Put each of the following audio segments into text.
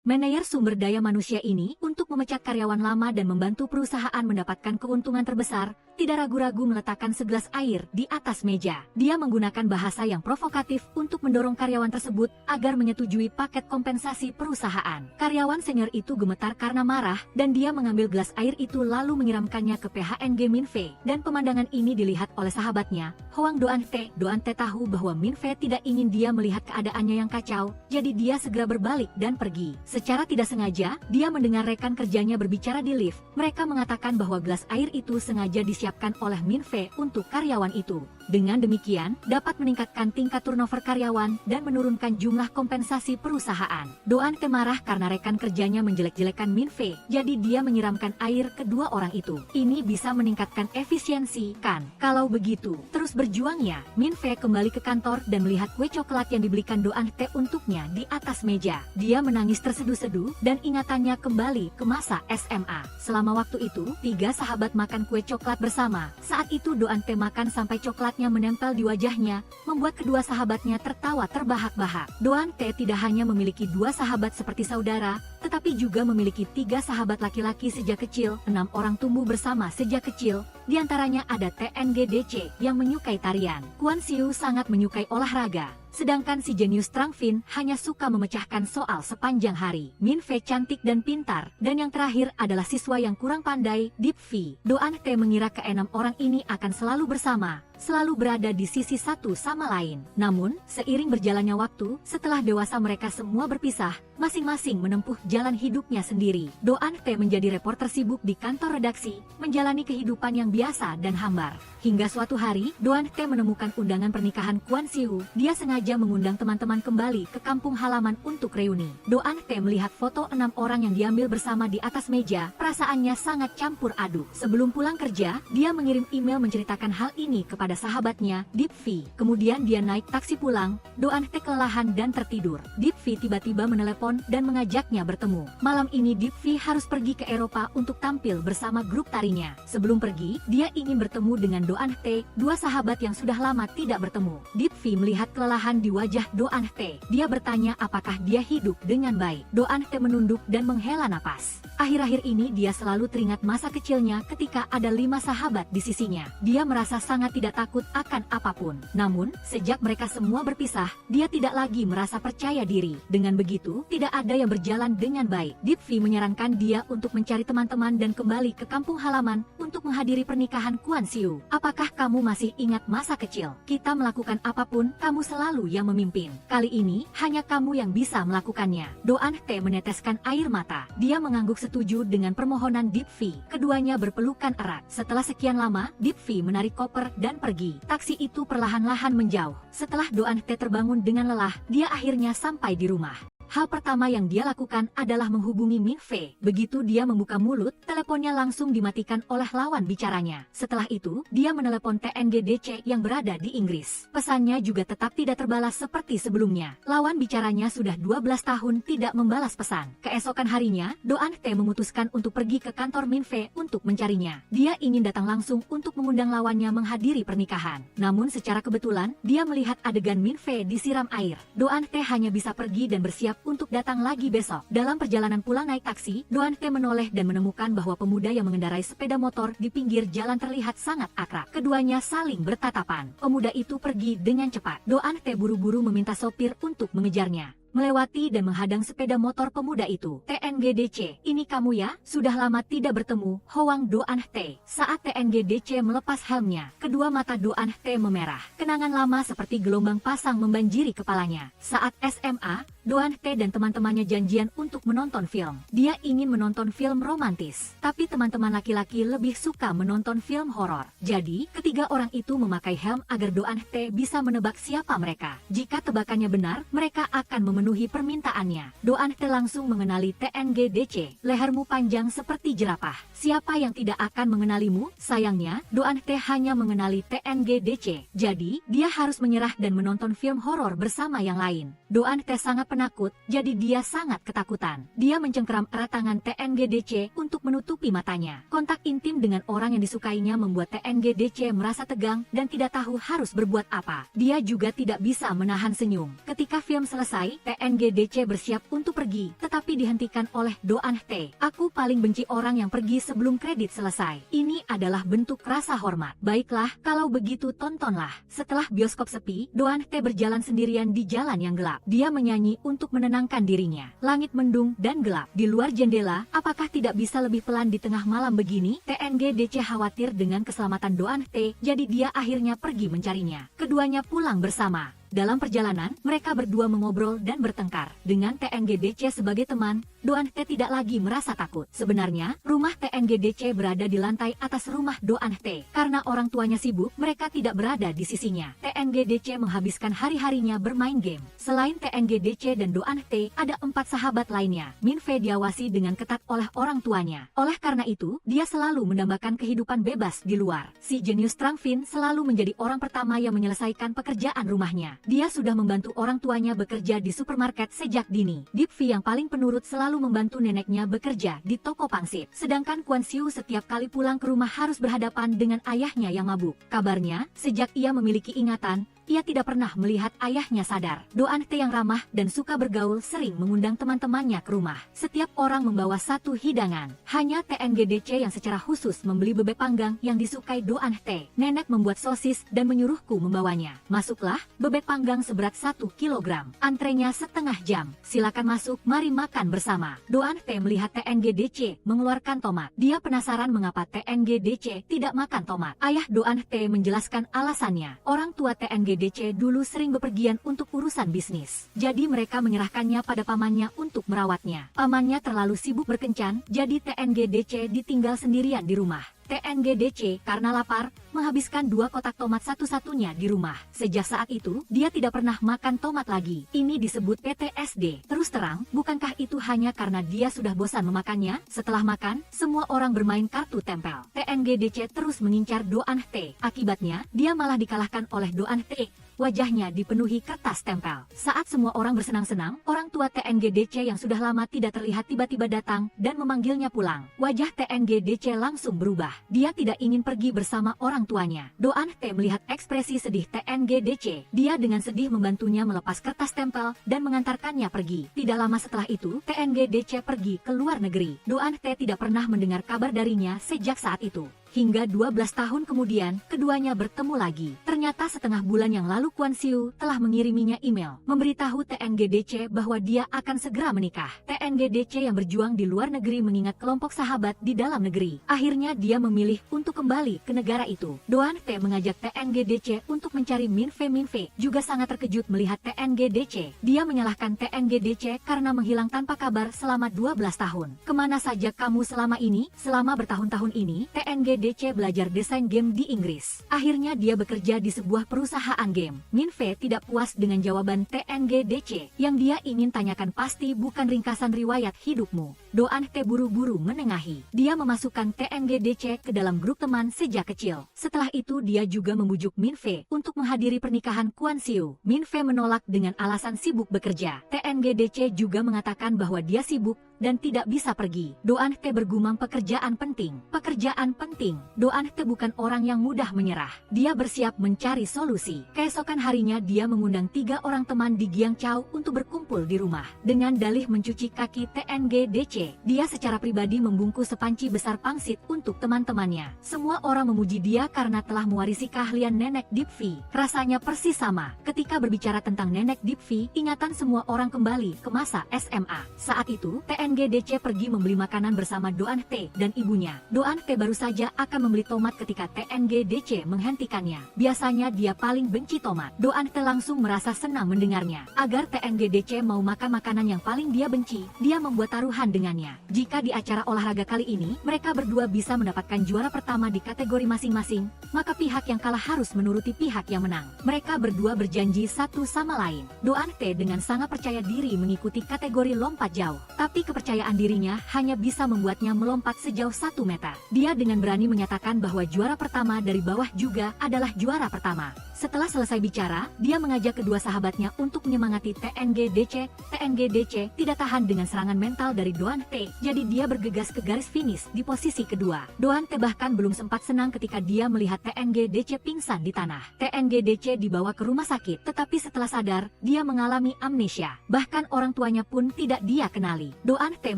Manajer sumber daya manusia ini untuk memecat karyawan lama dan membantu perusahaan mendapatkan keuntungan terbesar, tidak ragu-ragu meletakkan segelas air di atas meja. Dia menggunakan bahasa yang provokatif untuk mendorong karyawan tersebut agar menyetujui paket kompensasi perusahaan. Karyawan senior itu gemetar karena marah, dan dia mengambil gelas air itu lalu menyiramkannya ke PHNG Min Fei. Dan pemandangan ini dilihat oleh sahabatnya, Hoang Doan Tae. Doan Tae tahu bahwa Min Fei tidak ingin dia melihat keadaannya yang kacau, jadi dia segera berbalik dan pergi. Secara tidak sengaja, dia mendengar rekan kerjanya berbicara di lift. Mereka mengatakan bahwa gelas air itu sengaja disiapkan oleh Min Fei untuk karyawan itu. Dengan demikian, dapat meningkatkan tingkat turnover karyawan dan menurunkan jumlah kompensasi perusahaan. Doan Tae marah karena rekan kerjanya menjelek-jelekan Min Fei, jadi dia menyiramkan air ke dua orang itu. Ini bisa meningkatkan efisiensi, kan? Kalau begitu, terus berjuang ya. Min Fei kembali ke kantor dan melihat kue coklat yang dibelikan Doan Tae untuknya di atas meja. Dia menangis terseduh-seduh dan ingatannya kembali ke masa SMA. Selama waktu itu, tiga sahabat makan kue coklat bersama. Saat itu Doan Tae makan sampai coklatnya menempel di wajahnya, membuat kedua sahabatnya tertawa terbahak-bahak. Doan Tae tidak hanya memiliki dua sahabat seperti saudara, tetapi juga memiliki tiga sahabat laki-laki sejak kecil. 6 orang tumbuh bersama sejak kecil, diantaranya ada TNGDC yang menyukai tarian. Kwon Siu sangat menyukai olahraga. Sedangkan si jenius Trang Fin hanya suka memecahkan soal sepanjang hari. Min Fei cantik dan pintar, dan yang terakhir adalah siswa yang kurang pandai, Deep V. Doan Tae mengira keenam orang ini akan selalu bersama, selalu berada di sisi satu sama lain. Namun, seiring berjalannya waktu, setelah dewasa mereka semua berpisah, masing-masing menempuh jalan hidupnya sendiri. Doan Tae menjadi reporter sibuk di kantor redaksi, menjalani kehidupan yang biasa dan hambar. Hingga suatu hari, Doan Tae menemukan undangan pernikahan Kwon Siu. Dia sengaja mengundang teman-teman kembali ke kampung halaman untuk reuni. Doan Tae melihat foto 6 orang yang diambil bersama di atas meja, perasaannya sangat campur aduk. Sebelum pulang kerja, dia mengirim email menceritakan hal ini kepada sahabatnya, Deep V. Kemudian dia naik taksi pulang. Doan Tae kelelahan dan tertidur. Deep V tiba-tiba menelepon dan mengajaknya bertemu. Malam ini Deep V harus pergi ke Eropa untuk tampil bersama grup tarinya. Sebelum pergi, dia ingin bertemu dengan Doan Tae, dua sahabat yang sudah lama tidak bertemu. Deep V melihat kelelahan di wajah Doan Tae. Dia bertanya apakah dia hidup dengan baik. Doan Tae menunduk dan menghela napas. Akhir-akhir ini dia selalu teringat masa kecilnya ketika ada 5 sahabat di sisinya. Dia merasa sangat tidak takut akan apapun. Namun, sejak mereka semua berpisah, dia tidak lagi merasa percaya diri. Dengan begitu, tidak ada yang berjalan dengan baik. Deep V menyarankan dia untuk mencari teman-teman dan kembali ke kampung halaman untuk menghadiri pernikahan Kwon Siu. Apakah kamu masih ingat masa kecil? Kita melakukan apapun, kamu selalu yang memimpin. Kali ini, hanya kamu yang bisa melakukannya. Doan Tae meneteskan air mata. Dia mengangguk setuju dengan permohonan Deep V. Keduanya berpelukan erat. Setelah sekian lama, Deep V menarik koper dan pergi. Taksi itu perlahan-lahan menjauh. Setelah Doan Tae terbangun dengan lelah, dia akhirnya sampai di rumah. Hal pertama yang dia lakukan adalah menghubungi Min Fei. Begitu dia membuka mulut, teleponnya langsung dimatikan oleh lawan bicaranya. Setelah itu, dia menelepon TNGDC yang berada di Inggris. Pesannya juga tetap tidak terbalas seperti sebelumnya. Lawan bicaranya sudah 12 tahun tidak membalas pesan. Keesokan harinya, Doan Tae memutuskan untuk pergi ke kantor Min Fei untuk mencarinya. Dia ingin datang langsung untuk mengundang lawannya menghadiri pernikahan. Namun secara kebetulan, dia melihat adegan Min Fei disiram air. Doan Tae hanya bisa pergi dan bersiap untuk datang lagi besok. Dalam perjalanan pulang naik taksi, Doan Tae menoleh dan menemukan bahwa pemuda yang mengendarai sepeda motor di pinggir jalan terlihat sangat akrab. Keduanya saling bertatapan. Pemuda itu pergi dengan cepat. Doan Tae buru-buru meminta sopir untuk mengejarnya, melewati dan menghadang sepeda motor pemuda itu. TNGDC, ini kamu ya? Sudah lama tidak bertemu, Hoang Doan Tae. Saat TNGDC melepas helmnya, kedua mata Doan Tae memerah. Kenangan lama seperti gelombang pasang membanjiri kepalanya. Saat SMA, Doan Tae dan teman-temannya janjian untuk menonton film. Dia ingin menonton film romantis, tapi teman-teman laki-laki lebih suka menonton film horor. Jadi, ketiga orang itu memakai helm agar Doan Tae bisa menebak siapa mereka. Jika tebakannya benar, mereka akan memenuhi permintaannya. Doan Tae langsung mengenali TNGDC. Lehermu panjang seperti jerapah. Siapa yang tidak akan mengenalimu? Sayangnya, Doan Tae hanya mengenali TNGDC. Jadi, dia harus menyerah dan menonton film horor bersama yang lain. Doan Tae sangat penakut, jadi dia sangat ketakutan. Dia mencengkeram erat tangan TNGDC untuk menutupi matanya. Kontak intim dengan orang yang disukainya membuat TNGDC merasa tegang dan tidak tahu harus berbuat apa. Dia juga tidak bisa menahan senyum. Ketika film selesai, TNGDC bersiap untuk pergi, tetapi dihentikan oleh Doan Tae. Aku paling benci orang yang pergi sebelum kredit selesai. Ini adalah bentuk rasa hormat. Baiklah, kalau begitu tontonlah. Setelah bioskop sepi, Doan Tae berjalan sendirian di jalan yang gelap. Dia menyanyi untuk menenangkan dirinya. Langit mendung dan gelap. Di luar jendela, apakah tidak bisa lebih pelan di tengah malam begini? TNGDC khawatir dengan keselamatan Doan Tae, jadi dia akhirnya pergi mencarinya. Keduanya pulang bersama. Dalam perjalanan, mereka berdua mengobrol dan bertengkar. Dengan TNGDC sebagai teman, Doan Tae tidak lagi merasa takut. Sebenarnya, rumah TNGDC berada di lantai atas rumah Doan Tae. Karena orang tuanya sibuk, mereka tidak berada di sisinya. TNGDC menghabiskan hari-harinya bermain game. Selain TNGDC dan Doan Tae, ada 4 sahabat lainnya. Min Fe diawasi dengan ketat oleh orang tuanya. Oleh karena itu, dia selalu mendambakan kehidupan bebas di luar. Si jenius Trang Fin selalu menjadi orang pertama yang menyelesaikan pekerjaan rumahnya. Dia sudah membantu orang tuanya bekerja di supermarket sejak dini. Deep V yang paling penurut selalu membantu neneknya bekerja di toko pangsit. Sedangkan Kwon Siu setiap kali pulang ke rumah harus berhadapan dengan ayahnya yang mabuk. Kabarnya, sejak ia memiliki ingatan, ia tidak pernah melihat ayahnya sadar. Doan Tae yang ramah dan suka bergaul sering mengundang teman-temannya ke rumah. Setiap orang membawa satu hidangan. Hanya TNGDC yang secara khusus membeli bebek panggang yang disukai Doan Tae. Nenek membuat sosis dan menyuruhku membawanya. Masuklah, bebek panggang seberat 1 kilogram. Antrenya setengah jam. Silakan masuk, mari makan bersama. Doan Tae melihat TNGDC mengeluarkan tomat. Dia penasaran mengapa TNGDC tidak makan tomat. Ayah Doan Tae menjelaskan alasannya. Orang tua TNGDC dulu sering bepergian untuk urusan bisnis. Jadi mereka menyerahkannya pada pamannya untuk merawatnya. Pamannya terlalu sibuk berkencan, jadi TNGDC ditinggal sendirian di rumah. TNGDC karena lapar, menghabiskan 2 kotak tomat satu-satunya di rumah. Sejak saat itu, dia tidak pernah makan tomat lagi. Ini disebut PTSD. Terus terang, bukankah itu hanya karena dia sudah bosan memakannya? Setelah makan, semua orang bermain kartu tempel. TNGDC terus mengincar Doan Tae. Akibatnya, dia malah dikalahkan oleh Doan Tae. Wajahnya dipenuhi kertas tempel. Saat semua orang bersenang-senang, orang tua TNGDC yang sudah lama tidak terlihat tiba-tiba datang dan memanggilnya pulang. Wajah TNGDC langsung berubah. Dia tidak ingin pergi bersama orang tuanya. Doan Tae melihat ekspresi sedih TNGDC. Dia dengan sedih membantunya melepas kertas tempel dan mengantarkannya pergi. Tidak lama setelah itu, TNGDC pergi ke luar negeri. Doan Tae tidak pernah mendengar kabar darinya sejak saat itu. Hingga 12 tahun kemudian, keduanya bertemu lagi. Ternyata setengah bulan yang lalu Kwon Siu telah mengiriminya email, memberitahu TNGDC bahwa dia akan segera menikah. TNGDC yang berjuang di luar negeri mengingat kelompok sahabat di dalam negeri. Akhirnya dia memilih untuk kembali ke negara itu. Doan Tae mengajak TNGDC untuk mencari Min Fe. Min Fe juga sangat terkejut melihat TNGDC. Dia menyalahkan TNGDC karena menghilang tanpa kabar selama 12 tahun. Kemana saja kamu selama ini? Selama bertahun-tahun ini, TNGDC belajar desain game di Inggris. Akhirnya dia bekerja di sebuah perusahaan game. Min Fe tidak puas dengan jawaban TNGDC. Yang dia ingin tanyakan pasti bukan ringkasan riwayat hidupmu. Doan Tae buru-buru menengahi. Dia memasukkan TNGDC ke dalam grup teman sejak kecil. Setelah itu dia juga membujuk Min Fe untuk menghadiri pernikahan Kwon Siu. Min Fe menolak dengan alasan sibuk bekerja. TNGDC juga mengatakan bahwa dia sibuk dan tidak bisa pergi. Doan Tae bergumam pekerjaan penting. Pekerjaan penting. Doan Tae bukan orang yang mudah menyerah. Dia bersiap mencari solusi. Keesokan harinya dia mengundang 3 orang teman di Giangchao untuk berkumpul di rumah. Dengan dalih mencuci kaki TNGDC, dia secara pribadi membungkus sepanci besar pangsit untuk teman-temannya. Semua orang memuji dia karena telah mewarisi keahlian nenek Deep V. Rasanya persis sama. Ketika berbicara tentang nenek Deep V, ingatan semua orang kembali ke masa SMA. Saat itu, TNGDC pergi membeli makanan bersama Doan Tae dan ibunya. Doan Tae baru saja akan membeli tomat ketika TNGDC menghentikannya. Biasanya dia paling benci tomat. Doan Tae langsung merasa senang mendengarnya. Agar TNGDC mau makan makanan yang paling dia benci, dia membuat taruhan dengannya. Jika di acara olahraga kali ini, mereka berdua bisa mendapatkan juara pertama di kategori masing-masing, maka pihak yang kalah harus menuruti pihak yang menang. Mereka berdua berjanji satu sama lain. Doan Tae dengan sangat percaya diri mengikuti kategori lompat jauh. Tapi kepercayaan dirinya hanya bisa membuatnya melompat sejauh 1 meter. Dia dengan berani ini menyatakan bahwa juara pertama dari bawah juga adalah juara pertama. Setelah selesai bicara, dia mengajak kedua sahabatnya untuk menyemangati TNGDC. TNGDC tidak tahan dengan serangan mental dari Doan T, jadi dia bergegas ke garis finish di posisi kedua. Doan T bahkan belum sempat senang ketika dia melihat TNGDC pingsan di tanah. TNGDC dibawa ke rumah sakit, tetapi setelah sadar, dia mengalami amnesia. Bahkan orang tuanya pun tidak dia kenali. Doan T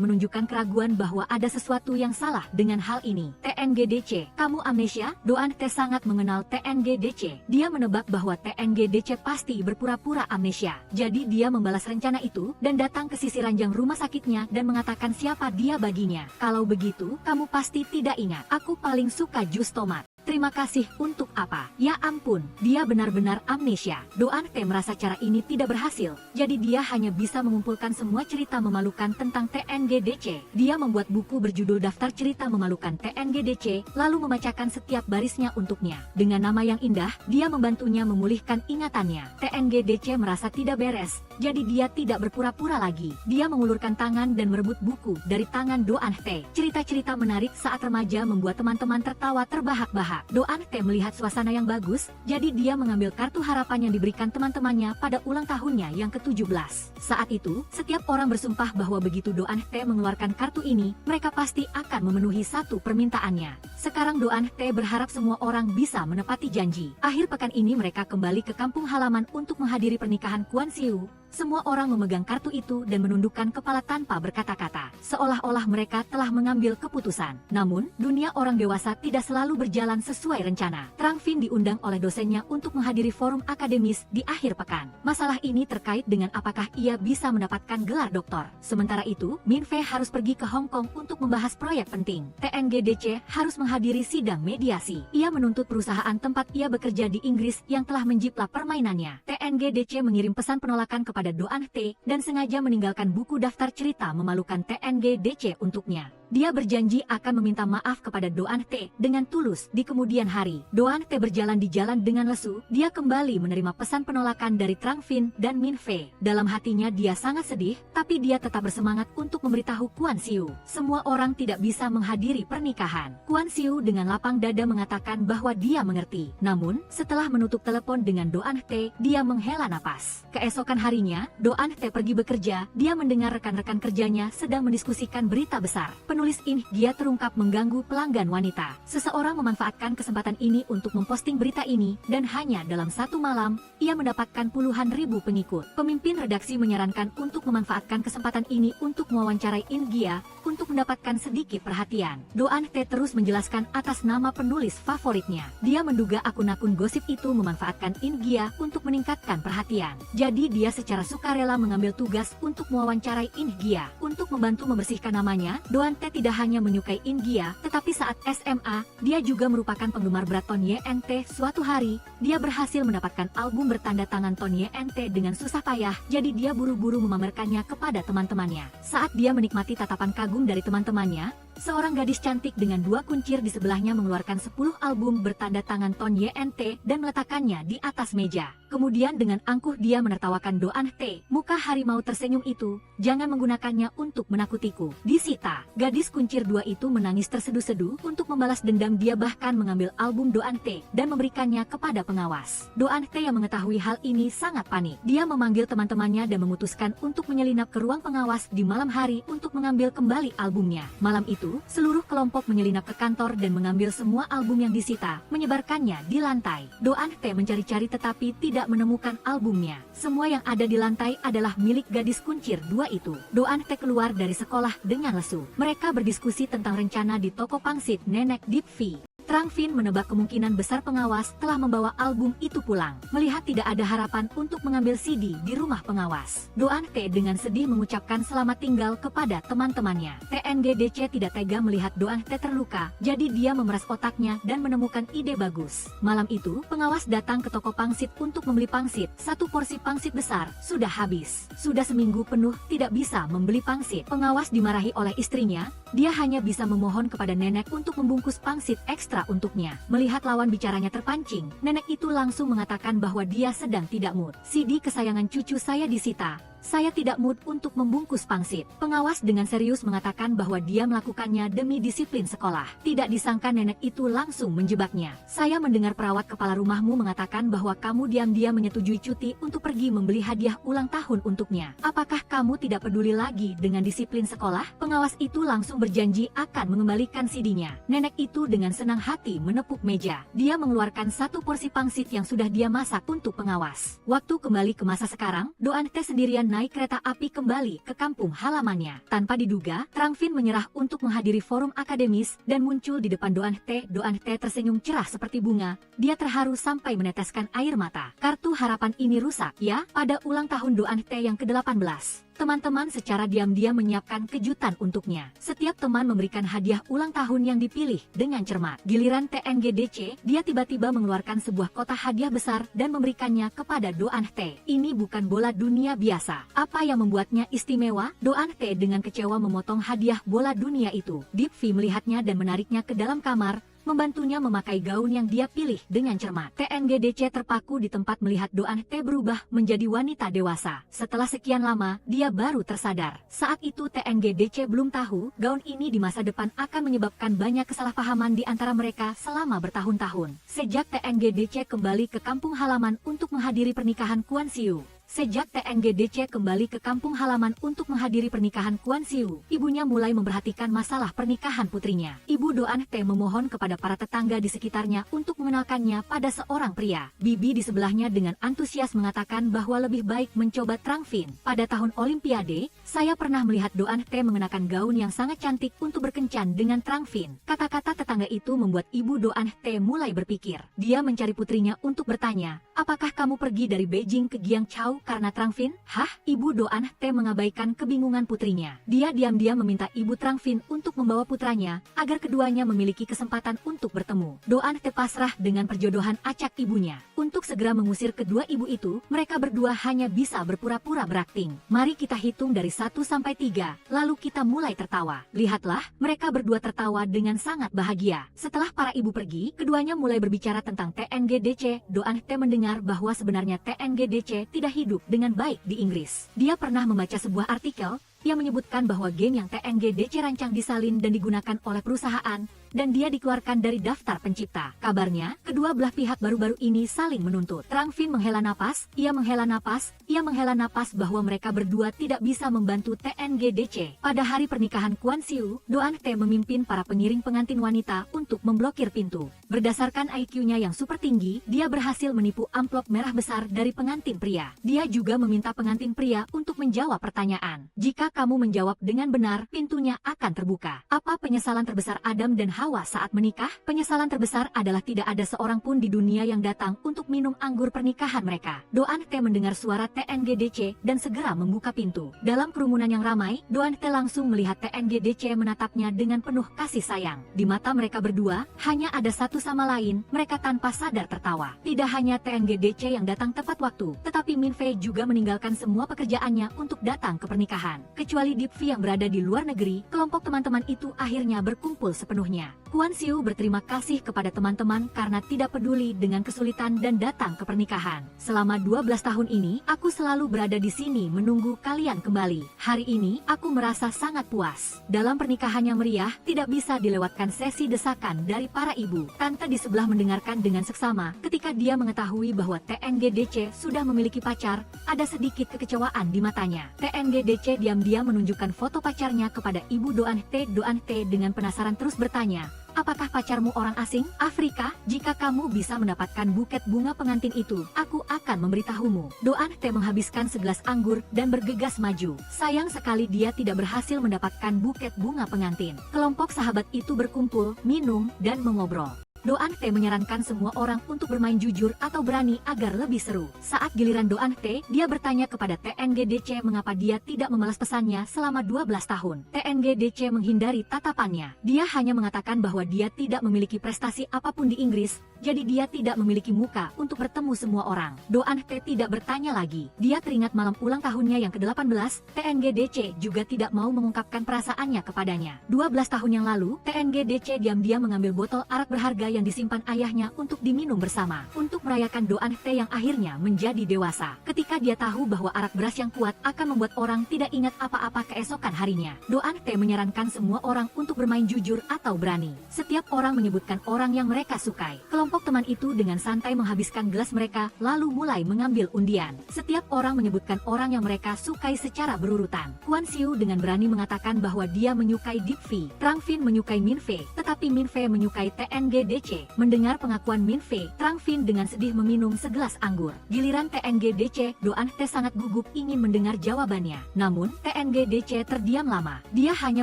menunjukkan keraguan bahwa ada sesuatu yang salah dengan hal ini. TNGDC, kamu amnesia? Doan T sangat mengenal TNGDC. Dia menebak bahwa TNGDC pasti berpura-pura amnesia. Jadi dia membalas rencana itu dan datang ke sisi ranjang rumah sakitnya dan mengatakan siapa dia baginya. Kalau begitu, kamu pasti tidak ingat. Aku paling suka jus tomat. Terima kasih untuk apa? Ya ampun, dia benar-benar amnesia. Doan T merasa cara ini tidak berhasil, jadi dia hanya bisa mengumpulkan semua cerita memalukan tentang TNGDC. Dia membuat buku berjudul Daftar Cerita Memalukan TNGDC, lalu membacakan setiap barisnya untuknya. Dengan nama yang indah, dia membantunya memulihkan ingatannya. TNGDC merasa tidak beres, jadi dia tidak berpura-pura lagi. Dia mengulurkan tangan dan merebut buku dari tangan Doan T. Cerita-cerita menarik saat remaja membuat teman-teman tertawa terbahak-bahak. Doan T melihat suasana yang bagus, jadi dia mengambil kartu harapan yang diberikan teman-temannya pada ulang tahunnya yang ke-17. Saat itu, setiap orang bersumpah bahwa begitu Doan T mengeluarkan kartu ini, mereka pasti akan memenuhi satu permintaannya. Sekarang Doan T berharap semua orang bisa menepati janji. Akhir pekan ini mereka kembali ke kampung halaman untuk menghadiri pernikahan Kuan Siu. Semua orang memegang kartu itu dan menundukkan kepala tanpa berkata-kata, seolah-olah mereka telah mengambil keputusan. Namun, dunia orang dewasa tidak selalu berjalan sesuai rencana. Trang Fin diundang oleh dosennya untuk menghadiri forum akademis di akhir pekan. Masalah ini terkait dengan apakah ia bisa mendapatkan gelar doktor. Sementara itu, Min Fei harus pergi ke Hong Kong untuk membahas proyek penting. TNGDC harus menghadiri sidang mediasi. Ia menuntut perusahaan tempat ia bekerja di Inggris yang telah menjiplak permainannya. TNGDC mengirim pesan penolakan kepada Doan T dan sengaja meninggalkan buku daftar cerita memalukan TNGDC untuknya. Dia berjanji akan meminta maaf kepada Doan T dengan tulus di kemudian hari. Doan T berjalan di jalan dengan lesu. Dia kembali menerima pesan penolakan dari Trang Fin dan Min Fei. Dalam hatinya dia sangat sedih, tapi dia tetap bersemangat untuk memberitahu Kuan Siu. Semua orang tidak bisa menghadiri pernikahan. Kuan Siu dengan lapang dada mengatakan bahwa dia mengerti. Namun, setelah menutup telepon dengan Doan T, dia menghela napas. Keesokan harinya, Doan T pergi bekerja. Dia mendengar rekan-rekan kerjanya sedang mendiskusikan berita besar. Penulis In Gia terungkap mengganggu pelanggan wanita. Seseorang memanfaatkan kesempatan ini untuk memposting berita ini, dan hanya dalam satu malam, ia mendapatkan puluhan ribu pengikut. Pemimpin redaksi menyarankan untuk memanfaatkan kesempatan ini untuk mewawancarai In Gia, untuk mendapatkan sedikit perhatian. Doan T terus menjelaskan atas nama penulis favoritnya. Dia menduga akun-akun gosip itu memanfaatkan In Gia untuk meningkatkan perhatian. Jadi dia secara sukarela mengambil tugas untuk mewawancarai In Gia. Untuk membantu membersihkan namanya, Doan T tidak hanya menyukai In Gia, tetapi saat SMA, dia juga merupakan penggemar berat Ton YNT. Suatu hari, dia berhasil mendapatkan album bertanda tangan Ton YNT dengan susah payah, jadi dia buru-buru memamerkannya kepada teman-temannya. Saat dia menikmati tatapan kagum dari teman-temannya, seorang gadis cantik dengan dua kuncir di sebelahnya mengeluarkan 10 album bertanda tangan Ton YNT dan meletakkannya di atas meja. Kemudian dengan angkuh dia menertawakan Doan T. Muka harimau tersenyum itu, jangan menggunakannya untuk menakutiku. Disita, gadis kuncir dua itu menangis terseduh-seduh. Untuk membalas dendam dia bahkan mengambil album Doan T dan memberikannya kepada pengawas. Doan T yang mengetahui hal ini sangat panik. Dia memanggil teman-temannya dan memutuskan untuk menyelinap ke ruang pengawas di malam hari untuk mengambil kembali albumnya. Malam itu, seluruh kelompok menyelinap ke kantor dan mengambil semua album yang disita, menyebarkannya di lantai. Doan T mencari-cari tetapi tidak menemukan albumnya. Semua yang ada di lantai adalah milik gadis kuncir dua itu. Doan T keluar dari sekolah dengan lesu. Mereka berdiskusi tentang rencana di toko pangsit Nenek Deep V. Trang Fin menebak kemungkinan besar pengawas telah membawa album itu pulang. Melihat tidak ada harapan untuk mengambil CD di rumah pengawas, Doan T dengan sedih mengucapkan selamat tinggal kepada teman-temannya. TNGDC tidak tega melihat Doan T terluka, jadi dia memeras otaknya dan menemukan ide bagus. Malam itu, pengawas datang ke toko pangsit untuk membeli pangsit. Satu porsi pangsit besar sudah habis. Sudah seminggu penuh tidak bisa membeli pangsit. Pengawas dimarahi oleh istrinya. Dia hanya bisa memohon kepada nenek untuk membungkus pangsit ekstra untuknya. Melihat lawan bicaranya terpancing, nenek itu langsung mengatakan bahwa dia sedang tidak mood. CD kesayangan cucu saya disita. Saya tidak mood untuk membungkus pangsit. Pengawas dengan serius mengatakan bahwa dia melakukannya demi disiplin sekolah. Tidak disangka nenek itu langsung menjebaknya. Saya mendengar perawat kepala rumahmu mengatakan bahwa kamu diam-diam menyetujui cuti untuk pergi membeli hadiah ulang tahun untuknya. Apakah kamu tidak peduli lagi dengan disiplin sekolah? Pengawas itu langsung berjanji akan mengembalikan CD-nya. Nenek itu dengan senang hati menepuk meja. Dia mengeluarkan satu porsi pangsit yang sudah dia masak untuk pengawas. Waktu kembali ke masa sekarang, Doan Teh sendirian naik kereta api kembali ke kampung halamannya. Tanpa diduga, Trang Vin menyerah untuk menghadiri forum akademis dan muncul di depan Doan Teh. Doan Teh tersenyum cerah seperti bunga. Dia terharu sampai meneteskan air mata. Kartu harapan ini rusak, ya? Pada ulang tahun Doan Teh yang ke-18. Teman-teman secara diam-diam menyiapkan kejutan untuknya. Setiap teman memberikan hadiah ulang tahun yang dipilih dengan cermat. Giliran TNGDC, dia tiba-tiba mengeluarkan sebuah kotak hadiah besar dan memberikannya kepada Doan Teh. Ini bukan bola dunia biasa. Apa yang membuatnya istimewa? Doan Teh dengan kecewa memotong hadiah bola dunia itu. Deep V melihatnya dan menariknya ke dalam kamar, membantunya memakai gaun yang dia pilih dengan cermat. TNGDC terpaku di tempat melihat Doan Teh berubah menjadi wanita dewasa. Setelah sekian lama, dia baru tersadar. Saat itu TNGDC belum tahu, gaun ini di masa depan akan menyebabkan banyak kesalahpahaman di antara mereka selama bertahun-tahun. Sejak TNGDC kembali ke kampung halaman untuk menghadiri pernikahan Kuan Siu. Sejak TNGDC kembali ke kampung halaman untuk menghadiri pernikahan Kuan Siu, ibunya mulai memperhatikan masalah pernikahan putrinya. Ibu Doan Teh memohon kepada para tetangga di sekitarnya untuk mengenalkannya pada seorang pria. Bibi di sebelahnya dengan antusias mengatakan bahwa lebih baik mencoba Trang Vin. Pada tahun Olimpiade, saya pernah melihat Doan Teh mengenakan gaun yang sangat cantik untuk berkencan dengan Trang Vin. Kata-kata tetangga itu membuat ibu Doan Teh mulai berpikir. Dia mencari putrinya untuk bertanya, apakah kamu pergi dari Beijing ke Guangzhou karena Trang Vin? Hah? Ibu Doan Teh mengabaikan kebingungan putrinya. Dia diam-diam meminta ibu Trang Vin untuk membawa putranya, agar keduanya memiliki kesempatan untuk bertemu. Doan Teh pasrah dengan perjodohan acak ibunya. Untuk segera mengusir kedua ibu itu, mereka berdua hanya bisa berpura-pura berakting. Mari kita hitung dari 1 sampai 3, lalu kita mulai tertawa. Lihatlah, mereka berdua tertawa dengan sangat bahagia. Setelah para ibu pergi, keduanya mulai berbicara tentang TNGDC. Doan Teh mendengar bahwa sebenarnya TNGDC tidak hidup dengan baik di Inggris. Dia pernah membaca sebuah artikel yang menyebutkan bahwa game yang TNGDC rancang disalin dan digunakan oleh perusahaan, dan dia dikeluarkan dari daftar pencipta. Kabarnya, kedua belah pihak baru-baru ini saling menuntut. Trang Vin menghela napas, ia menghela napas bahwa mereka berdua tidak bisa membantu TNGDC. Pada hari pernikahan Kuan Siu, Doan Teh memimpin para pengiring pengantin wanita untuk memblokir pintu. Berdasarkan IQ-nya yang super tinggi, dia berhasil menipu amplop merah besar dari pengantin pria. Dia juga meminta pengantin pria untuk menjawab pertanyaan. Jika kamu menjawab dengan benar, pintunya akan terbuka. Apa penyesalan terbesar Adam dan Hawa saat menikah? Penyesalan terbesar adalah tidak ada seorang pun di dunia yang datang untuk minum anggur pernikahan mereka. Doan Teh mendengar suara TNGDC dan segera membuka pintu. Dalam kerumunan yang ramai, Doan Teh langsung melihat TNGDC menatapnya dengan penuh kasih sayang. Di mata mereka berdua, hanya ada satu sama lain, mereka tanpa sadar tertawa. Tidak hanya TNGDC yang datang tepat waktu, tetapi Min Fei juga meninggalkan semua pekerjaannya untuk datang ke pernikahan. Kecuali Deep V yang berada di luar negeri, kelompok teman-teman itu akhirnya berkumpul sepenuhnya. Kuan Siu berterima kasih kepada teman-teman karena tidak peduli dengan kesulitan dan datang ke pernikahan. Selama 12 tahun ini, aku selalu berada di sini menunggu kalian kembali. Hari ini, aku merasa sangat puas. Dalam pernikahan yang meriah, tidak bisa dilewatkan sesi desakan dari para ibu. Tante di sebelah mendengarkan dengan seksama ketika dia mengetahui bahwa TNGDC sudah memiliki pacar. Ada sedikit kekecewaan di matanya. TNGDC diam-diam menunjukkan foto pacarnya kepada ibu Doan Teh. Doan Teh dengan penasaran terus bertanya, apakah pacarmu orang asing? Afrika? Jika kamu bisa mendapatkan buket bunga pengantin itu, aku akan memberitahumu. Doan Teh menghabiskan segelas anggur dan bergegas maju. Sayang sekali dia tidak berhasil mendapatkan buket bunga pengantin. Kelompok sahabat itu berkumpul, minum, dan mengobrol. Doan Teh menyarankan semua orang untuk bermain jujur atau berani agar lebih seru. Saat giliran Doan Teh, dia bertanya kepada TNGDC mengapa dia tidak membalas pesannya selama 12 tahun. TNGDC menghindari tatapannya. Dia hanya mengatakan bahwa dia tidak memiliki prestasi apapun di Inggris, jadi dia tidak memiliki muka untuk bertemu semua orang. Doan Tae tidak bertanya lagi. Dia teringat malam ulang tahunnya yang ke-18, TNGDC juga tidak mau mengungkapkan perasaannya kepadanya. 12 tahun yang lalu, TNGDC diam-diam mengambil botol arak berharga yang disimpan ayahnya untuk diminum bersama, untuk merayakan Doan Tae yang akhirnya menjadi dewasa. Ketika dia tahu bahwa arak beras yang kuat akan membuat orang tidak ingat apa-apa keesokan harinya, Doan Tae menyarankan semua orang untuk bermain jujur atau berani. Setiap orang menyebutkan orang yang mereka sukai. Kelompok teman itu dengan santai menghabiskan gelas mereka, lalu mulai mengambil undian. Setiap orang menyebutkan orang yang mereka sukai secara berurutan. Kwon Siu dengan berani mengatakan bahwa dia menyukai Deep V. Trang Fin menyukai Min Fei, tetapi Min Fei menyukai TNGDC. Mendengar pengakuan Min Fei, Trang Fin dengan sedih meminum segelas anggur. Giliran TNGDC, Doan Tae sangat gugup ingin mendengar jawabannya. Namun, TNGDC terdiam lama. Dia hanya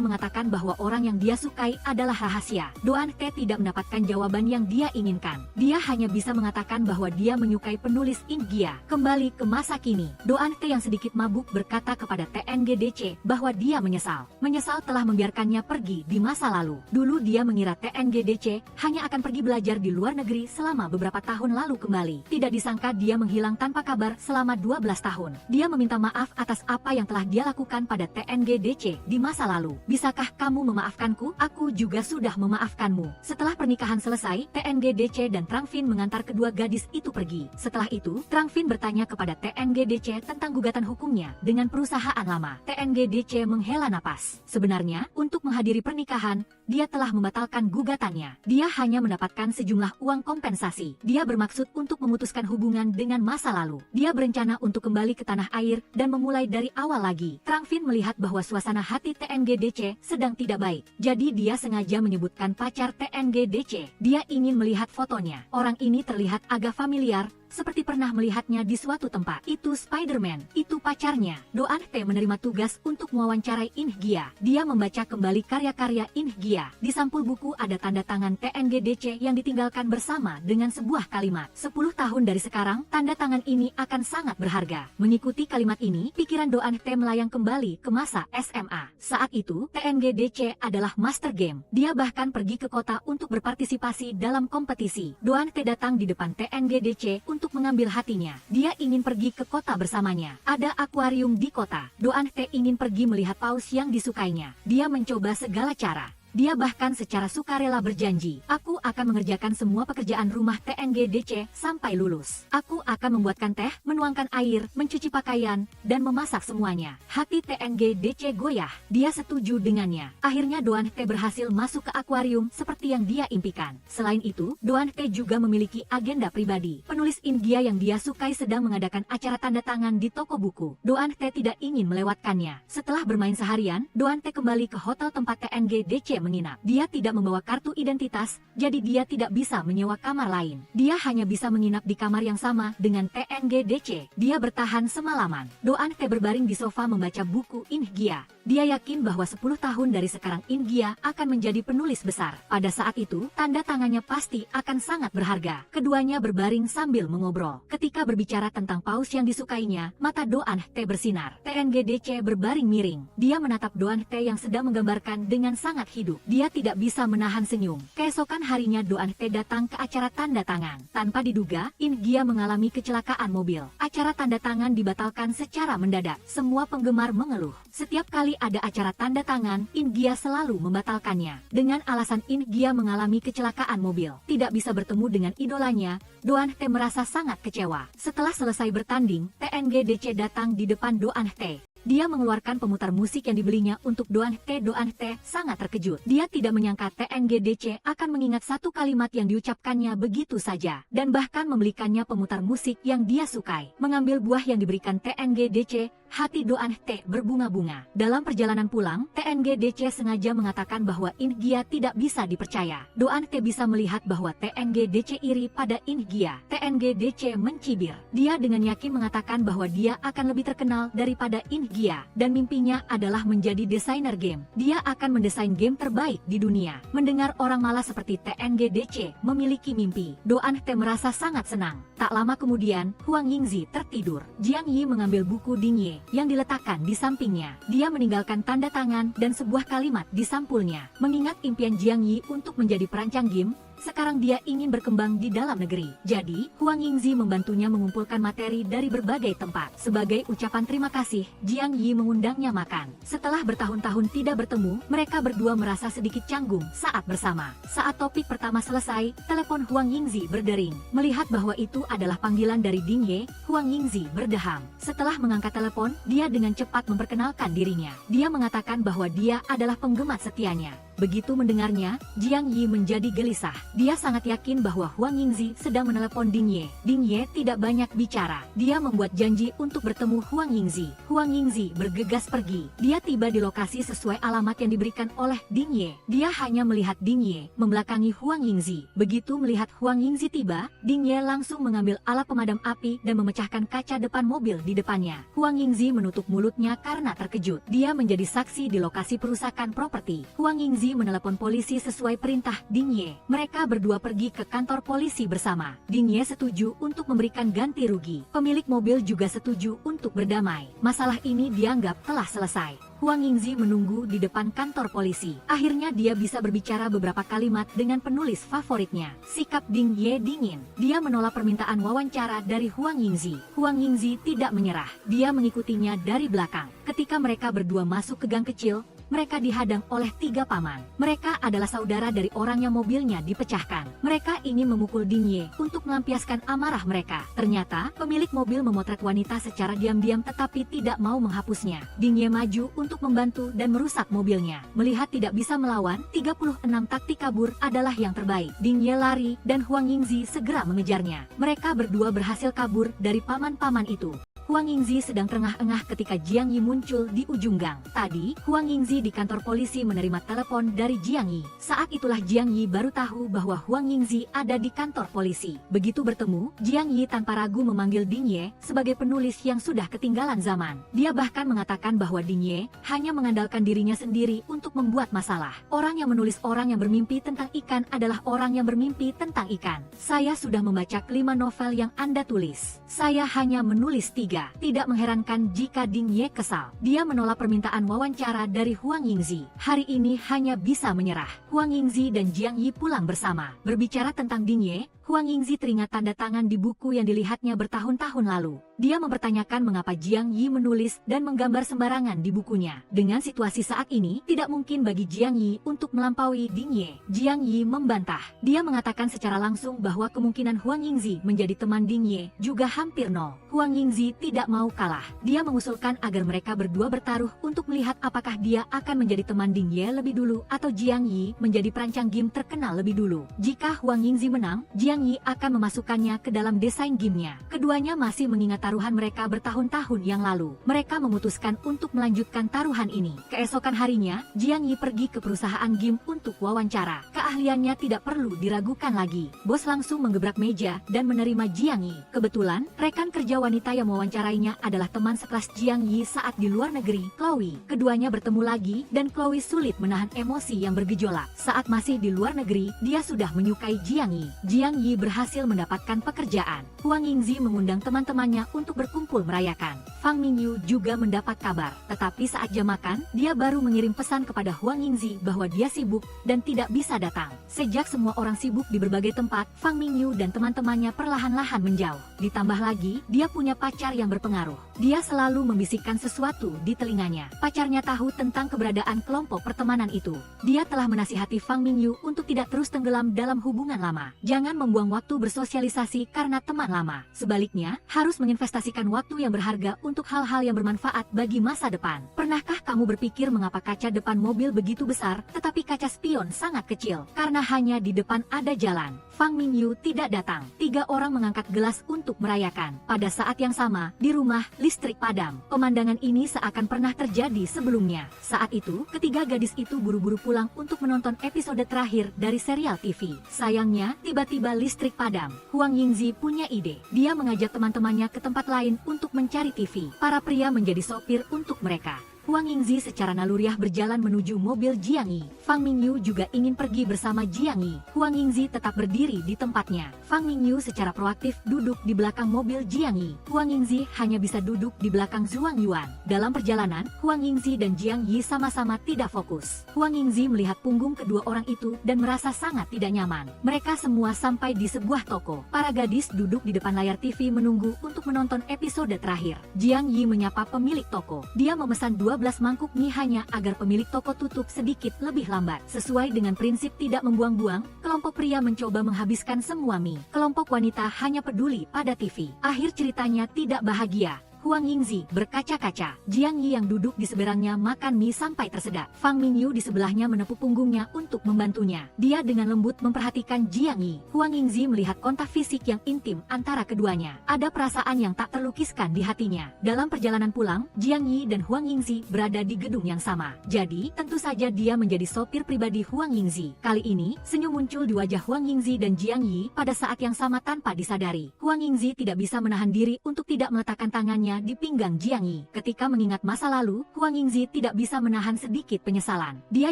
mengatakan bahwa orang yang dia sukai adalah rahasia. Doan Tae tidak mendapatkan jawaban yang dia inginkan. Dia hanya bisa mengatakan bahwa dia menyukai penulis Ingia. Kembali ke masa kini, Doan Tae yang sedikit mabuk berkata kepada TNGDC bahwa dia menyesal. Menyesal telah membiarkannya pergi di masa lalu. Dulu dia mengira TNGDC hanya akan pergi belajar di luar negeri selama beberapa tahun lalu kembali. Tidak disangka dia menghilang tanpa kabar selama 12 tahun. Dia meminta maaf atas apa yang telah dia lakukan pada TNGDC di masa lalu. Bisakah kamu memaafkanku? Aku juga sudah memaafkanmu. Setelah pernikahan selesai, TNGDC dan Trang Fin mengantar kedua gadis itu pergi. Setelah itu, Trang Fin bertanya kepada TNGDC tentang gugatan hukumnya dengan perusahaan lama. TNGDC menghela napas. Sebenarnya, untuk menghadiri pernikahan, dia telah membatalkan gugatannya. Dia hanya mendapatkan sejumlah uang kompensasi. Dia bermaksud untuk memutuskan hubungan dengan masa lalu. Dia berencana untuk kembali ke tanah air dan memulai dari awal lagi. Trang Fin melihat bahwa suasana hati TNGDC sedang tidak baik. Jadi dia sengaja menyebutkan pacar TNGDC. Dia ingin melihat fotonya. Orang ini terlihat agak familiar, seperti pernah melihatnya di suatu tempat. Itu Spider-Man, itu pacarnya. Doan Tae menerima tugas untuk mewawancarai Ingia. Dia membaca kembali karya-karya Ingia. Di sampul buku ada tanda tangan TNGDC yang ditinggalkan bersama dengan sebuah kalimat. 10 tahun dari sekarang, tanda tangan ini akan sangat berharga. Mengikuti kalimat ini, pikiran Doan Tae melayang kembali ke masa SMA. Saat itu, TNGDC adalah master game. Dia bahkan pergi ke kota untuk berpartisipasi dalam kompetisi. Doan Tae datang di depan TNGDC untuk mengambil hatinya. Dia ingin pergi ke kota bersamanya. Ada akuarium di kota. Doan Tae ingin pergi melihat paus yang disukainya. Dia mencoba segala cara. Dia bahkan secara sukarela berjanji, aku akan mengerjakan semua pekerjaan rumah TNGDC sampai lulus. Aku akan membuatkan teh, menuangkan air, mencuci pakaian, dan memasak semuanya. Hati TNGDC goyah. Dia setuju dengannya. Akhirnya Doan Tae berhasil masuk ke akuarium seperti yang dia impikan. Selain itu, Doan Tae juga memiliki agenda pribadi. Penulis India yang dia sukai sedang mengadakan acara tanda tangan di toko buku. Doan Tae tidak ingin melewatkannya. Setelah bermain seharian, Doan Tae kembali ke hotel tempat TNGDC menginap. Dia tidak membawa kartu identitas, jadi dia tidak bisa menyewa kamar lain. Dia hanya bisa menginap di kamar yang sama dengan TNGDC. Dia bertahan semalaman. Doan Tae berbaring di sofa membaca buku Ingia. Dia yakin bahwa 10 tahun dari sekarang Ingia akan menjadi penulis besar. Pada saat itu, tanda tangannya pasti akan sangat berharga. Keduanya berbaring sambil mengobrol. Ketika berbicara tentang paus yang disukainya, mata Doan Tae bersinar. TNGDC berbaring miring. Dia menatap Doan Tae yang sedang menggambarkan dengan sangat hidup. Dia tidak bisa menahan senyum. Keesokan harinya Doan Tae datang ke acara tanda tangan. Tanpa diduga, Ingia mengalami kecelakaan mobil. Acara tanda tangan dibatalkan secara mendadak. Semua penggemar mengeluh. Setiap kali ada acara tanda tangan, Ingia selalu membatalkannya. Dengan alasan Ingia mengalami kecelakaan mobil, tidak bisa bertemu dengan idolanya, Doan Tae merasa sangat kecewa. Setelah selesai bertanding, TNGDC datang di depan Doan Tae. Dia mengeluarkan pemutar musik yang dibelinya untuk Doan Tae. Doan Tae sangat terkejut. Dia tidak menyangka TNGDC akan mengingat satu kalimat yang diucapkannya begitu saja, dan bahkan membelikannya pemutar musik yang dia sukai. Mengambil buah yang diberikan TNGDC, hati Doan Tae berbunga-bunga. Dalam perjalanan pulang, TNGDC sengaja mengatakan bahwa Ingia tidak bisa dipercaya. Doan Tae bisa melihat bahwa TNGDC iri pada Ingia. TNGDC mencibir. Dia dengan yakin mengatakan bahwa dia akan lebih terkenal daripada Ingia, dan mimpinya adalah menjadi desainer game. Dia akan mendesain game terbaik di dunia. Mendengar orang malas seperti TNGDC memiliki mimpi, Doan Tae merasa sangat senang. Tak lama kemudian, Huang Yingzi tertidur. Jiang Yi mengambil buku Dingye yang diletakkan di sampingnya. Dia meninggalkan tanda tangan dan sebuah kalimat di sampulnya. Mengingat impian Jiang Yi untuk menjadi perancang game, Sekarang dia ingin berkembang di dalam negeri. Jadi, Huang Yingzi membantunya mengumpulkan materi dari berbagai tempat. Sebagai ucapan terima kasih, Jiang Yi mengundangnya makan. Setelah bertahun-tahun tidak bertemu, mereka berdua merasa sedikit canggung saat bersama. Saat topik pertama selesai, telepon Huang Yingzi berdering. Melihat bahwa itu adalah panggilan dari Ding Ye, Huang Yingzi berdeham. Setelah mengangkat telepon, dia dengan cepat memperkenalkan dirinya. Dia mengatakan bahwa dia adalah penggemar setianya. Begitu mendengarnya, Jiang Yi menjadi gelisah. Dia sangat yakin bahwa Huang Yingzi sedang menelepon Ding Ye. Ding Ye tidak banyak bicara. Dia membuat janji untuk bertemu Huang Yingzi. Huang Yingzi bergegas pergi. Dia tiba di lokasi sesuai alamat yang diberikan oleh Ding Ye. Dia hanya melihat Ding Ye membelakangi Huang Yingzi. Begitu melihat Huang Yingzi tiba, Ding Ye langsung mengambil alat pemadam api dan memecahkan kaca depan mobil di depannya. Huang Yingzi menutup mulutnya karena terkejut. Dia menjadi saksi di lokasi perusakan properti. Huang Yingzi menelepon polisi sesuai perintah Ding Ye. Mereka berdua pergi ke kantor polisi bersama. Ding Ye setuju untuk memberikan ganti rugi. Pemilik mobil juga setuju untuk berdamai. Masalah ini dianggap telah selesai. Huang Yingzi menunggu di depan kantor polisi. Akhirnya dia bisa berbicara beberapa kalimat dengan penulis favoritnya. Sikap Ding Ye dingin. Dia menolak permintaan wawancara dari Huang Yingzi. Huang Yingzi tidak menyerah. Dia mengikutinya dari belakang. Ketika mereka berdua masuk ke gang kecil, mereka dihadang oleh 3 paman. Mereka adalah saudara dari orang yang mobilnya dipecahkan. Mereka ingin memukul Ding Ye untuk melampiaskan amarah mereka. Ternyata, pemilik mobil memotret wanita secara diam-diam tetapi tidak mau menghapusnya. Ding Ye maju untuk membantu dan merusak mobilnya. Melihat tidak bisa melawan, 36 taktik kabur adalah yang terbaik. Ding Ye lari dan Huang Yingzi segera mengejarnya. Mereka berdua berhasil kabur dari paman-paman itu. Huang Yingzi sedang terengah-engah ketika Jiang Yi muncul di ujung gang. Tadi, Huang Yingzi di kantor polisi menerima telepon dari Jiang Yi. Saat itulah Jiang Yi baru tahu bahwa Huang Yingzi ada di kantor polisi. Begitu bertemu, Jiang Yi tanpa ragu memanggil Ding Ye sebagai penulis yang sudah ketinggalan zaman. Dia bahkan mengatakan bahwa Ding Ye hanya mengandalkan dirinya sendiri untuk membuat masalah. Orang yang menulis orang yang bermimpi tentang ikan adalah orang yang bermimpi tentang ikan. Saya sudah membaca 5 novel yang Anda tulis. Saya hanya menulis 3. Tidak mengherankan jika Ding Ye kesal. Dia menolak permintaan wawancara dari Huang Yingzi. Hari ini hanya bisa menyerah. Huang Yingzi dan Jiang Yi pulang bersama. Berbicara tentang Ding Ye, Huang Yingzi teringat tanda tangan di buku yang dilihatnya bertahun-tahun lalu. Dia mempertanyakan mengapa Jiang Yi menulis dan menggambar sembarangan di bukunya. Dengan situasi saat ini, tidak mungkin bagi Jiang Yi untuk melampaui Ding Ye. Jiang Yi membantah. Dia mengatakan secara langsung bahwa kemungkinan Huang Yingzi menjadi teman Ding Ye juga hampir nol. Huang Yingzi tidak mau kalah. Dia mengusulkan agar mereka berdua bertaruh untuk melihat apakah dia akan menjadi teman Ding Ye lebih dulu atau Jiang Yi menjadi perancang game terkenal lebih dulu. Jika Huang Yingzi menang, Jiang Yi akan memasukkannya ke dalam desain gamenya. Keduanya masih mengingat taruhan mereka bertahun-tahun yang lalu. Mereka memutuskan untuk melanjutkan taruhan ini. Keesokan harinya, Jiang Yi pergi ke perusahaan game untuk wawancara. Keahliannya tidak perlu diragukan lagi. Bos langsung menggebrak meja dan menerima Jiang Yi. Kebetulan, rekan kerja wanita yang mewawancarainya adalah teman sekelas Jiang Yi saat di luar negeri, Chloe. Keduanya bertemu lagi dan Chloe sulit menahan emosi yang bergejolak. Saat masih di luar negeri, dia sudah menyukai Jiang Yi. Jiang Yi berhasil mendapatkan pekerjaan. Huang Yingzi mengundang teman-temannya untuk berkumpul merayakan. Fang Mingyu juga mendapat kabar. Tetapi saat jam makan, dia baru mengirim pesan kepada Huang Yingzi bahwa dia sibuk dan tidak bisa datang. Sejak semua orang sibuk di berbagai tempat, Fang Mingyu dan teman-temannya perlahan-lahan menjauh. Ditambah lagi, dia punya pacar yang berpengaruh. Dia selalu membisikkan sesuatu di telinganya. Pacarnya tahu tentang keberadaan kelompok pertemanan itu. Dia telah menasihati Fang Mingyu untuk tidak terus tenggelam dalam hubungan lama. Jangan membuang waktu bersosialisasi karena teman lama. Sebaliknya, harus menginvestasikan waktu yang berharga untuk hal-hal yang bermanfaat bagi masa depan. Pernahkah kamu berpikir mengapa kaca depan mobil begitu besar, tetapi kaca spion sangat kecil? Karena hanya di depan ada jalan. Fang Mingyu tidak datang. 3 orang mengangkat gelas untuk merayakan. Pada saat yang sama, di rumah, listrik padam. Pemandangan ini seakan pernah terjadi sebelumnya. Saat itu, ketiga gadis itu buru-buru pulang untuk menonton episode terakhir dari serial TV. Sayangnya, tiba-tiba listrik padam. Huang Yingzi punya ide. Dia mengajak teman-temannya ke tempat lain untuk mencari TV. Para pria menjadi sopir untuk mereka. Huang Yingzi secara naluriah berjalan menuju mobil Jiang Yi. Fang Mingyu juga ingin pergi bersama Jiang Yi. Huang Yingzi tetap berdiri di tempatnya. Fang Mingyu secara proaktif duduk di belakang mobil Jiang Yi. Huang Yingzi hanya bisa duduk di belakang Zhuang Yuan. Dalam perjalanan, Huang Yingzi dan Jiang Yi sama-sama tidak fokus. Huang Yingzi melihat punggung kedua orang itu dan merasa sangat tidak nyaman. Mereka semua sampai di sebuah toko. Para gadis duduk di depan layar TV menunggu untuk menonton episode terakhir. Jiang Yi menyapa pemilik toko. Dia memesan 12 mangkuk mie hanya agar pemilik toko tutup sedikit lebih lambat. Sesuai dengan prinsip tidak membuang-buang, kelompok pria mencoba menghabiskan semua mie. Kelompok wanita hanya peduli pada TV. Akhir ceritanya tidak bahagia. Huang Yingzi berkaca-kaca. Jiang Yi yang duduk di seberangnya makan mie sampai tersedak. Fang Mingyu di sebelahnya menepuk punggungnya untuk membantunya. Dia dengan lembut memperhatikan Jiang Yi. Huang Yingzi melihat kontak fisik yang intim antara keduanya. Ada perasaan yang tak terlukiskan di hatinya. Dalam perjalanan pulang, Jiang Yi dan Huang Yingzi berada di gedung yang sama. Jadi, tentu saja dia menjadi sopir pribadi Huang Yingzi. Kali ini, senyum muncul di wajah Huang Yingzi dan Jiang Yi pada saat yang sama tanpa disadari. Huang Yingzi tidak bisa menahan diri untuk tidak meletakkan tangannya di pinggang Jiang Yi. Ketika mengingat masa lalu, Huang Yingzi tidak bisa menahan sedikit penyesalan. Dia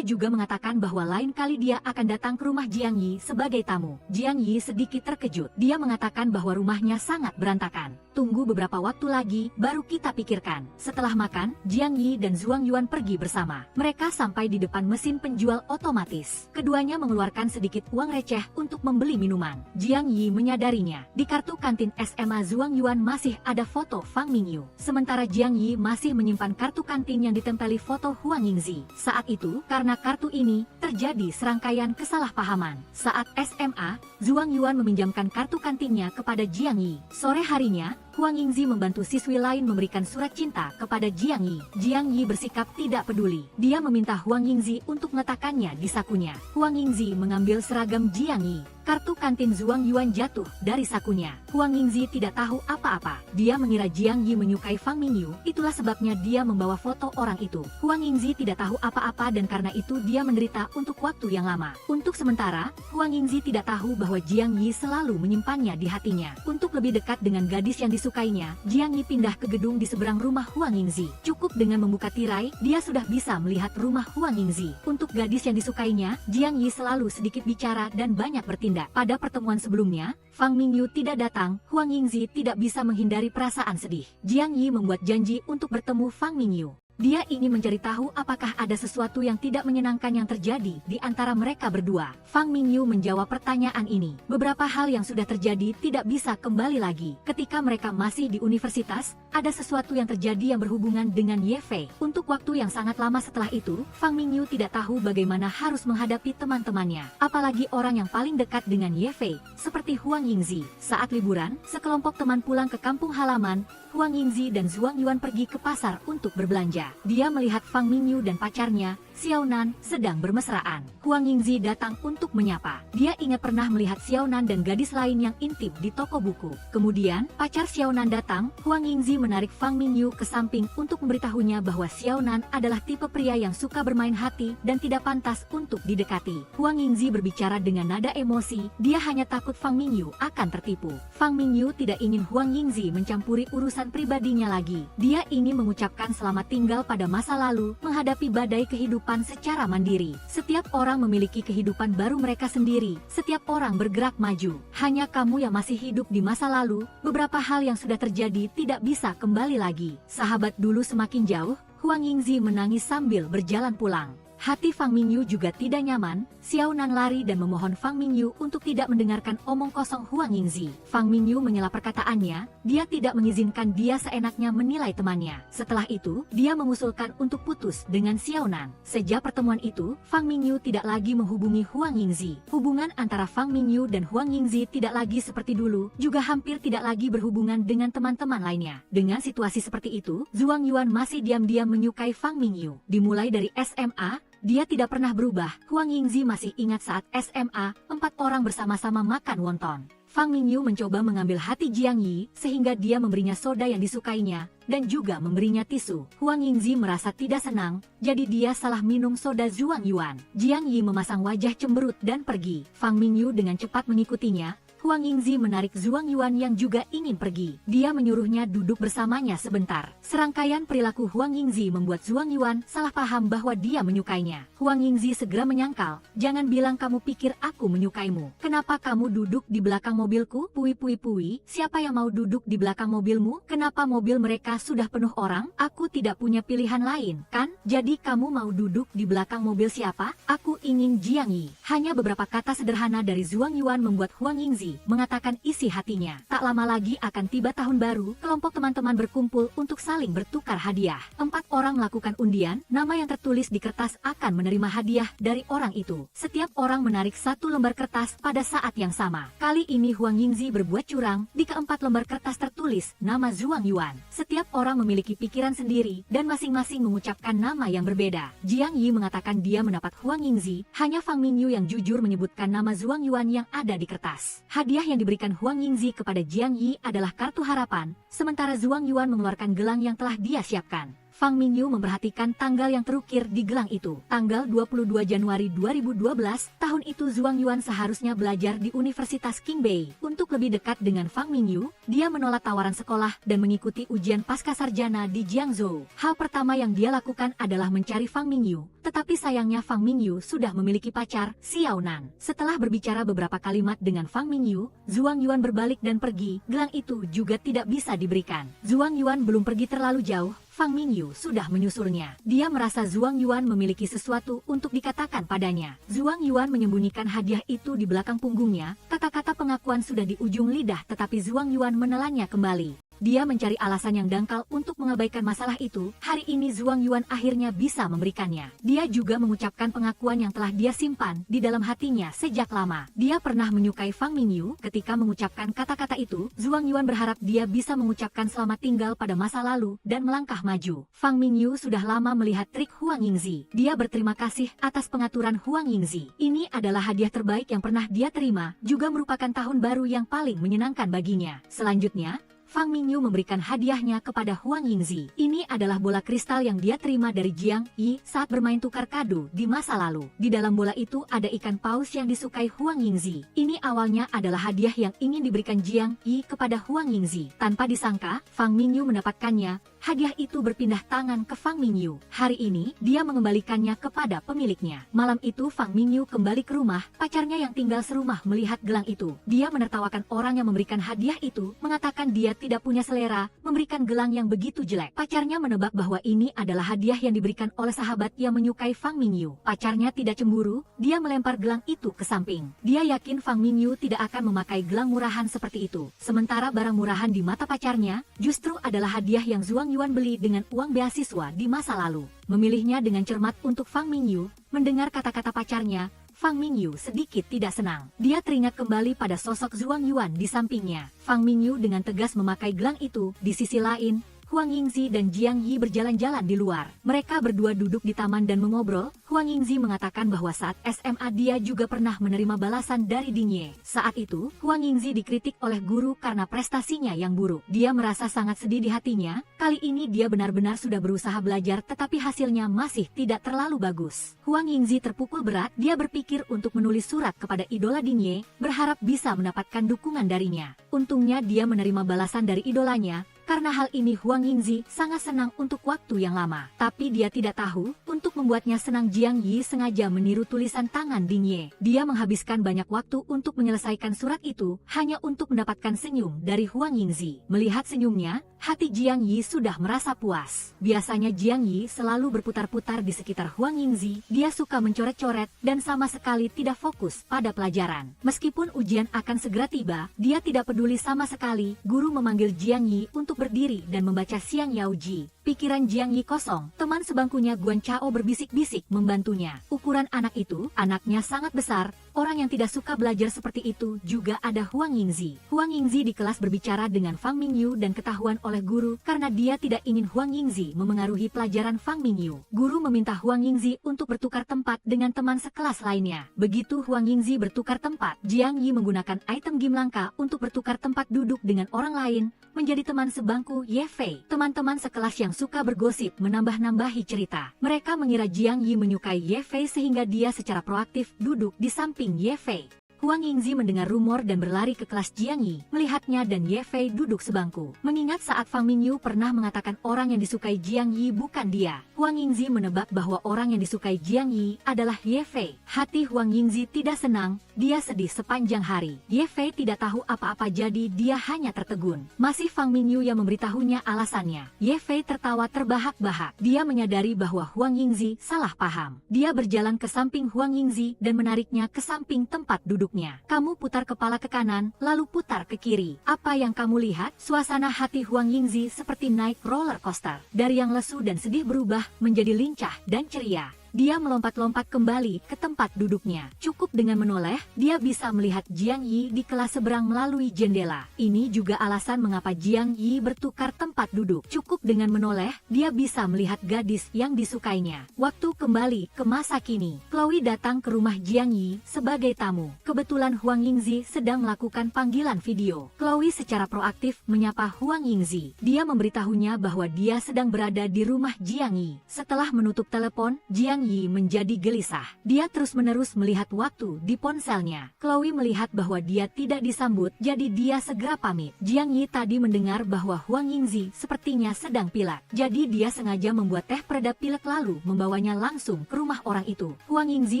juga mengatakan bahwa lain kali dia akan datang ke rumah Jiang Yi sebagai tamu. Jiang Yi sedikit terkejut. Dia mengatakan bahwa rumahnya sangat berantakan. Tunggu beberapa waktu lagi, baru kita pikirkan. Setelah makan, Jiang Yi dan Zhuang Yuan pergi bersama. Mereka sampai di depan mesin penjual otomatis. Keduanya mengeluarkan sedikit uang receh untuk membeli minuman. Jiang Yi menyadarinya. Di kartu kantin SMA Zhuang Yuan masih ada foto Fang Mingyu. Sementara Jiang Yi masih menyimpan kartu kantin yang ditempeli foto Huang Yingzi. Saat itu, karena kartu ini, terjadi serangkaian kesalahpahaman. Saat SMA, Zhuang Yuan meminjamkan kartu kantinnya kepada Jiang Yi. Sore harinya, Huang Yingzi membantu siswi lain memberikan surat cinta kepada Jiang Yi. Jiang Yi bersikap tidak peduli. Dia meminta Huang Yingzi untuk meletakkannya di sakunya. Huang Yingzi mengambil seragam Jiang Yi. Kartu kantin Zhuang Yuan jatuh dari sakunya. Huang Yingzi tidak tahu apa-apa. Dia mengira Jiang Yi menyukai Fang Mingyu, itulah sebabnya dia membawa foto orang itu. Huang Yingzi tidak tahu apa-apa dan karena itu dia menderita untuk waktu yang lama. Untuk sementara, Huang Yingzi tidak tahu bahwa Jiang Yi selalu menyimpannya di hatinya. Untuk lebih dekat dengan gadis yang disukainya, Jiang Yi pindah ke gedung di seberang rumah Huang Yingzi. Cukup dengan membuka tirai, dia sudah bisa melihat rumah Huang Yingzi. Untuk gadis yang disukainya, Jiang Yi selalu sedikit bicara dan banyak bertindak. Pada pertemuan sebelumnya, Fang Mingyu tidak datang, Huang Yingzi tidak bisa menghindari perasaan sedih. Jiang Yi membuat janji untuk bertemu Fang Mingyu. Dia ingin mencari tahu apakah ada sesuatu yang tidak menyenangkan yang terjadi di antara mereka berdua. Fang Mingyu menjawab pertanyaan ini. Beberapa hal yang sudah terjadi tidak bisa kembali lagi. Ketika mereka masih di universitas, ada sesuatu yang terjadi yang berhubungan dengan Ye Fei. Untuk waktu yang sangat lama setelah itu, Fang Mingyu tidak tahu bagaimana harus menghadapi teman-temannya. Apalagi orang yang paling dekat dengan Ye Fei, seperti Huang Yingzi. Saat liburan, sekelompok teman pulang ke kampung halaman, Huang Yingzi dan Zhuang Yuan pergi ke pasar untuk berbelanja. Dia melihat Fang Mingyu dan pacarnya, Xiao Nan, sedang bermesraan. Huang Yingzi datang untuk menyapa. Dia ingat pernah melihat Xiao Nan dan gadis lain yang intip di toko buku. Kemudian, pacar Xiao Nan datang, Huang Yingzi menarik Fang Mingyu ke samping untuk memberitahunya bahwa Xiao Nan adalah tipe pria yang suka bermain hati dan tidak pantas untuk didekati. Huang Yingzi berbicara dengan nada emosi, dia hanya takut Fang Mingyu akan tertipu. Fang Mingyu tidak ingin Huang Yingzi mencampuri urusan pribadinya lagi. Dia ingin mengucapkan selamat tinggal pada masa lalu, menghadapi badai kehidupan secara mandiri. Setiap orang memiliki kehidupan baru mereka sendiri. Setiap orang bergerak maju. Hanya kamu yang masih hidup di masa lalu, beberapa hal yang sudah terjadi tidak bisa kembali lagi. Sahabat dulu semakin jauh, Huang Yingzi menangis sambil berjalan pulang. Hati Fang Mingyu juga tidak nyaman. Xiao Nan lari dan memohon Fang Mingyu untuk tidak mendengarkan omong kosong Huang Yingzi. Fang Mingyu menyela perkataannya, dia tidak mengizinkan dia seenaknya menilai temannya. Setelah itu, dia mengusulkan untuk putus dengan Xiao Nan. Sejak pertemuan itu, Fang Mingyu tidak lagi menghubungi Huang Yingzi. Hubungan antara Fang Mingyu dan Huang Yingzi tidak lagi seperti dulu, juga hampir tidak lagi berhubungan dengan teman-teman lainnya. Dengan situasi seperti itu, Zhuang Yuan masih diam-diam menyukai Fang Mingyu. Dimulai dari SMA, dia tidak pernah berubah. Huang Yingzi masih ingat saat SMA, 4 orang bersama-sama makan wonton. Fang Mingyu mencoba mengambil hati Jiang Yi, sehingga dia memberinya soda yang disukainya, dan juga memberinya tisu. Huang Yingzi merasa tidak senang, jadi dia salah minum soda Zhuang Yuan. Jiang Yi memasang wajah cemberut dan pergi. Fang Mingyu dengan cepat mengikutinya. Huang Yingzi menarik Zhuang Yuan yang juga ingin pergi. Dia menyuruhnya duduk bersamanya sebentar. Serangkaian perilaku Huang Yingzi membuat Zhuang Yuan salah paham bahwa dia menyukainya. Huang Yingzi segera menyangkal, "Jangan bilang kamu pikir aku menyukaimu. Kenapa kamu duduk di belakang mobilku? Pui, siapa yang mau duduk di belakang mobilmu? Kenapa mobil mereka sudah penuh orang? Aku tidak punya pilihan lain, kan? Jadi kamu mau duduk di belakang mobil siapa? Aku ingin Jiang Yi." Hanya beberapa kata sederhana dari Zhuang Yuan membuat Huang Yingzi mengatakan isi hatinya. Tak lama lagi akan tiba tahun baru, kelompok teman-teman berkumpul untuk saling bertukar hadiah. 4 orang melakukan undian, nama yang tertulis di kertas akan menerima hadiah dari orang itu. Setiap orang menarik 1 lembar kertas pada saat yang sama. Kali ini Huang Yingzi berbuat curang, di keempat lembar kertas tertulis nama Zhuang Yuan. Setiap orang memiliki pikiran sendiri dan masing-masing mengucapkan nama yang berbeda. Jiang Yi mengatakan dia mendapat Huang Yingzi, hanya Fang Mingyu yang jujur menyebutkan nama Zhuang Yuan yang ada di kertas. Hadiah yang diberikan Huang Yingzi kepada Jiang Yi adalah kartu harapan, sementara Zhuang Yuan mengeluarkan gelang yang telah dia siapkan. Fang Mingyu memperhatikan tanggal yang terukir di gelang itu. Tanggal 22 Januari 2012, tahun itu Zhuang Yuan seharusnya belajar di Universitas Qingbei. Untuk lebih dekat dengan Fang Mingyu, dia menolak tawaran sekolah dan mengikuti ujian pascasarjana di Jiangzhou. Hal pertama yang dia lakukan adalah mencari Fang Mingyu. Tetapi sayangnya Fang Mingyu sudah memiliki pacar, Xiao Nan. Setelah berbicara beberapa kalimat dengan Fang Mingyu, Zhuang Yuan berbalik dan pergi. Gelang itu juga tidak bisa diberikan. Zhuang Yuan belum pergi terlalu jauh, Fang Mingyu sudah menyusulnya. Dia merasa Zhuang Yuan memiliki sesuatu untuk dikatakan padanya. Zhuang Yuan menyembunyikan hadiah itu di belakang punggungnya. Kata-kata pengakuan sudah di ujung lidah, tetapi Zhuang Yuan menelannya kembali. Dia mencari alasan yang dangkal untuk mengabaikan masalah itu. Hari ini Zhuang Yuan akhirnya bisa memberikannya. Dia juga mengucapkan pengakuan yang telah dia simpan di dalam hatinya sejak lama. Dia pernah menyukai Fang Mingyu. Ketika mengucapkan kata-kata itu, Zhuang Yuan berharap dia bisa mengucapkan selamat tinggal pada masa lalu dan melangkah maju. Fang Mingyu sudah lama melihat trik Huang Yingzi. Dia berterima kasih atas pengaturan Huang Yingzi. Ini adalah hadiah terbaik yang pernah dia terima, juga merupakan tahun baru yang paling menyenangkan baginya. Selanjutnya, Fang Mingyu memberikan hadiahnya kepada Huang Yingzi. Ini adalah bola kristal yang dia terima dari Jiang Yi saat bermain tukar kado di masa lalu. Di dalam bola itu ada ikan paus yang disukai Huang Yingzi. Ini awalnya adalah hadiah yang ingin diberikan Jiang Yi kepada Huang Yingzi. Tanpa disangka, Fang Mingyu mendapatkannya. Hadiah itu berpindah tangan ke Fang Mingyu. Hari ini, dia mengembalikannya kepada pemiliknya. Malam itu Fang Mingyu kembali ke rumah. Pacarnya yang tinggal serumah melihat gelang itu. Dia menertawakan orang yang memberikan hadiah itu, mengatakan dia tidak punya selera, memberikan gelang yang begitu jelek. Pacarnya menebak bahwa ini adalah hadiah yang diberikan oleh sahabat yang menyukai Fang Mingyu. Pacarnya tidak cemburu, dia melempar gelang itu ke samping. Dia yakin Fang Mingyu tidak akan memakai gelang murahan seperti itu. Sementara barang murahan di mata pacarnya, justru adalah hadiah yang Zhuang Yuan beli dengan uang beasiswa di masa lalu. Memilihnya dengan cermat untuk Fang Mingyu. Mendengar kata-kata pacarnya, Fang Mingyu sedikit tidak senang. Dia teringat kembali pada sosok Zhuang Yuan di sampingnya. Fang Mingyu dengan tegas memakai gelang itu. Di sisi lain, Huang Yingzi dan Jiang Yi berjalan-jalan di luar. Mereka berdua duduk di taman dan mengobrol. Huang Yingzi mengatakan bahwa saat SMA dia juga pernah menerima balasan dari Ding Ye. Saat itu, Huang Yingzi dikritik oleh guru karena prestasinya yang buruk. Dia merasa sangat sedih di hatinya. Kali ini dia benar-benar sudah berusaha belajar tetapi hasilnya masih tidak terlalu bagus. Huang Yingzi terpukul berat. Dia berpikir untuk menulis surat kepada idola Ding Ye, berharap bisa mendapatkan dukungan darinya. Untungnya dia menerima balasan dari idolanya. Karena hal ini Huang Yingzi sangat senang untuk waktu yang lama. Tapi dia tidak tahu, untuk membuatnya senang Jiang Yi sengaja meniru tulisan tangan Ding Ye. Dia menghabiskan banyak waktu untuk menyelesaikan surat itu, hanya untuk mendapatkan senyum dari Huang Yingzi. Melihat senyumnya, hati Jiang Yi sudah merasa puas. Biasanya Jiang Yi selalu berputar-putar di sekitar Huang Yingzi. Dia suka mencoret-coret dan sama sekali tidak fokus pada pelajaran. Meskipun ujian akan segera tiba, dia tidak peduli sama sekali. Guru memanggil Jiang Yi untuk berdiri dan membaca Xiang Yaoji. Pikiran Jiang Yi kosong. Teman sebangkunya Guan Chao berbisik-bisik membantunya. Ukuran anak itu, anaknya sangat besar. Orang yang tidak suka belajar seperti itu juga ada Huang Yingzi. Huang Yingzi di kelas berbicara dengan Fang Mingyu dan ketahuan oleh guru karena dia tidak ingin Huang Yingzi memengaruhi pelajaran Fang Mingyu. Guru meminta Huang Yingzi untuk bertukar tempat dengan teman sekelas lainnya. Begitu Huang Yingzi bertukar tempat, Jiang Yi menggunakan item game langka untuk bertukar tempat duduk dengan orang lain, menjadi teman sebangku Ye Fei. Teman-teman sekelas yang suka bergosip menambah-nambahi cerita. Mereka mengira Jiang Yi menyukai Ye Fei sehingga dia secara proaktif duduk di samping Ye Fei. Huang Yingzi mendengar rumor dan berlari ke kelas Jiang Yi, melihatnya dan Ye Fei duduk sebangku. Mengingat saat Fang Mingyu pernah mengatakan orang yang disukai Jiang Yi bukan dia, Huang Yingzi menebak bahwa orang yang disukai Jiang Yi adalah Ye Fei. Hati Huang Yingzi tidak senang, dia sedih sepanjang hari. Ye Fei tidak tahu apa-apa jadi dia hanya tertegun. Masih Fang Mingyu yang memberitahunya alasannya. Ye Fei tertawa terbahak-bahak. Dia menyadari bahwa Huang Yingzi salah paham. Dia berjalan ke samping Huang Yingzi dan menariknya ke samping tempat duduknya. Kamu putar kepala ke kanan, lalu putar ke kiri. Apa yang kamu lihat? Suasana hati Huang Yingzi seperti naik roller coaster. Dari yang lesu dan sedih berubah menjadi lincah dan ceria. Dia melompat-lompat kembali ke tempat duduknya. Cukup dengan menoleh, dia bisa melihat Jiang Yi di kelas seberang melalui jendela. Ini juga alasan mengapa Jiang Yi bertukar tempat duduk. Cukup dengan menoleh, dia bisa melihat gadis yang disukainya. Waktu kembali ke masa kini. Chloe datang ke rumah Jiang Yi sebagai tamu. Kebetulan Huang Yingzi sedang melakukan panggilan video. Chloe secara proaktif menyapa Huang Yingzi. Dia memberitahunya bahwa dia sedang berada di rumah Jiang Yi. Setelah menutup telepon, Jiang Yi menjadi gelisah. Dia terus-menerus melihat waktu di ponselnya. Chloe melihat bahwa dia tidak disambut, jadi dia segera pamit. Jiang Yi tadi mendengar bahwa Huang Yingzi sepertinya sedang pilek. Jadi dia sengaja membuat teh peredap pilek lalu membawanya langsung ke rumah orang itu. Huang Yingzi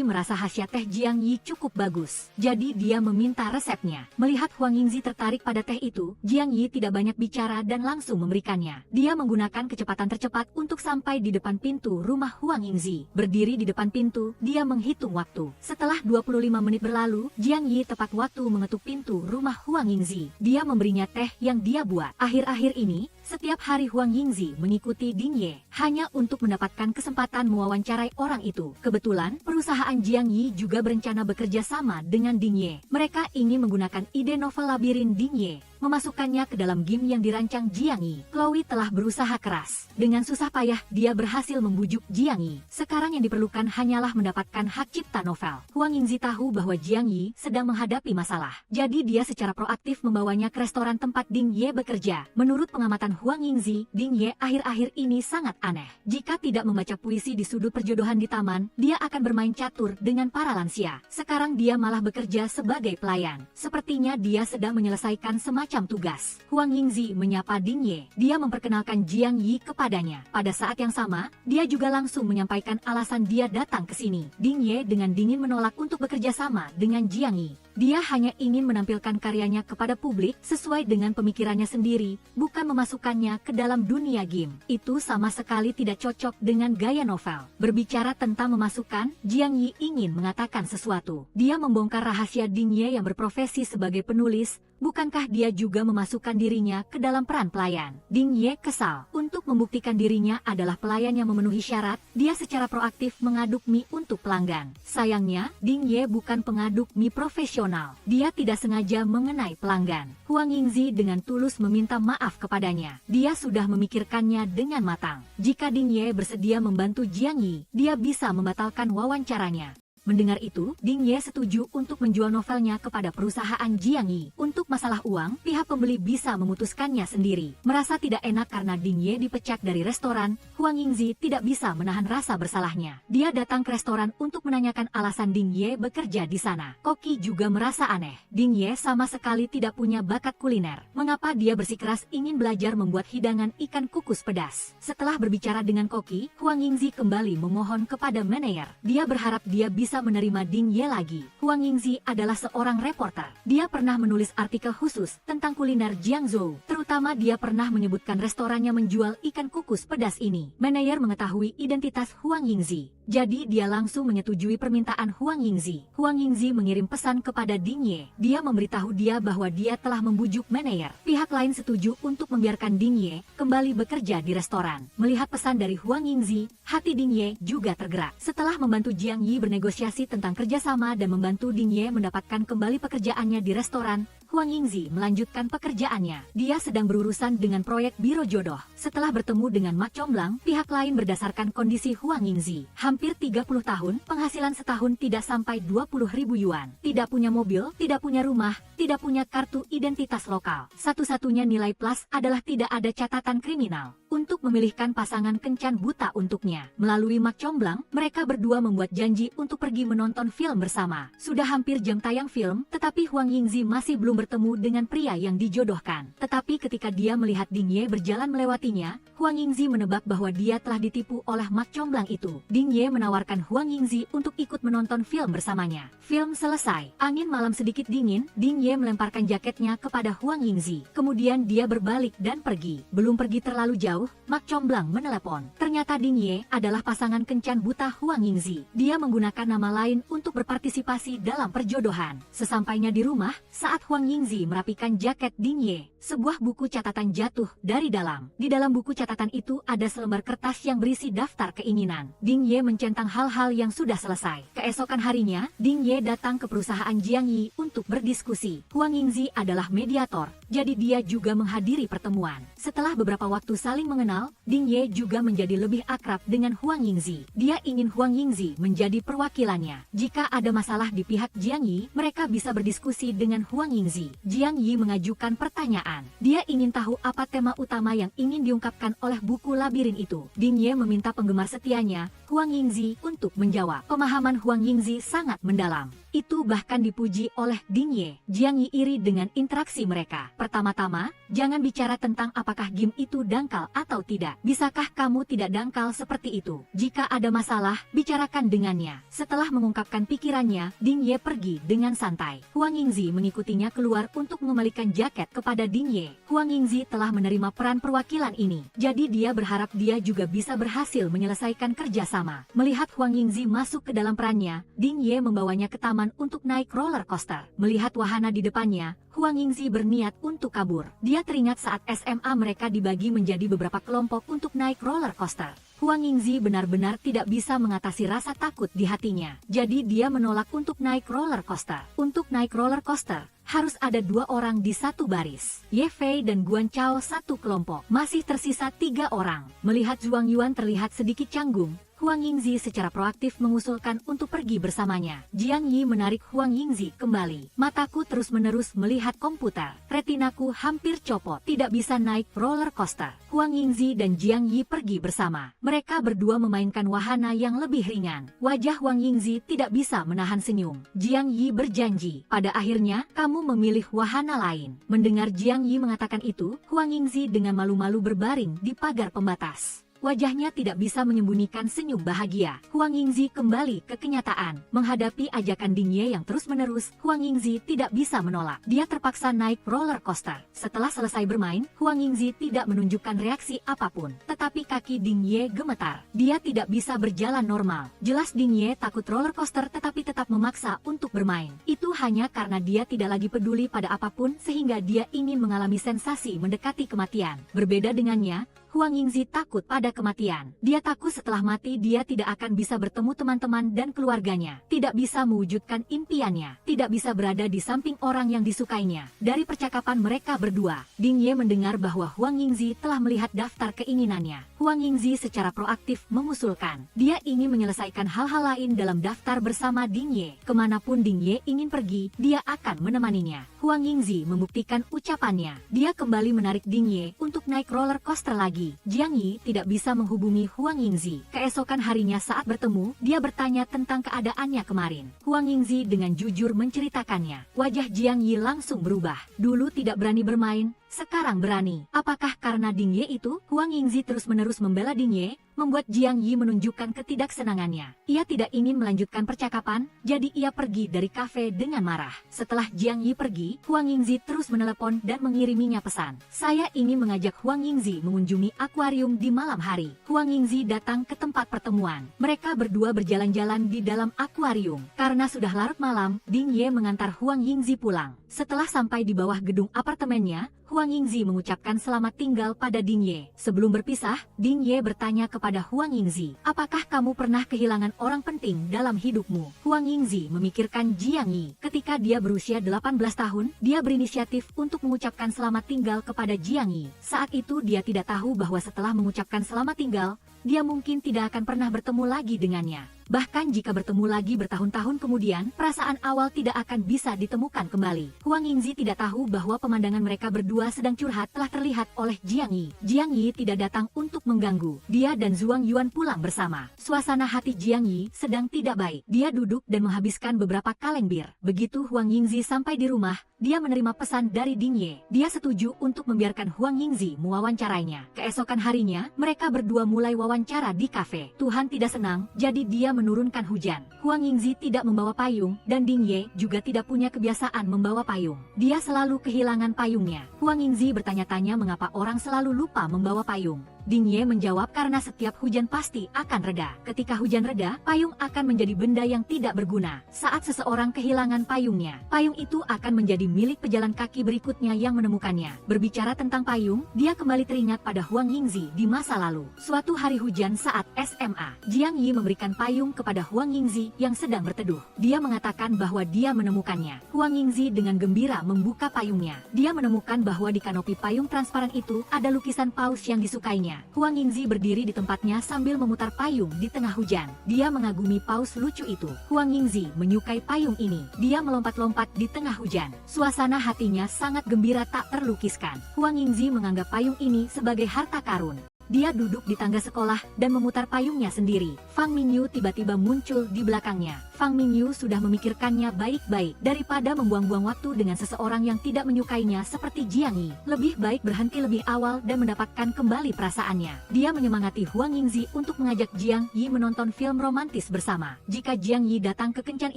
merasa khasiat teh Jiang Yi cukup bagus. Jadi dia meminta resepnya. Melihat Huang Yingzi tertarik pada teh itu, Jiang Yi tidak banyak bicara dan langsung memberikannya. Dia menggunakan kecepatan tercepat untuk sampai di depan pintu rumah Huang Yingzi. Berdiri di depan pintu, dia menghitung waktu. Setelah 25 menit berlalu, Jiang Yi tepat waktu mengetuk pintu rumah Huang Yingzi. Dia memberinya teh yang dia buat. Akhir-akhir ini, setiap hari Huang Yingzi mengikuti Ding Ye, hanya untuk mendapatkan kesempatan mewawancarai orang itu. Kebetulan, perusahaan Jiang Yi juga berencana bekerja sama dengan Ding Ye. Mereka ingin menggunakan ide novel labirin Ding Ye, memasukkannya ke dalam game yang dirancang Jiang Yi. Chloe telah berusaha keras. Dengan susah payah, dia berhasil membujuk Jiang Yi. Sekarang yang diperlukan hanyalah mendapatkan hak cipta novel. Huang Yingzi tahu bahwa Jiang Yi sedang menghadapi masalah. Jadi dia secara proaktif membawanya ke restoran tempat Ding Ye bekerja. Menurut pengamatan Huang Yingzi, Ding Ye akhir-akhir ini sangat aneh. Jika tidak membaca puisi di sudut perjodohan di taman, dia akan bermain catur dengan para lansia. Sekarang dia malah bekerja sebagai pelayan. Sepertinya dia sedang menyelesaikan semacam tugas. Huang Yingzi menyapa Ding Ye. Dia memperkenalkan Jiang Yi kepadanya. Pada saat yang sama, dia juga langsung menyampaikan alasan dia datang ke sini. Ding Ye dengan dingin menolak untuk bekerja sama dengan Jiang Yi. Dia hanya ingin menampilkan karyanya kepada publik sesuai dengan pemikirannya sendiri, bukan memasukkannya ke dalam dunia game. Itu sama sekali tidak cocok dengan gaya novel. Berbicara tentang memasukkan, Jiang Yi ingin mengatakan sesuatu. Dia membongkar rahasia Ding Ye yang berprofesi sebagai penulis. Bukankah dia juga memasukkan dirinya ke dalam peran pelayan? Ding Ye kesal. Untuk membuktikan dirinya adalah pelayan yang memenuhi syarat, dia secara proaktif mengaduk mie untuk pelanggan. Sayangnya, Ding Ye bukan pengaduk mie profesional. Dia tidak sengaja mengenai pelanggan. Huang Yingzi dengan tulus meminta maaf kepadanya. Dia sudah memikirkannya dengan matang. Jika Ding Ye bersedia membantu Jiang Yi, dia bisa membatalkan wawancaranya. Mendengar itu, Ding Ye setuju untuk menjual novelnya kepada perusahaan Jiang Yi. Untuk masalah uang, pihak pembeli bisa memutuskannya sendiri. Merasa tidak enak karena Ding Ye dipecat dari restoran, Huang Yingzi tidak bisa menahan rasa bersalahnya. Dia datang ke restoran untuk menanyakan alasan Ding Ye bekerja di sana. Koki juga merasa aneh. Ding Ye sama sekali tidak punya bakat kuliner. Mengapa dia bersikeras ingin belajar membuat hidangan ikan kukus pedas? Setelah berbicara dengan Koki, Huang Yingzi kembali memohon kepada manajer. Dia berharap dia bisa menerima Ding Ye lagi. Huang Yingzi adalah seorang reporter. Dia pernah menulis artikel khusus tentang kuliner Jiangzhou. Terutama dia pernah menyebutkan restorannya menjual ikan kukus pedas ini. Manajer mengetahui identitas Huang Yingzi. Jadi dia langsung menyetujui permintaan Huang Yingzi. Huang Yingzi mengirim pesan kepada Ding Ye. Dia memberitahu dia bahwa dia telah membujuk manajer. Pihak lain setuju untuk membiarkan Ding Ye kembali bekerja di restoran. Melihat pesan dari Huang Yingzi, hati Ding Ye juga tergerak. Setelah membantu Jiang Yi bernegosiasi tentang kerjasama dan membantu Ding Ye mendapatkan kembali pekerjaannya di restoran, Huang Yingzi melanjutkan pekerjaannya. Dia sedang berurusan dengan proyek biro jodoh. Setelah bertemu dengan Mak Comblang, pihak lain berdasarkan kondisi Huang Yingzi. Hampir 30 tahun, penghasilan setahun tidak sampai 20.000 yuan. Tidak punya mobil, tidak punya rumah, tidak punya kartu identitas lokal. Satu-satunya nilai plus adalah tidak ada catatan kriminal. Untuk memilihkan pasangan kencan buta untuknya. Melalui Mak Comblang, mereka berdua membuat janji untuk pergi menonton film bersama. Sudah hampir jam tayang film, tetapi Huang Yingzi masih belum bertemu dengan pria yang dijodohkan. Tetapi ketika dia melihat Ding Ye berjalan melewatinya, Huang Yingzi menebak bahwa dia telah ditipu oleh Mak Comblang itu. Ding Ye menawarkan Huang Yingzi untuk ikut menonton film bersamanya. Film selesai, angin malam sedikit dingin, Ding Ye melemparkan jaketnya kepada Huang Yingzi. Kemudian dia berbalik dan pergi. Belum pergi terlalu jauh, Mak Comblang menelepon. Ternyata Ding Ye adalah pasangan kencan buta Huang Yingzi. Dia menggunakan nama lain untuk berpartisipasi dalam perjodohan. Sesampainya di rumah, saat Huang Yingzi merapikan jaket Ding Ye, sebuah buku catatan jatuh dari dalam. Di dalam buku catatan itu ada selembar kertas yang berisi daftar keinginan. Ding Ye mencentang hal-hal yang sudah selesai. Keesokan harinya, Ding Ye datang ke perusahaan Jiang Yi untuk berdiskusi. Huang Yingzi adalah mediator, jadi dia juga menghadiri pertemuan. Setelah beberapa waktu saling mengenal, Ding Ye juga menjadi lebih akrab dengan Huang Yingzi. Dia ingin Huang Yingzi menjadi perwakilannya. Jika ada masalah di pihak Jiang Yi, mereka bisa berdiskusi dengan Huang Yingzi. Jiang Yi mengajukan pertanyaan. Dia ingin tahu apa tema utama yang ingin diungkapkan oleh buku labirin itu. Ding Ye meminta penggemar setianya, Huang Yingzi, untuk menjawab. Pemahaman Huang Yingzi sangat mendalam. Itu bahkan dipuji oleh Ding Ye. Jiang Yi iri dengan interaksi mereka. Pertama-tama, jangan bicara tentang apakah game itu dangkal atau tidak. Bisakah kamu tidak dangkal seperti itu? Jika ada masalah, bicarakan dengannya. Setelah mengungkapkan pikirannya, Ding Ye pergi dengan santai. Huang Yingzi mengikutinya keluar untuk mengembalikan jaket kepada Ding Ye. Huang Yingzi telah menerima peran perwakilan ini. Jadi dia berharap dia juga bisa berhasil menyelesaikan kerjasama. Melihat Huang Yingzi masuk ke dalam perannya, Ding Ye membawanya ke taman untuk naik roller coaster. Melihat wahana di depannya, Huang Yingzi berniat untuk kabur. Dia teringat saat SMA mereka dibagi menjadi beberapa kelompok untuk naik roller coaster. Huang Yingzi benar-benar tidak bisa mengatasi rasa takut di hatinya. Jadi dia menolak untuk naik roller coaster. Untuk naik roller coaster, harus ada 2 orang di satu baris. Ye Fei dan Guan Chao satu kelompok. Masih tersisa 3 orang. Melihat Zhuang Yuan terlihat sedikit canggung, Huang Yingzi secara proaktif mengusulkan untuk pergi bersamanya. Jiang Yi menarik Huang Yingzi kembali. Mataku terus-menerus melihat komputer. Retinaku hampir copot. Tidak bisa naik roller coaster. Huang Yingzi dan Jiang Yi pergi bersama. Mereka berdua memainkan wahana yang lebih ringan. Wajah Huang Yingzi tidak bisa menahan senyum. Jiang Yi berjanji, pada akhirnya kamu memilih wahana lain. Mendengar Jiang Yi mengatakan itu, Huang Yingzi dengan malu-malu berbaring di pagar pembatas. Wajahnya tidak bisa menyembunyikan senyum bahagia. Huang Yingzi kembali ke kenyataan. Menghadapi ajakan Ding Ye yang terus-menerus, Huang Yingzi tidak bisa menolak. Dia terpaksa naik roller coaster. Setelah selesai bermain, Huang Yingzi tidak menunjukkan reaksi apapun. Tetapi kaki Ding Ye gemetar. Dia tidak bisa berjalan normal. Jelas Ding Ye takut roller coaster tetapi tetap memaksa untuk bermain. Itu hanya karena dia tidak lagi peduli pada apapun sehingga dia ingin mengalami sensasi mendekati kematian. Berbeda dengannya, Huang Yingzi takut pada kematian. Dia takut setelah mati dia tidak akan bisa bertemu teman-teman dan keluarganya. Tidak bisa mewujudkan impiannya. Tidak bisa berada di samping orang yang disukainya. Dari percakapan mereka berdua, Ding Ye mendengar bahwa Huang Yingzi telah melihat daftar keinginannya. Huang Yingzi secara proaktif mengusulkan. Dia ingin menyelesaikan hal-hal lain dalam daftar bersama Ding Ye. Kemanapun Ding Ye ingin pergi, dia akan menemaninya. Huang Yingzi membuktikan ucapannya. Dia kembali menarik Ding Ye untuk naik roller coaster lagi. Jiang Yi tidak bisa menghubungi Huang Yingzi. Keesokan harinya saat bertemu, dia bertanya tentang keadaannya kemarin. Huang Yingzi dengan jujur menceritakannya. Wajah Jiang Yi langsung berubah. Dulu tidak berani bermain, sekarang berani. Apakah karena Ding Ye itu? Huang Yingzi terus-menerus membela Ding Ye, membuat Jiang Yi menunjukkan ketidaksenangannya. Ia tidak ingin melanjutkan percakapan, jadi ia pergi dari kafe dengan marah. Setelah Jiang Yi pergi, Huang Yingzi terus menelepon dan mengiriminya pesan. Saya ingin mengajak Huang Yingzi mengunjungi akuarium di malam hari. Huang Yingzi datang ke tempat pertemuan. Mereka berdua berjalan-jalan di dalam akuarium. Karena sudah larut malam, Ding Ye mengantar Huang Yingzi pulang. Setelah sampai di bawah gedung apartemennya, Huang Yingzi mengucapkan selamat tinggal pada Ding Ye. Sebelum berpisah, Ding Ye bertanya kepada Huang Yingzi, apakah kamu pernah kehilangan orang penting dalam hidupmu? Huang Yingzi memikirkan Jiang Yi. Ketika dia berusia 18 tahun, dia berinisiatif untuk mengucapkan selamat tinggal kepada Jiang Yi. Saat itu dia tidak tahu bahwa setelah mengucapkan selamat tinggal, dia mungkin tidak akan pernah bertemu lagi dengannya. Bahkan jika bertemu lagi bertahun-tahun kemudian, perasaan awal tidak akan bisa ditemukan kembali. Huang Yingzi tidak tahu bahwa pemandangan mereka berdua sedang curhat telah terlihat oleh Jiang Yi. Jiang Yi tidak datang untuk mengganggu. Dia dan Zhuang Yuan pulang bersama. Suasana hati Jiang Yi sedang tidak baik. Dia duduk dan menghabiskan beberapa kaleng bir. Begitu Huang Yingzi sampai di rumah, dia menerima pesan dari Ding Ye. Dia setuju untuk membiarkan Huang Yingzi mewawancarainya. Keesokan harinya, mereka berdua mulai wawancara di kafe. Tuhan tidak senang, jadi dia menurunkan hujan. Huang Yingzi tidak membawa payung, dan Ding Ye juga tidak punya kebiasaan membawa payung. Dia selalu kehilangan payungnya. Huang Yingzi bertanya-tanya mengapa orang selalu lupa membawa payung. Ding Ye menjawab karena setiap hujan pasti akan reda. Ketika hujan reda, payung akan menjadi benda yang tidak berguna. Saat seseorang kehilangan payungnya, payung itu akan menjadi milik pejalan kaki berikutnya yang menemukannya. Berbicara tentang payung, dia kembali teringat pada Huang Yingzi di masa lalu. Suatu hari hujan saat SMA, Jiang Yi memberikan payung kepada Huang Yingzi yang sedang berteduh. Dia mengatakan bahwa dia menemukannya. Huang Yingzi dengan gembira membuka payungnya. Dia menemukan bahwa di kanopi payung transparan itu ada lukisan paus yang disukainya. Huang Yingzi berdiri di tempatnya sambil memutar payung di tengah hujan. Dia mengagumi paus lucu itu. Huang Yingzi menyukai payung ini. Dia melompat-lompat di tengah hujan. Suasana hatinya sangat gembira tak terlukiskan. Huang Yingzi menganggap payung ini sebagai harta karun. Dia duduk di tangga sekolah dan memutar payungnya sendiri. Fang Mingyu tiba-tiba muncul di belakangnya. Fang Mingyu sudah memikirkannya baik-baik. Daripada membuang-buang waktu dengan seseorang yang tidak menyukainya seperti Jiang Yi, lebih baik berhenti lebih awal dan mendapatkan kembali perasaannya. Dia menyemangati Huang Yingzi untuk mengajak Jiang Yi menonton film romantis bersama. Jika Jiang Yi datang ke kencan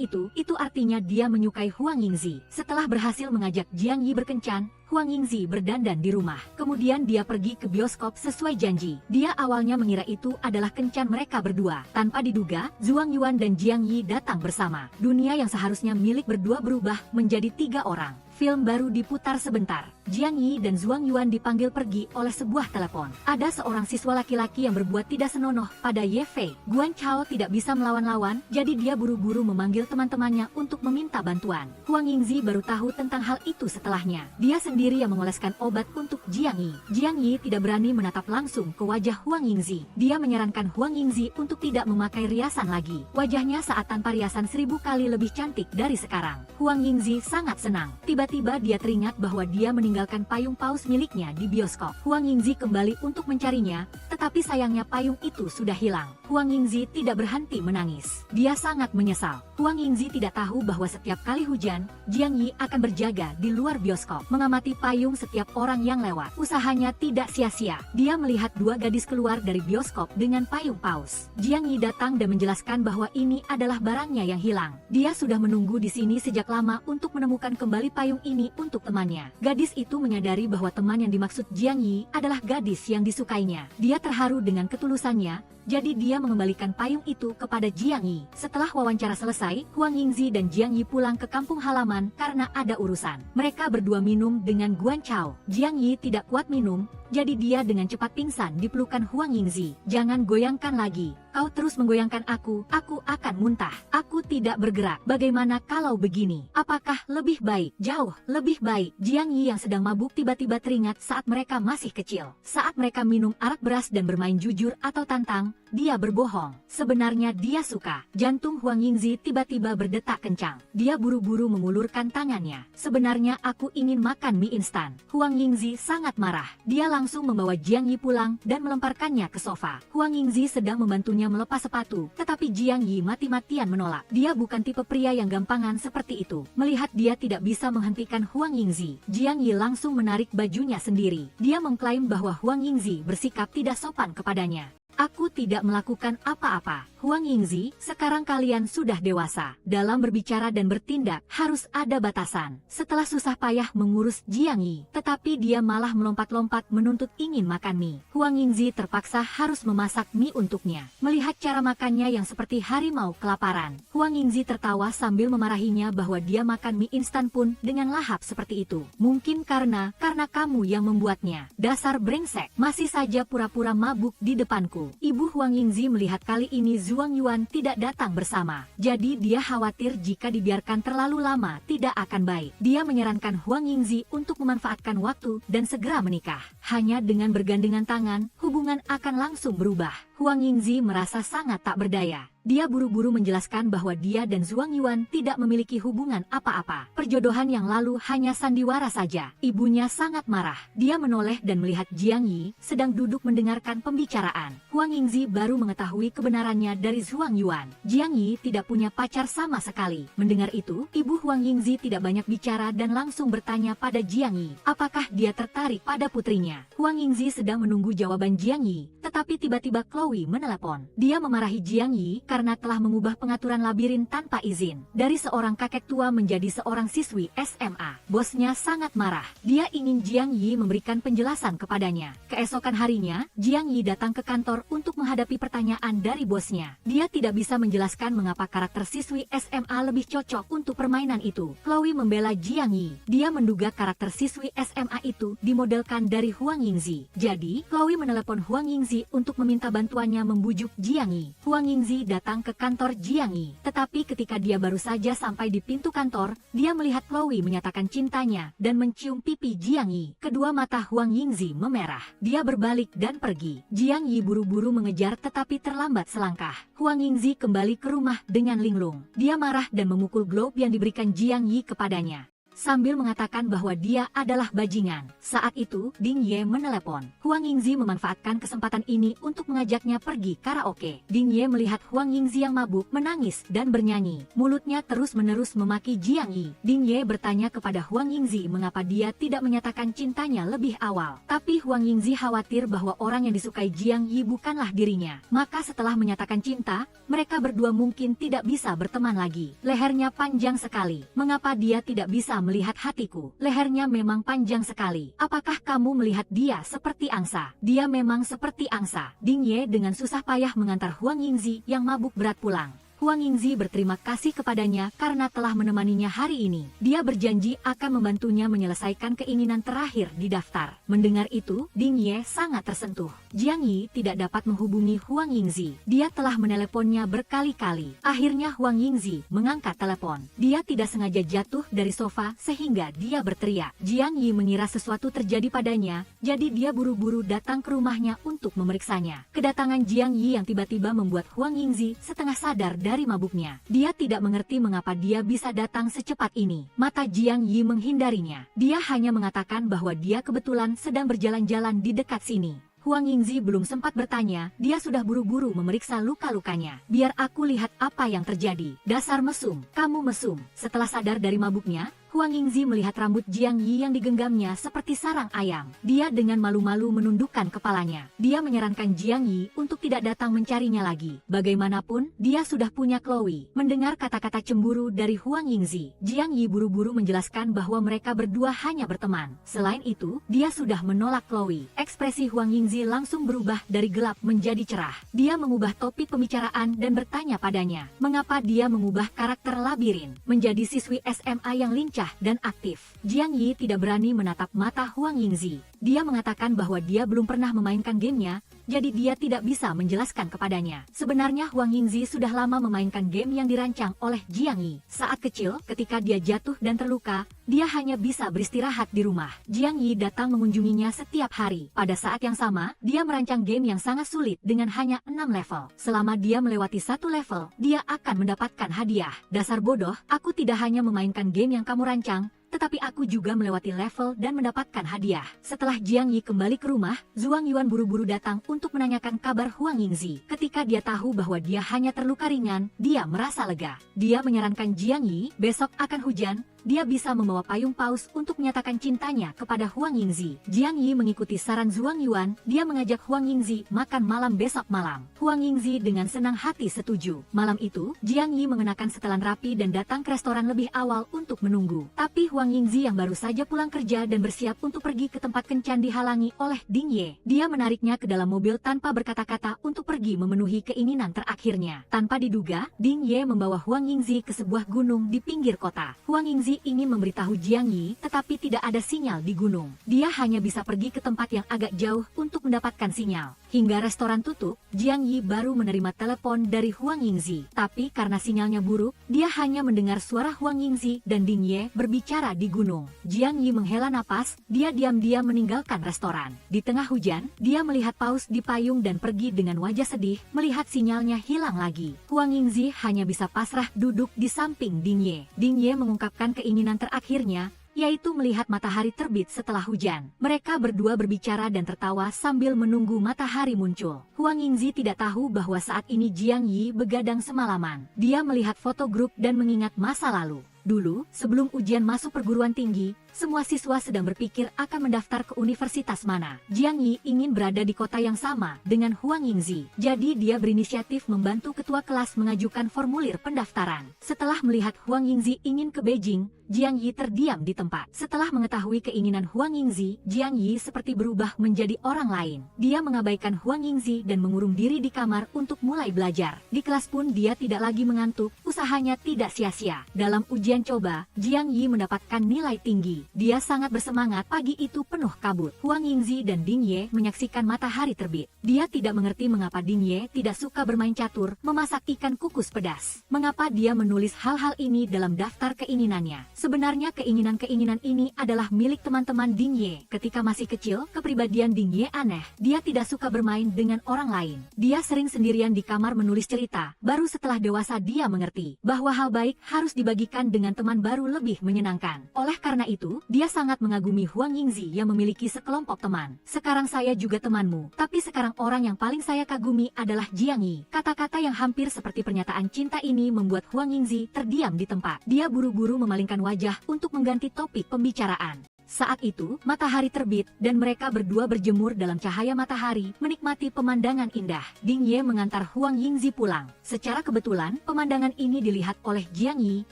itu artinya dia menyukai Huang Yingzi. Setelah berhasil mengajak Jiang Yi berkencan, Huang Yingzi berdandan di rumah. Kemudian dia pergi ke bioskop sesuai janji. Dia awalnya mengira itu adalah kencan mereka berdua. Tanpa diduga, Zhuang Yuan dan Jiang Yi datang bersama. Dunia yang seharusnya milik berdua berubah menjadi 3 orang. Film baru diputar sebentar. Jiang Yi dan Zhuang Yuan dipanggil pergi oleh sebuah telepon. Ada seorang siswa laki-laki yang berbuat tidak senonoh pada Ye Fei. Guan Chao tidak bisa melawan-lawan, jadi dia buru-buru memanggil teman-temannya untuk meminta bantuan. Huang Yingzi baru tahu tentang hal itu setelahnya. Dia sendiri yang mengoleskan obat untuk Jiang Yi. Jiang Yi tidak berani menatap langsung ke wajah Huang Yingzi. Dia menyarankan Huang Yingzi untuk tidak memakai riasan lagi. Wajahnya saat tanpa riasan 1000 kali lebih cantik dari sekarang. Huang Yingzi sangat senang. Tiba-tiba dia teringat bahwa dia meninggalkan payung paus miliknya di bioskop. Huang Yingzi kembali untuk mencarinya, tetapi sayangnya payung itu sudah hilang. Huang Yingzi tidak berhenti menangis. Dia sangat menyesal. Huang Yingzi tidak tahu bahwa setiap kali hujan, Jiang Yi akan berjaga di luar bioskop, mengamati payung setiap orang yang lewat. Usahanya tidak sia-sia. Dia melihat 2 gadis keluar dari bioskop dengan payung paus. Jiang Yi datang dan menjelaskan bahwa ini adalah barangnya yang hilang. Dia sudah menunggu di sini sejak lama untuk menemukan kembali payung ini untuk temannya. Gadis itu menyadari bahwa teman yang dimaksud Jiang Yi adalah gadis yang disukainya. Dia terharu dengan ketulusannya, jadi dia mengembalikan payung itu kepada Jiang Yi. Setelah wawancara selesai, Huang Yingzi dan Jiang Yi pulang ke kampung halaman karena ada urusan. Mereka berdua minum dengan Guan Chao. Jiang Yi tidak kuat minum, jadi dia dengan cepat pingsan di pelukan Huang Yingzi. "Jangan goyangkan lagi. Kau terus menggoyangkan aku akan muntah. Aku tidak bergerak. Bagaimana kalau begini? Apakah lebih baik?" "Jauh lebih baik." Jiang Yi yang sedang mabuk tiba-tiba teringat saat mereka masih kecil. Saat mereka minum arak beras dan bermain jujur atau tantang, dia berbohong. Sebenarnya dia suka. Jantung Huang Yingzi tiba-tiba berdetak kencang. Dia buru-buru mengulurkan tangannya. "Sebenarnya aku ingin makan mie instan." Huang Yingzi sangat marah. Dia langsung membawa Jiang Yi pulang dan melemparkannya ke sofa. Huang Yingzi sedang membantunya melepas sepatu, tetapi Jiang Yi mati-matian menolak. Dia bukan tipe pria yang gampangan seperti itu. Melihat dia tidak bisa menghentikan Huang Yingzi, Jiang Yi langsung menarik bajunya sendiri. Dia mengklaim bahwa Huang Yingzi bersikap tidak sopan kepadanya. "Aku tidak melakukan apa-apa." Huang Yingzi, sekarang kalian sudah dewasa. Dalam berbicara dan bertindak, harus ada batasan. Setelah susah payah mengurus Jiang Yi, tetapi dia malah melompat-lompat menuntut ingin makan mie. Huang Yingzi terpaksa harus memasak mie untuknya. Melihat cara makannya yang seperti harimau kelaparan, Huang Yingzi tertawa sambil memarahinya bahwa dia makan mie instan pun dengan lahap seperti itu. Mungkin karena kamu yang membuatnya. Dasar brengsek, masih saja pura-pura mabuk di depanku. Ibu Huang Yingzi melihat kali ini Zhuang Yuan tidak datang bersama. Jadi dia khawatir jika dibiarkan terlalu lama tidak akan baik. Dia menyarankan Huang Yingzi untuk memanfaatkan waktu dan segera menikah. Hanya dengan bergandengan tangan, hubungan akan langsung berubah. Huang Yingzi merasa sangat tak berdaya. Dia buru-buru menjelaskan bahwa dia dan Zhuang Yuan tidak memiliki hubungan apa-apa. Perjodohan yang lalu hanya sandiwara saja. Ibunya sangat marah. Dia menoleh dan melihat Jiang Yi sedang duduk mendengarkan pembicaraan. Huang Yingzi baru mengetahui kebenarannya dari Zhuang Yuan. Jiang Yi tidak punya pacar sama sekali. Mendengar itu, ibu Huang Yingzi tidak banyak bicara dan langsung bertanya pada Jiang Yi, apakah dia tertarik pada putrinya. Huang Yingzi sedang menunggu jawaban Jiang Yi, tetapi tiba-tiba Chloe menelepon. Dia memarahi Jiang Yi karena telah mengubah pengaturan labirin tanpa izin. Dari seorang kakek tua menjadi seorang siswi SMA. Bosnya sangat marah. Dia ingin Jiang Yi memberikan penjelasan kepadanya. Keesokan harinya, Jiang Yi datang ke kantor untuk menghadapi pertanyaan dari bosnya. Dia tidak bisa menjelaskan mengapa karakter siswi SMA lebih cocok untuk permainan itu. Chloe membela Jiang Yi. Dia menduga karakter siswi SMA itu dimodelkan dari Huang Yingzi. Jadi, Chloe menelepon Huang Yingzi untuk meminta bantuannya membujuk Jiang Yi. Huang Yingzi datang ke kantor Jiang Yi. Tetapi ketika dia baru saja sampai di pintu kantor, dia melihat Chloe menyatakan cintanya dan mencium pipi Jiang Yi. Kedua mata Huang Yingzi memerah. Dia berbalik dan pergi. Jiang Yi buru-buru mengejar tetapi terlambat selangkah. Huang Yingzi kembali ke rumah dengan linglung. Dia marah dan memukul globe yang diberikan Jiang Yi kepadanya, sambil mengatakan bahwa dia adalah bajingan. Saat itu, Ding Ye menelepon. Huang Yingzi memanfaatkan kesempatan ini untuk mengajaknya pergi karaoke. Ding Ye melihat Huang Yingzi yang mabuk, menangis dan bernyanyi. Mulutnya terus-menerus memaki Jiang Yi. Ding Ye bertanya kepada Huang Yingzi mengapa dia tidak menyatakan cintanya lebih awal. Tapi Huang Yingzi khawatir bahwa orang yang disukai Jiang Yi bukanlah dirinya. Maka setelah menyatakan cinta, mereka berdua mungkin tidak bisa berteman lagi. Lehernya panjang sekali. Mengapa dia tidak bisa melihat hatiku? Lehernya memang panjang sekali. Apakah kamu melihat dia seperti angsa? Dia memang seperti angsa. Ding Ye dengan susah payah mengantar Huang Yingzi yang mabuk berat pulang. Huang Yingzi berterima kasih kepadanya karena telah menemaninya hari ini. Dia berjanji akan membantunya menyelesaikan keinginan terakhir di daftar. Mendengar itu, Ding Ye sangat tersentuh. Jiang Yi tidak dapat menghubungi Huang Yingzi. Dia telah meneleponnya berkali-kali. Akhirnya Huang Yingzi mengangkat telepon. Dia tidak sengaja jatuh dari sofa sehingga dia berteriak. Jiang Yi mengira sesuatu terjadi padanya, jadi dia buru-buru datang ke rumahnya untuk memeriksanya. Kedatangan Jiang Yi yang tiba-tiba membuat Huang Yingzi setengah sadar dari mabuknya. Dia tidak mengerti mengapa dia bisa datang secepat ini. Mata Jiang Yi menghindarinya. Dia hanya mengatakan bahwa dia kebetulan sedang berjalan-jalan di dekat sini. Huang Yingzi belum sempat bertanya, dia sudah buru-buru memeriksa luka-lukanya. Biar aku lihat apa yang terjadi. Dasar mesum, kamu mesum. Setelah sadar dari mabuknya, Huang Yingzi melihat rambut Jiang Yi yang digenggamnya seperti sarang ayam. Dia dengan malu-malu menundukkan kepalanya. Dia menyarankan Jiang Yi untuk tidak datang mencarinya lagi. Bagaimanapun, dia sudah punya Chloe. Mendengar kata-kata cemburu dari Huang Yingzi, Jiang Yi buru-buru menjelaskan bahwa mereka berdua hanya berteman. Selain itu, dia sudah menolak Chloe. Ekspresi Huang Yingzi langsung berubah dari gelap menjadi cerah. Dia mengubah topik pembicaraan dan bertanya padanya, mengapa dia mengubah karakter labirin menjadi siswi SMA yang lincah dan aktif. Jiang Yi tidak berani menatap mata Huang Yingzi. Dia mengatakan bahwa dia belum pernah memainkan gamenya, jadi dia tidak bisa menjelaskan kepadanya. Sebenarnya Huang Yingzi sudah lama memainkan game yang dirancang oleh Jiang Yi. Saat kecil, ketika dia jatuh dan terluka, dia hanya bisa beristirahat di rumah. Jiang Yi datang mengunjunginya setiap hari. Pada saat yang sama, dia merancang game yang sangat sulit dengan hanya 6 level. Selama dia melewati 1 level, dia akan mendapatkan hadiah. Dasar bodoh, aku tidak hanya memainkan game yang kamu rancang, tetapi aku juga melewati level dan mendapatkan hadiah. Setelah Jiang Yi kembali ke rumah, Zhuang Yuan buru-buru datang untuk menanyakan kabar Huang Yingzi. Ketika dia tahu bahwa dia hanya terluka ringan, dia merasa lega. Dia menyarankan Jiang Yi, besok akan hujan, dia bisa membawa payung paus untuk menyatakan cintanya kepada Huang Yingzi. Jiang Yi mengikuti saran Zhuang Yuan, dia mengajak Huang Yingzi makan malam besok malam. Huang Yingzi dengan senang hati setuju. Malam itu, Jiang Yi mengenakan setelan rapi dan datang ke restoran lebih awal untuk menunggu. Tapi Huang Yingzi yang baru saja pulang kerja dan bersiap untuk pergi ke tempat kencan dihalangi oleh Ding Ye. Dia menariknya ke dalam mobil tanpa berkata-kata untuk pergi memenuhi keinginan terakhirnya. Tanpa diduga, Ding Ye membawa Huang Yingzi ke sebuah gunung di pinggir kota. Huang Yingzi ingin memberitahu Jiang Yi, tetapi tidak ada sinyal di gunung. Dia hanya bisa pergi ke tempat yang agak jauh untuk mendapatkan sinyal. Hingga restoran tutup, Jiang Yi baru menerima telepon dari Huang Yingzi. Tapi karena sinyalnya buruk, dia hanya mendengar suara Huang Yingzi dan Ding Ye berbicara di gunung. Jiang Yi menghela napas, dia diam-diam meninggalkan restoran. Di tengah hujan, dia melihat paus di payung dan pergi dengan wajah sedih, melihat sinyalnya hilang lagi. Huang Yingzi hanya bisa pasrah duduk di samping Ding Ye. Ding Ye mengungkapkan keinginan terakhirnya, yaitu melihat matahari terbit setelah hujan. Mereka berdua berbicara dan tertawa sambil menunggu matahari muncul. Huang Yingzi tidak tahu bahwa saat ini Jiang Yi begadang semalaman. Dia melihat foto grup dan mengingat masa lalu. Dulu, sebelum ujian masuk perguruan tinggi, semua siswa sedang berpikir akan mendaftar ke universitas mana. Jiang Yi ingin berada di kota yang sama dengan Huang Yingzi. Jadi dia berinisiatif membantu ketua kelas mengajukan formulir pendaftaran. Setelah melihat Huang Yingzi ingin ke Beijing, Jiang Yi terdiam di tempat. Setelah mengetahui keinginan Huang Yingzi, Jiang Yi seperti berubah menjadi orang lain. Dia mengabaikan Huang Yingzi dan mengurung diri di kamar untuk mulai belajar. Di kelas pun dia tidak lagi mengantuk, usahanya tidak sia-sia. Dalam ujian coba, Jiang Yi mendapatkan nilai tinggi. Dia sangat bersemangat, pagi itu penuh kabut. Huang Yingzi dan Ding Ye menyaksikan matahari terbit. Dia tidak mengerti mengapa Ding Ye tidak suka bermain catur, memasak ikan kukus pedas. Mengapa dia menulis hal-hal ini dalam daftar keinginannya. Sebenarnya keinginan-keinginan ini adalah milik teman-teman Ding Ye. Ketika masih kecil, kepribadian Ding Ye aneh. Dia tidak suka bermain dengan orang lain. Dia sering sendirian di kamar menulis cerita. Baru setelah dewasa dia mengerti bahwa hal baik harus dibagikan dengan teman baru lebih menyenangkan. Oleh karena itu, dia sangat mengagumi Huang Yingzi yang memiliki sekelompok teman. Sekarang saya juga temanmu, tapi sekarang orang yang paling saya kagumi adalah Jiang Yi. Kata-kata yang hampir seperti pernyataan cinta ini membuat Huang Yingzi terdiam di tempat. Dia buru-buru memalingkan wajah untuk mengganti topik pembicaraan. Saat itu, matahari terbit, dan mereka berdua berjemur dalam cahaya matahari, menikmati pemandangan indah. Ding Ye mengantar Huang Yingzi pulang. Secara kebetulan, pemandangan ini dilihat oleh Jiang Yi,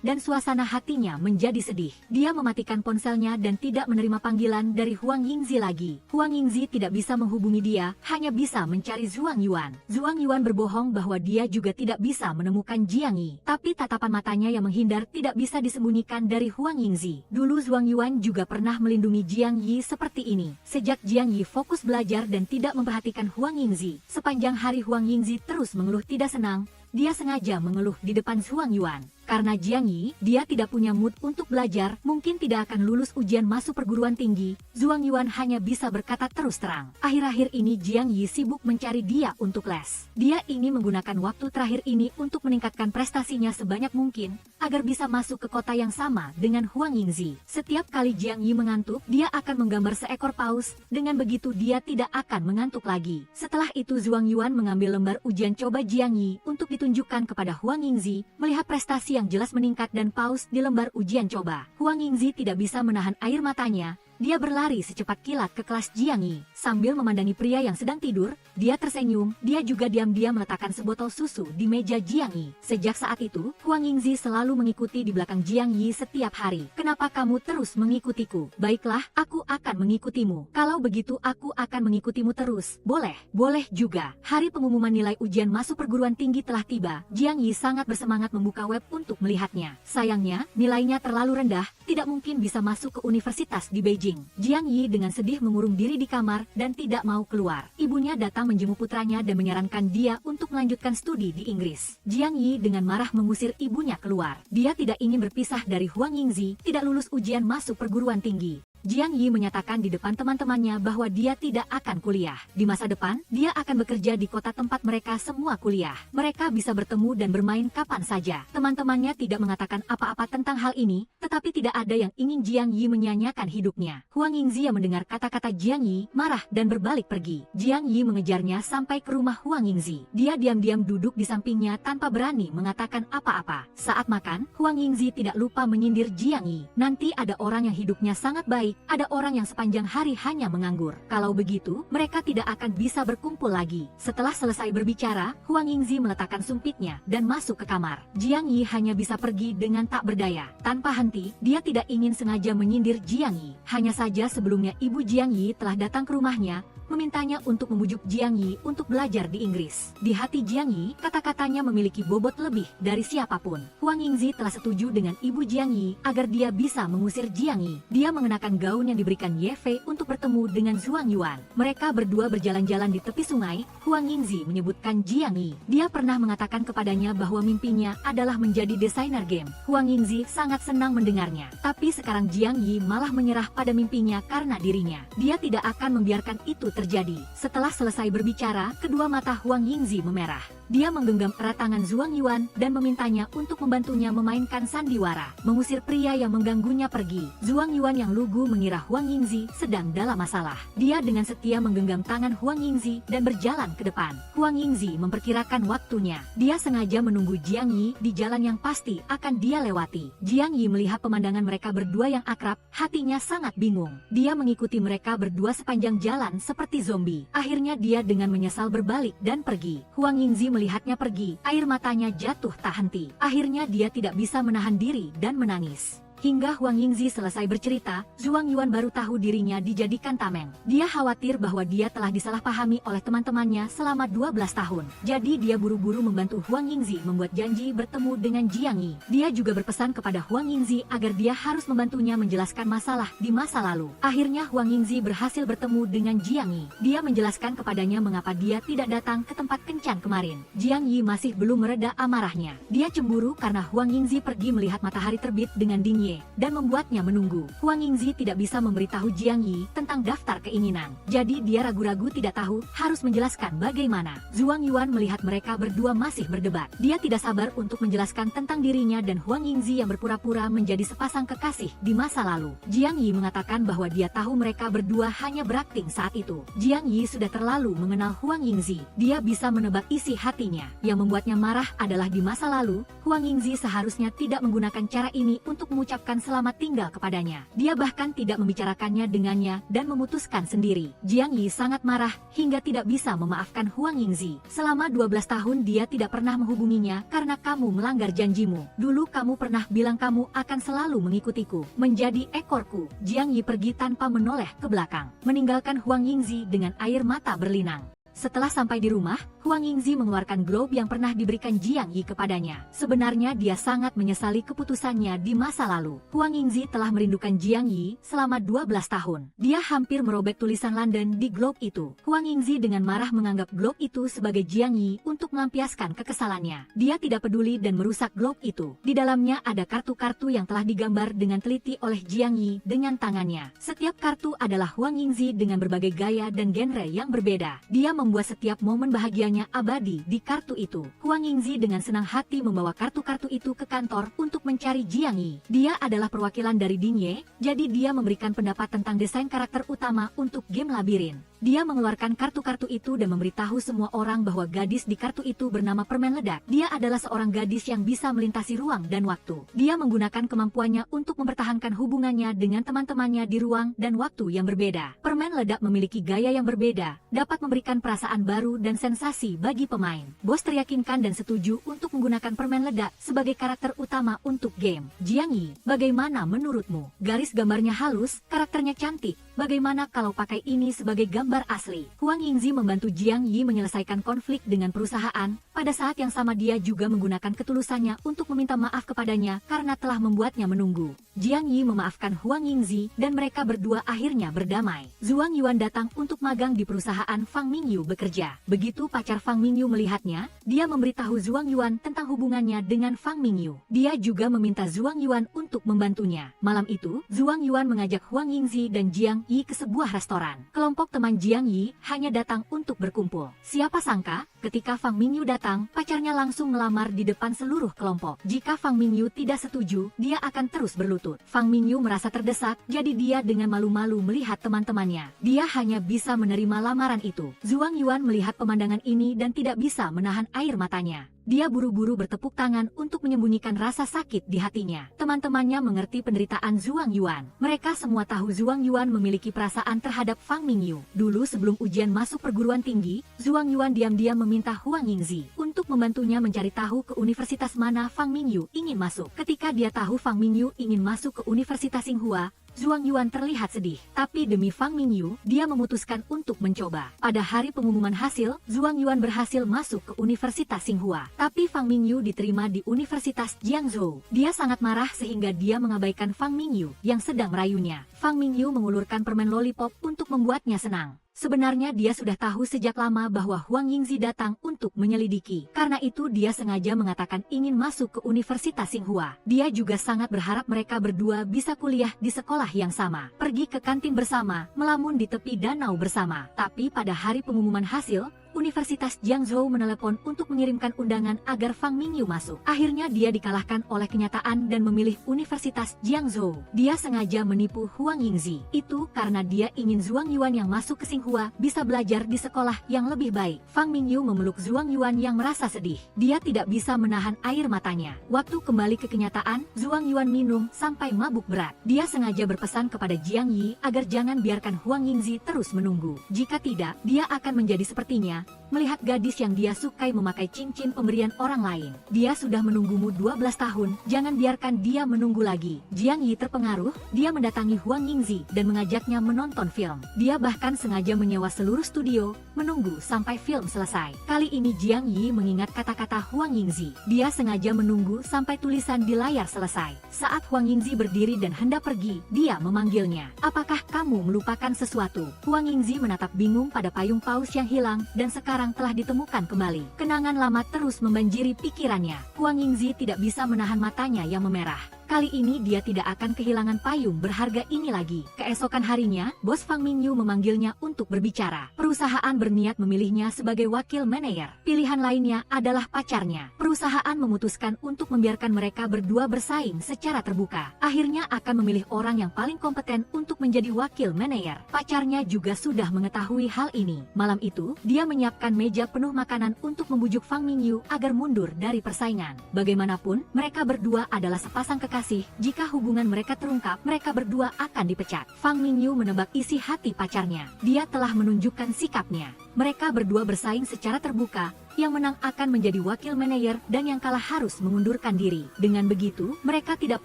dan suasana hatinya menjadi sedih. Dia mematikan ponselnya dan tidak menerima panggilan dari Huang Yingzi lagi. Huang Yingzi tidak bisa menghubungi dia, hanya bisa mencari Zhuang Yuan. Zhuang Yuan berbohong bahwa dia juga tidak bisa menemukan Jiang Yi. Tapi tatapan matanya yang menghindar tidak bisa disembunyikan dari Huang Yingzi. Dulu Zhuang Yuan juga pernah melindungi Jiang Yi seperti ini. Sejak Jiang Yi fokus belajar dan tidak memperhatikan Huang Yingzi, sepanjang hari Huang Yingzi terus mengeluh tidak senang. Dia sengaja mengeluh di depan Zhuang Yuan. Karena Jiang Yi, dia tidak punya mood untuk belajar, mungkin tidak akan lulus ujian masuk perguruan tinggi. Zhuang Yuan hanya bisa berkata terus terang. Akhir-akhir ini Jiang Yi sibuk mencari dia untuk les. Dia ingin menggunakan waktu terakhir ini untuk meningkatkan prestasinya sebanyak mungkin, agar bisa masuk ke kota yang sama dengan Huang Yingzi. Setiap kali Jiang Yi mengantuk, dia akan menggambar seekor paus, dengan begitu dia tidak akan mengantuk lagi. Setelah itu Zhuang Yuan mengambil lembar ujian coba Jiang Yi untuk ditunjukkan kepada Huang Yingzi, melihat prestasi yang jelas meningkat dan paus di lembar ujian coba. Huang Yingzi tidak bisa menahan air matanya. Dia berlari secepat kilat ke kelas Jiang Yi. Sambil memandangi pria yang sedang tidur, dia tersenyum. Dia juga diam-diam meletakkan sebotol susu di meja Jiang Yi. Sejak saat itu, Huang Yingzi selalu mengikuti di belakang Jiang Yi setiap hari. Kenapa kamu terus mengikutiku? Baiklah, aku akan mengikutimu. Kalau begitu aku akan mengikutimu terus. Boleh? Boleh juga. Hari pengumuman nilai ujian masuk perguruan tinggi telah tiba. Jiang Yi sangat bersemangat membuka web untuk melihatnya. Sayangnya, nilainya terlalu rendah, tidak mungkin bisa masuk ke universitas di Beijing. Jiang Yi dengan sedih mengurung diri di kamar dan tidak mau keluar. Ibunya datang menjenguk putranya dan menyarankan dia untuk melanjutkan studi di Inggris. Jiang Yi dengan marah mengusir ibunya keluar. Dia tidak ingin berpisah dari Huang Yingzi, tidak lulus ujian masuk perguruan tinggi. Jiang Yi menyatakan di depan teman-temannya bahwa dia tidak akan kuliah. Di masa depan, dia akan bekerja di kota tempat mereka semua kuliah. Mereka bisa bertemu dan bermain kapan saja. Teman-temannya tidak mengatakan apa-apa tentang hal ini, tetapi tidak ada yang ingin Jiang Yi menyanyiakan hidupnya. Huang Yingzi yang mendengar kata-kata Jiang Yi, marah dan berbalik pergi. Jiang Yi mengejarnya sampai ke rumah Huang Yingzi. Dia diam-diam duduk di sampingnya tanpa berani mengatakan apa-apa. Saat makan, Huang Yingzi tidak lupa menyindir Jiang Yi. Nanti ada orang yang hidupnya sangat baik, ada orang yang sepanjang hari hanya menganggur. Kalau begitu, mereka tidak akan bisa berkumpul lagi. Setelah selesai berbicara, Huang Yingzi meletakkan sumpitnya dan masuk ke kamar. Jiang Yi hanya bisa pergi dengan tak berdaya. Tanpa henti, dia tidak ingin sengaja menyindir Jiang Yi. Hanya saja sebelumnya ibu Jiang Yi telah datang ke rumahnya, memintanya untuk membujuk Jiang Yi untuk belajar di Inggris. Di hati Jiang Yi, kata-katanya memiliki bobot lebih dari siapapun. Huang Yingzi telah setuju dengan ibu Jiang Yi agar dia bisa mengusir Jiang Yi. Dia mengenakan gaun yang diberikan Ye Fei untuk bertemu dengan Zhuang Yuan. Mereka berdua berjalan-jalan di tepi sungai. Huang Yingzi menyebutkan Jiang Yi. Dia pernah mengatakan kepadanya bahwa mimpinya adalah menjadi desainer game. Huang Yingzi sangat senang mendengarnya. Tapi sekarang Jiang Yi malah menyerah pada mimpinya karena dirinya. Dia tidak akan membiarkan itu terjadi. Setelah selesai berbicara, kedua mata Huang Yingzi memerah. Dia menggenggam erat tangan Zhuang Yuan dan memintanya untuk membantunya memainkan sandiwara, mengusir pria yang mengganggunya pergi. Zhuang Yuan yang lugu mengira Huang Yingzi sedang dalam masalah. Dia dengan setia menggenggam tangan Huang Yingzi dan berjalan ke depan. Huang Yingzi memperkirakan waktunya. Dia sengaja menunggu Jiang Yi di jalan yang pasti akan dia lewati. Jiang Yi melihat pemandangan mereka berdua yang akrab, hatinya sangat bingung. Dia mengikuti mereka berdua sepanjang jalan seperti zombie. Akhirnya dia dengan menyesal berbalik dan pergi. Huang Yingzi melihatnya pergi, air matanya jatuh tak henti. Akhirnya dia tidak bisa menahan diri dan menangis. Hingga Huang Yingzi selesai bercerita, Zhuang Yuan baru tahu dirinya dijadikan tameng. Dia khawatir bahwa dia telah disalahpahami oleh teman-temannya selama 12 tahun. Jadi dia buru-buru membantu Huang Yingzi membuat janji bertemu dengan Jiang Yi. Dia juga berpesan kepada Huang Yingzi agar dia harus membantunya menjelaskan masalah di masa lalu. Akhirnya Huang Yingzi berhasil bertemu dengan Jiang Yi. Dia menjelaskan kepadanya mengapa dia tidak datang ke tempat kencan kemarin. Jiang Yi masih belum mereda amarahnya. Dia cemburu karena Huang Yingzi pergi melihat matahari terbit dengan Ding dan membuatnya menunggu. Huang Yingzi tidak bisa memberitahu Jiang Yi tentang daftar keinginan. Jadi dia ragu-ragu tidak tahu harus menjelaskan bagaimana. Zhuang Yuan melihat mereka berdua masih berdebat. Dia tidak sabar untuk menjelaskan tentang dirinya dan Huang Yingzi yang berpura-pura menjadi sepasang kekasih di masa lalu. Jiang Yi mengatakan bahwa dia tahu mereka berdua hanya berakting saat itu. Jiang Yi sudah terlalu mengenal Huang Yingzi. Dia bisa menebak isi hatinya. Yang membuatnya marah adalah di masa lalu, Huang Yingzi seharusnya tidak menggunakan cara ini untuk mengucapkan selamat tinggal kepadanya. Dia bahkan tidak membicarakannya dengannya dan memutuskan sendiri. Jiang Yi sangat marah hingga tidak bisa memaafkan Huang Yingzi. Selama 12 tahun dia tidak pernah menghubunginya karena kamu melanggar janjimu. Dulu kamu pernah bilang kamu akan selalu mengikutiku, menjadi ekorku. Jiang Yi pergi tanpa menoleh ke belakang, meninggalkan Huang Yingzi dengan air mata berlinang. Setelah sampai di rumah, Huang Yingzi mengeluarkan globe yang pernah diberikan Jiang Yi kepadanya. Sebenarnya dia sangat menyesali keputusannya di masa lalu. Huang Yingzi telah merindukan Jiang Yi selama 12 tahun. Dia hampir merobek tulisan London di globe itu. Huang Yingzi dengan marah menganggap globe itu sebagai Jiang Yi untuk melampiaskan kekesalannya. Dia tidak peduli dan merusak globe itu. Di dalamnya ada kartu-kartu yang telah digambar dengan teliti oleh Jiang Yi dengan tangannya. Setiap kartu adalah Huang Yingzi dengan berbagai gaya dan genre yang berbeda. Dia membuat setiap momen bahagianya abadi di kartu itu. Huang Yingzi dengan senang hati membawa kartu-kartu itu ke kantor untuk mencari Jiang Yi. Dia adalah perwakilan dari Ding Ye, jadi dia memberikan pendapat tentang desain karakter utama untuk game labirin. Dia mengeluarkan kartu-kartu itu dan memberitahu semua orang bahwa gadis di kartu itu bernama Permen Ledak. Dia adalah seorang gadis yang bisa melintasi ruang dan waktu. Dia menggunakan kemampuannya untuk mempertahankan hubungannya dengan teman-temannya di ruang dan waktu yang berbeda. Permen Ledak memiliki gaya yang berbeda, dapat memberikan perasaan baru dan sensasi bagi pemain. Bos teryakinkan dan setuju untuk menggunakan Permen Ledak sebagai karakter utama untuk game. Jiang Yi, bagaimana menurutmu? Garis gambarnya halus, karakternya cantik, bagaimana kalau pakai ini sebagai gambar asli? Huang Yingzi membantu Jiang Yi menyelesaikan konflik dengan perusahaan. Pada saat yang sama dia juga menggunakan ketulusannya untuk meminta maaf kepadanya karena telah membuatnya menunggu. Jiang Yi memaafkan Huang Yingzi dan mereka berdua akhirnya berdamai. Zhuang Yuan datang untuk magang di perusahaan Fang Mingyu bekerja. Begitu pacar Fang Mingyu melihatnya, dia memberitahu Zhuang Yuan tentang hubungannya dengan Fang Mingyu. Dia juga meminta Zhuang Yuan untuk membantunya. Malam itu, Zhuang Yuan mengajak Huang Yingzi dan Jiang Yi ke sebuah restoran. Kelompok teman Jiang Yi hanya datang untuk berkumpul. Siapa sangka, ketika Fang Mingyu datang, pacarnya langsung melamar di depan seluruh kelompok. Jika Fang Mingyu tidak setuju, dia akan terus berlutut. Fang Mingyu merasa terdesak, jadi dia dengan malu-malu melihat teman-temannya. Dia hanya bisa menerima lamaran itu. Zhuang Yuan melihat pemandangan ini dan tidak bisa menahan air matanya. Dia buru-buru bertepuk tangan untuk menyembunyikan rasa sakit di hatinya. Teman-temannya mengerti penderitaan Zhuang Yuan. Mereka semua tahu Zhuang Yuan memiliki perasaan terhadap Fang Mingyu. Dulu sebelum ujian masuk perguruan tinggi, Zhuang Yuan diam-diam meminta Huang Yingzi untuk membantunya mencari tahu ke universitas mana Fang Mingyu ingin masuk. Ketika dia tahu Fang Mingyu ingin masuk ke Universitas Tsinghua, Zhuang Yuan terlihat sedih. Tapi demi Fang Mingyu, dia memutuskan untuk mencoba. Pada hari pengumuman hasil, Zhuang Yuan berhasil masuk ke Universitas Tsinghua. Tapi Fang Mingyu diterima di Universitas Jiangzhou. Dia sangat marah sehingga dia mengabaikan Fang Mingyu yang sedang merayunya. Fang Mingyu mengulurkan permen lollipop untuk membuatnya senang. Sebenarnya dia sudah tahu sejak lama bahwa Huang Yingzi datang untuk menyelidiki. Karena itu dia sengaja mengatakan ingin masuk ke Universitas Tsinghua. Dia juga sangat berharap mereka berdua bisa kuliah di sekolah yang sama. Pergi ke kantin bersama, melamun di tepi danau bersama. Tapi pada hari pengumuman hasil, Universitas Jiangzhou menelepon untuk mengirimkan undangan agar Fang Mingyu masuk. Akhirnya dia dikalahkan oleh kenyataan dan memilih Universitas Jiangzhou. Dia sengaja menipu Huang Yingzi. Itu karena dia ingin Zhuang Yuan yang masuk ke Tsinghua bisa belajar di sekolah yang lebih baik. Fang Mingyu memeluk Zhuang Yuan yang merasa sedih. Dia tidak bisa menahan air matanya. Waktu kembali ke kenyataan, Zhuang Yuan minum sampai mabuk berat. Dia sengaja berpesan kepada Jiang Yi agar jangan biarkan Huang Yingzi terus menunggu. Jika tidak, dia akan menjadi sepertinya, melihat gadis yang dia sukai memakai cincin pemberian orang lain. Dia sudah menunggumu 12 tahun, jangan biarkan dia menunggu lagi. Jiang Yi terpengaruh, dia mendatangi Huang Yingzi dan mengajaknya menonton film. Dia bahkan sengaja menyewa seluruh studio, menunggu sampai film selesai. Kali ini Jiang Yi mengingat kata-kata Huang Yingzi. Dia sengaja menunggu sampai tulisan di layar selesai. Saat Huang Yingzi berdiri dan hendak pergi, dia memanggilnya. Apakah kamu melupakan sesuatu? Huang Yingzi menatap bingung pada payung paus yang hilang dan sekarang telah ditemukan kembali. Kenangan lama terus membanjiri pikirannya. Huang Yingzi tidak bisa menahan matanya yang memerah. Kali ini dia tidak akan kehilangan payung berharga ini lagi. Keesokan harinya, bos Fang Mingyu memanggilnya untuk berbicara. Perusahaan berniat memilihnya sebagai wakil manajer. Pilihan lainnya adalah pacarnya. Perusahaan memutuskan untuk membiarkan mereka berdua bersaing secara terbuka. Akhirnya akan memilih orang yang paling kompeten untuk menjadi wakil manajer. Pacarnya juga sudah mengetahui hal ini. Malam itu, dia menyiapkan meja penuh makanan untuk membujuk Fang Mingyu agar mundur dari persaingan. Bagaimanapun, mereka berdua adalah sepasang kekasih. Jika hubungan mereka terungkap, mereka berdua akan dipecat. Fang Mingyu menebak isi hati pacarnya. Dia telah menunjukkan sikapnya. Mereka berdua bersaing secara terbuka. Yang menang akan menjadi wakil manajer dan yang kalah harus mengundurkan diri. Dengan begitu, mereka tidak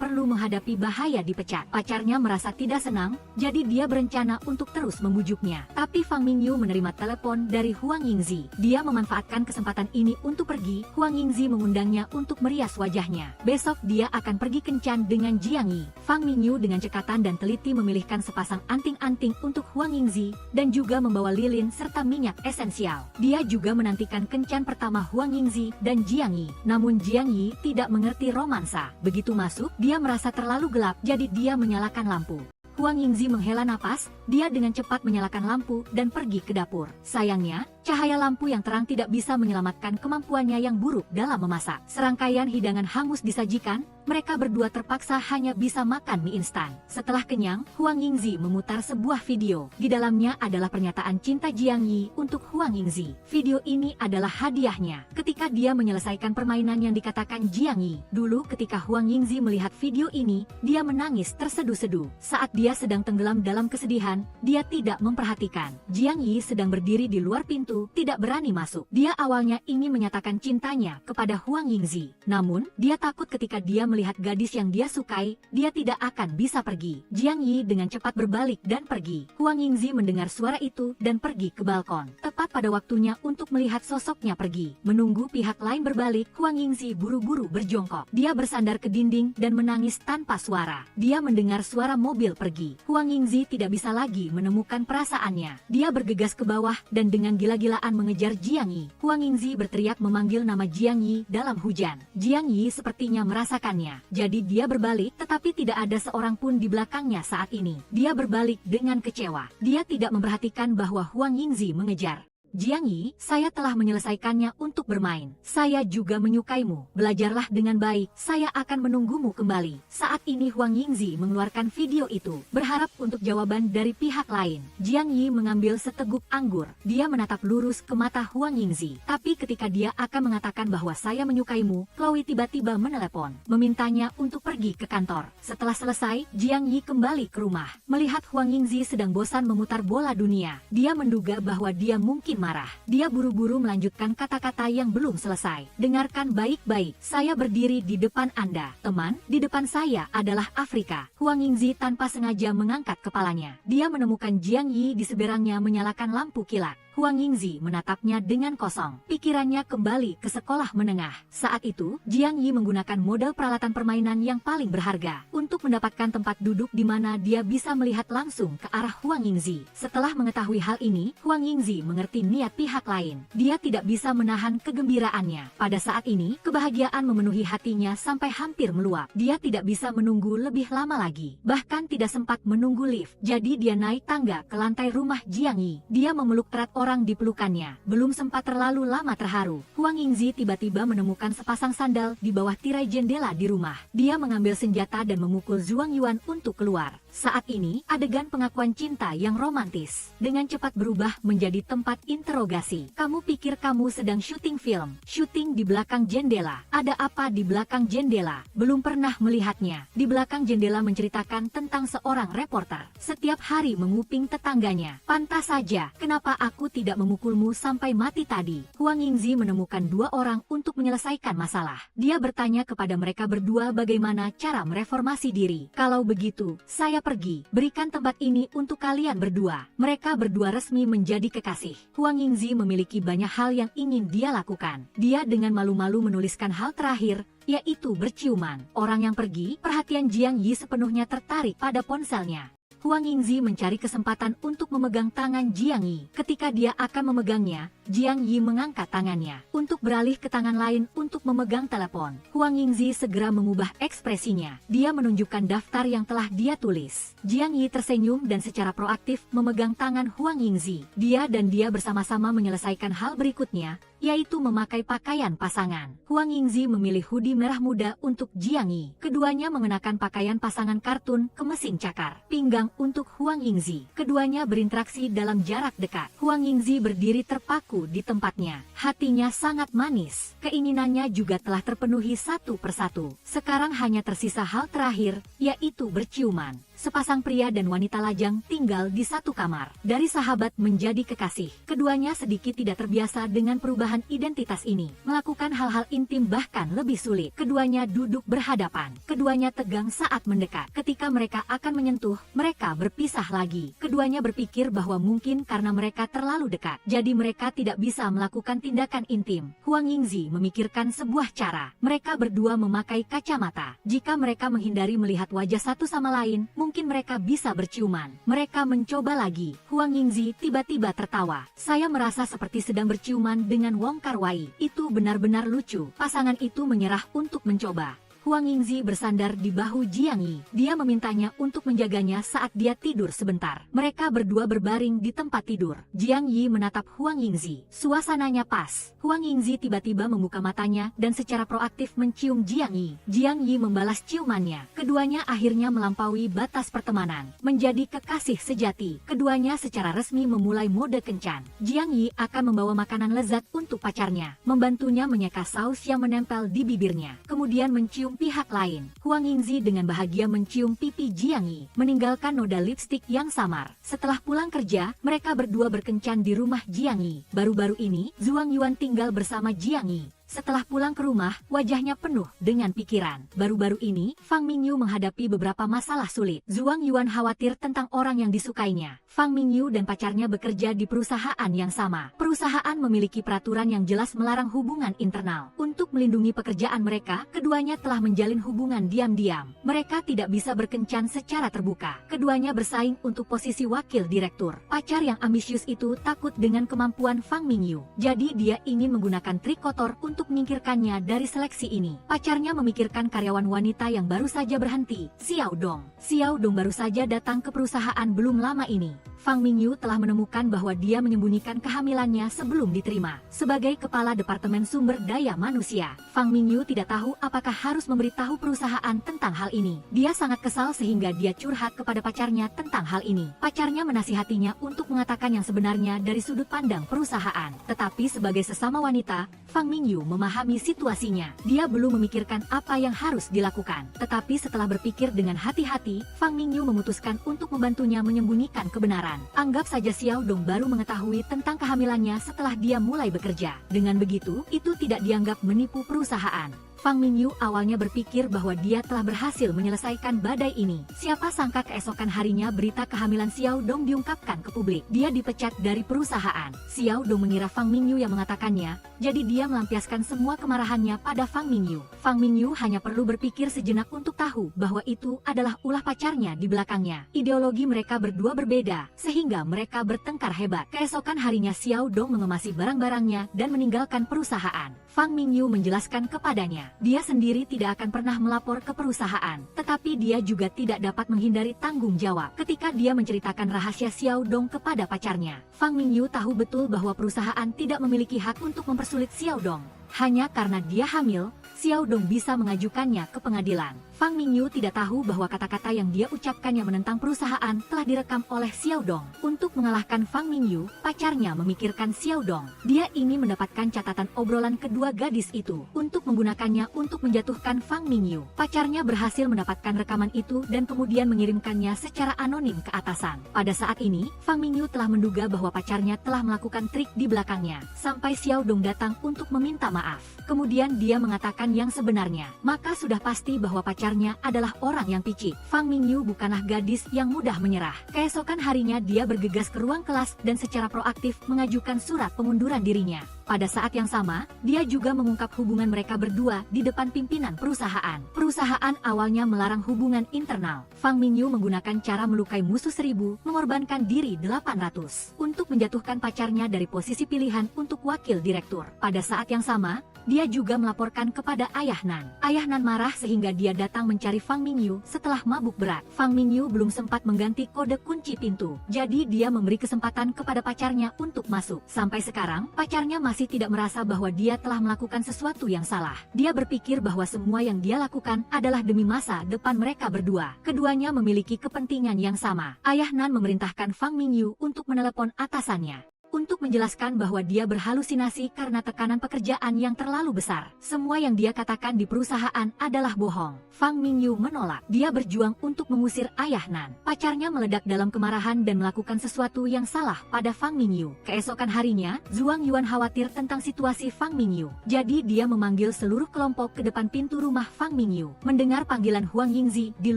perlu menghadapi bahaya dipecat. Pacarnya merasa tidak senang, jadi dia berencana untuk terus membujuknya. Tapi Fang Mingyu menerima telepon dari Huang Yingzi. Dia memanfaatkan kesempatan ini untuk pergi. Huang Yingzi mengundangnya untuk merias wajahnya. Besok dia akan pergi kencan dengan Jiang Yi. Fang Mingyu dengan cekatan dan teliti memilihkan sepasang anting-anting untuk Huang Yingzi dan juga membawa lilin serta minyak esensial. Dia juga menantikan kencan pertama Huang Yingzi dan Jiang Yi. Namun Jiang Yi tidak mengerti romansa. Begitu masuk, dia merasa terlalu gelap, jadi dia menyalakan lampu. Huang Yingzi menghela napas, dia dengan cepat menyalakan lampu dan pergi ke dapur. Sayangnya, cahaya lampu yang terang tidak bisa menyelamatkan kemampuannya yang buruk dalam memasak. Serangkaian hidangan hangus disajikan, mereka berdua terpaksa hanya bisa makan mie instan. Setelah kenyang, Huang Yingzi memutar sebuah video. Di dalamnya adalah pernyataan cinta Jiang Yi untuk Huang Yingzi. Video ini adalah hadiahnya. Ketika dia menyelesaikan permainan yang dikatakan Jiang Yi. Dulu ketika Huang Yingzi melihat video ini, dia menangis terseduh-seduh. Saat dia sedang tenggelam dalam kesedihan, dia tidak memperhatikan. Jiang Yi sedang berdiri di luar pintu, tidak berani masuk. Dia awalnya ingin menyatakan cintanya kepada Huang Yingzi. Namun, dia takut ketika dia melihat gadis yang dia sukai, dia tidak akan bisa pergi. Jiang Yi dengan cepat berbalik dan pergi. Huang Yingzi mendengar suara itu dan pergi ke balkon. Tepat pada waktunya untuk melihat sosoknya pergi. Menunggu pihak lain berbalik, Huang Yingzi buru-buru berjongkok. Dia bersandar ke dinding dan menangis tanpa suara. Dia mendengar suara mobil pergi. Huang Yingzi tidak bisa lagi menemukan perasaannya. Dia bergegas ke bawah dan dengan gila-gilaan mengejar Jiang Yi. Huang Yingzi berteriak memanggil nama Jiang Yi dalam hujan. Jiang Yi sepertinya merasakannya. Jadi dia berbalik, tetapi tidak ada seorang pun di belakangnya saat ini. Dia berbalik dengan kecewa. Dia tidak memperhatikan bahwa Huang Yingzi mengejar. Jiang Yi, saya telah menyelesaikannya untuk bermain. Saya juga menyukaimu. Belajarlah dengan baik, saya akan menunggumu kembali. Saat ini Huang Yingzi mengeluarkan video itu, berharap untuk jawaban dari pihak lain. Jiang Yi mengambil seteguk anggur. Dia menatap lurus ke mata Huang Yingzi. Tapi ketika dia akan mengatakan bahwa saya menyukaimu, Chloe tiba-tiba menelepon, memintanya untuk pergi ke kantor. Setelah selesai, Jiang Yi kembali ke rumah. Melihat Huang Yingzi sedang bosan memutar bola dunia, dia menduga bahwa dia mungkin marah. Dia buru-buru melanjutkan kata-kata yang belum selesai. Dengarkan baik-baik, saya berdiri di depan Anda. Teman, di depan saya adalah Afrika. Huang Yingzi tanpa sengaja mengangkat kepalanya. Dia menemukan Jiang Yi di seberangnya menyalakan lampu kilat. Huang Yingzi menatapnya dengan kosong. Pikirannya kembali ke sekolah menengah. Saat itu, Jiang Yi menggunakan model peralatan permainan yang paling berharga untuk mendapatkan tempat duduk di mana dia bisa melihat langsung ke arah Huang Yingzi. Setelah mengetahui hal ini, Huang Yingzi mengerti niat pihak lain. Dia tidak bisa menahan kegembiraannya. Pada saat ini, kebahagiaan memenuhi hatinya sampai hampir meluap. Dia tidak bisa menunggu lebih lama lagi. Bahkan tidak sempat menunggu lift. Jadi dia naik tangga ke lantai rumah Jiang Yi. Dia memeluk erat orang di pelukannya. Belum sempat terlalu lama terharu, Huang Yingzi tiba-tiba menemukan sepasang sandal di bawah tirai jendela di rumah. Dia mengambil senjata dan memukul Zhuang Yuan untuk keluar. Saat ini, adegan pengakuan cinta yang romantis dengan cepat berubah menjadi tempat interogasi. Kamu pikir kamu sedang syuting film? Syuting di belakang jendela. Ada apa di belakang jendela? Belum pernah melihatnya. Di belakang jendela menceritakan tentang seorang reporter. Setiap hari menguping tetangganya. Pantas saja, kenapa aku tidak memukulmu sampai mati tadi? Huang Yingzi menemukan dua orang untuk menyelesaikan masalah. Dia bertanya kepada mereka berdua bagaimana cara mereformasi diri. Kalau begitu, saya pergi. Berikan tempat ini untuk kalian berdua. Mereka berdua resmi menjadi kekasih. Huang Yingzi memiliki banyak hal yang ingin dia lakukan. Dia dengan malu-malu menuliskan hal terakhir, yaitu berciuman. Orang yang pergi, perhatian Jiang Yi sepenuhnya tertarik pada ponselnya. Huang Yingzi mencari kesempatan untuk memegang tangan Jiang Yi. Ketika dia akan memegangnya, Jiang Yi mengangkat tangannya untuk beralih ke tangan lain untuk memegang telepon. Huang Yingzi segera mengubah ekspresinya. Dia menunjukkan daftar yang telah dia tulis. Jiang Yi tersenyum dan secara proaktif memegang tangan Huang Yingzi. Dia bersama-sama menyelesaikan hal berikutnya, yaitu memakai pakaian pasangan. Huang Yingzi memilih hoodie merah muda untuk Jiang Yi. Keduanya mengenakan pakaian pasangan kartun ke mesin cakar pinggang untuk Huang Yingzi. Keduanya berinteraksi dalam jarak dekat. Huang Yingzi berdiri terpaku di tempatnya. Hatinya sangat manis. Keinginannya juga telah terpenuhi satu persatu. Sekarang hanya tersisa hal terakhir, yaitu berciuman. Sepasang pria dan wanita lajang tinggal di satu kamar. Dari sahabat menjadi kekasih. Keduanya sedikit tidak terbiasa dengan perubahan identitas ini. Melakukan hal-hal intim bahkan lebih sulit. Keduanya duduk berhadapan. Keduanya tegang saat mendekat. Ketika mereka akan menyentuh, mereka berpisah lagi. Keduanya berpikir bahwa mungkin karena mereka terlalu dekat, jadi mereka tidak bisa melakukan tindakan intim. Huang Yingzi memikirkan sebuah cara. Mereka berdua memakai kacamata. Jika mereka menghindari melihat wajah satu sama lain, mungkin mereka bisa berciuman. Mereka mencoba lagi. Huang Yingzi tiba-tiba tertawa. Saya merasa seperti sedang berciuman dengan Wong Kar-wai. Itu benar-benar lucu. Pasangan itu menyerah untuk mencoba. Huang Yingzi bersandar di bahu Jiang Yi. Dia memintanya untuk menjaganya saat dia tidur sebentar. Mereka berdua berbaring di tempat tidur. Jiang Yi menatap Huang Yingzi. Suasananya pas. Huang Yingzi tiba-tiba membuka matanya dan secara proaktif mencium Jiang Yi. Jiang Yi membalas ciumannya. Keduanya akhirnya melampaui batas pertemanan, menjadi kekasih sejati. Keduanya secara resmi memulai mode kencan. Jiang Yi akan membawa makanan lezat untuk pacarnya, membantunya menyeka saus yang menempel di bibirnya, kemudian mencium pihak lain. Huang Yingzi dengan bahagia mencium pipi Jiang Yi, meninggalkan noda lipstik yang samar. Setelah pulang kerja, mereka berdua berkencan di rumah Jiang Yi. Baru-baru ini, Zhuang Yuan tinggal bersama Jiang Yi. Setelah pulang ke rumah, wajahnya penuh dengan pikiran. Baru-baru ini, Fang Mingyu menghadapi beberapa masalah sulit. Zhuang Yuan khawatir tentang orang yang disukainya. Fang Mingyu dan pacarnya bekerja di perusahaan yang sama. Perusahaan memiliki peraturan yang jelas melarang hubungan internal. Untuk melindungi pekerjaan mereka, keduanya telah menjalin hubungan diam-diam. Mereka tidak bisa berkencan secara terbuka. Keduanya bersaing untuk posisi wakil direktur. Pacar yang ambisius itu takut dengan kemampuan Fang Mingyu. Jadi dia ingin menggunakan trik kotor untuk menyingkirkannya dari seleksi ini. Pacarnya memikirkan karyawan wanita yang baru saja berhenti, Xiao Dong. Xiao Dong baru saja datang ke perusahaan belum lama ini. Fang Mingyu telah menemukan bahwa dia menyembunyikan kehamilannya sebelum diterima. Sebagai kepala Departemen Sumber Daya Manusia, Fang Mingyu tidak tahu apakah harus memberitahu perusahaan tentang hal ini. Dia sangat kesal sehingga dia curhat kepada pacarnya tentang hal ini. Pacarnya menasihatinya untuk mengatakan yang sebenarnya dari sudut pandang perusahaan. Tetapi sebagai sesama wanita, Fang Mingyu memahami situasinya. Dia belum memikirkan apa yang harus dilakukan. Tetapi setelah berpikir dengan hati-hati, Fang Mingyu memutuskan untuk membantunya menyembunyikan kebenaran. Anggap saja Xiao Dong baru mengetahui tentang kehamilannya setelah dia mulai bekerja. Dengan begitu, itu tidak dianggap menipu perusahaan. Fang Mingyu awalnya berpikir bahwa dia telah berhasil menyelesaikan badai ini. Siapa sangka keesokan harinya berita kehamilan Xiao Dong diungkapkan ke publik. Dia dipecat dari perusahaan. Xiao Dong mengira Fang Mingyu yang mengatakannya, jadi dia melampiaskan semua kemarahannya pada Fang Mingyu. Fang Mingyu hanya perlu berpikir sejenak untuk tahu bahwa itu adalah ulah pacarnya di belakangnya. Ideologi mereka berdua berbeda, sehingga mereka bertengkar hebat. Keesokan harinya Xiao Dong mengemasi barang-barangnya dan meninggalkan perusahaan. Fang Mingyu menjelaskan kepadanya, dia sendiri tidak akan pernah melapor ke perusahaan, tetapi dia juga tidak dapat menghindari tanggung jawab. Ketika dia menceritakan rahasia Xiao Dong kepada pacarnya, Fang Mingyu tahu betul bahwa perusahaan tidak memiliki hak untuk mempersulit Xiao Dong. Hanya karena dia hamil, Xiao Dong bisa mengajukannya ke pengadilan. Fang Mingyu tidak tahu bahwa kata-kata yang dia ucapkan yang menentang perusahaan telah direkam oleh Xiao Dong. Untuk mengalahkan Fang Mingyu, pacarnya memikirkan Xiao Dong. Dia ingin mendapatkan catatan obrolan kedua gadis itu untuk menggunakannya untuk menjatuhkan Fang Mingyu. Pacarnya berhasil mendapatkan rekaman itu dan kemudian mengirimkannya secara anonim ke atasan. Pada saat ini, Fang Mingyu telah menduga bahwa pacarnya telah melakukan trik di belakangnya, sampai Xiao Dong datang untuk meminta maaf. Kemudian dia mengatakan yang sebenarnya. Maka sudah pasti bahwa pacarnya adalah orang yang picik. Fang Mingyu bukanlah gadis yang mudah menyerah. Keesokan harinya dia bergegas ke ruang kelas dan secara proaktif mengajukan surat pengunduran dirinya. Pada saat yang sama, dia juga mengungkap hubungan mereka berdua di depan pimpinan perusahaan. Perusahaan awalnya melarang hubungan internal. Fang Mingyu menggunakan cara melukai musuh 1000, mengorbankan diri 800 untuk menjatuhkan pacarnya dari posisi pilihan untuk wakil direktur. Pada saat yang sama, dia juga melaporkan kepada Ayah Nan. Ayah Nan marah sehingga dia datang mencari Fang Mingyu setelah mabuk berat. Fang Mingyu belum sempat mengganti kode kunci pintu, jadi dia memberi kesempatan kepada pacarnya untuk masuk. Sampai sekarang, pacarnya masih tidak merasa bahwa dia telah melakukan sesuatu yang salah. Dia berpikir bahwa semua yang dia lakukan adalah demi masa depan mereka berdua. Keduanya memiliki kepentingan yang sama. Ayah Nan memerintahkan Fang Mingyu untuk menelepon atasannya untuk menjelaskan bahwa dia berhalusinasi karena tekanan pekerjaan yang terlalu besar. Semua yang dia katakan di perusahaan adalah bohong. Fang Mingyu menolak. Dia berjuang untuk mengusir Ayah Nan. Pacarnya meledak dalam kemarahan dan melakukan sesuatu yang salah pada Fang Mingyu. Keesokan harinya, Zhuang Yuan khawatir tentang situasi Fang Mingyu. Jadi dia memanggil seluruh kelompok ke depan pintu rumah Fang Mingyu. Mendengar panggilan Huang Yingzi di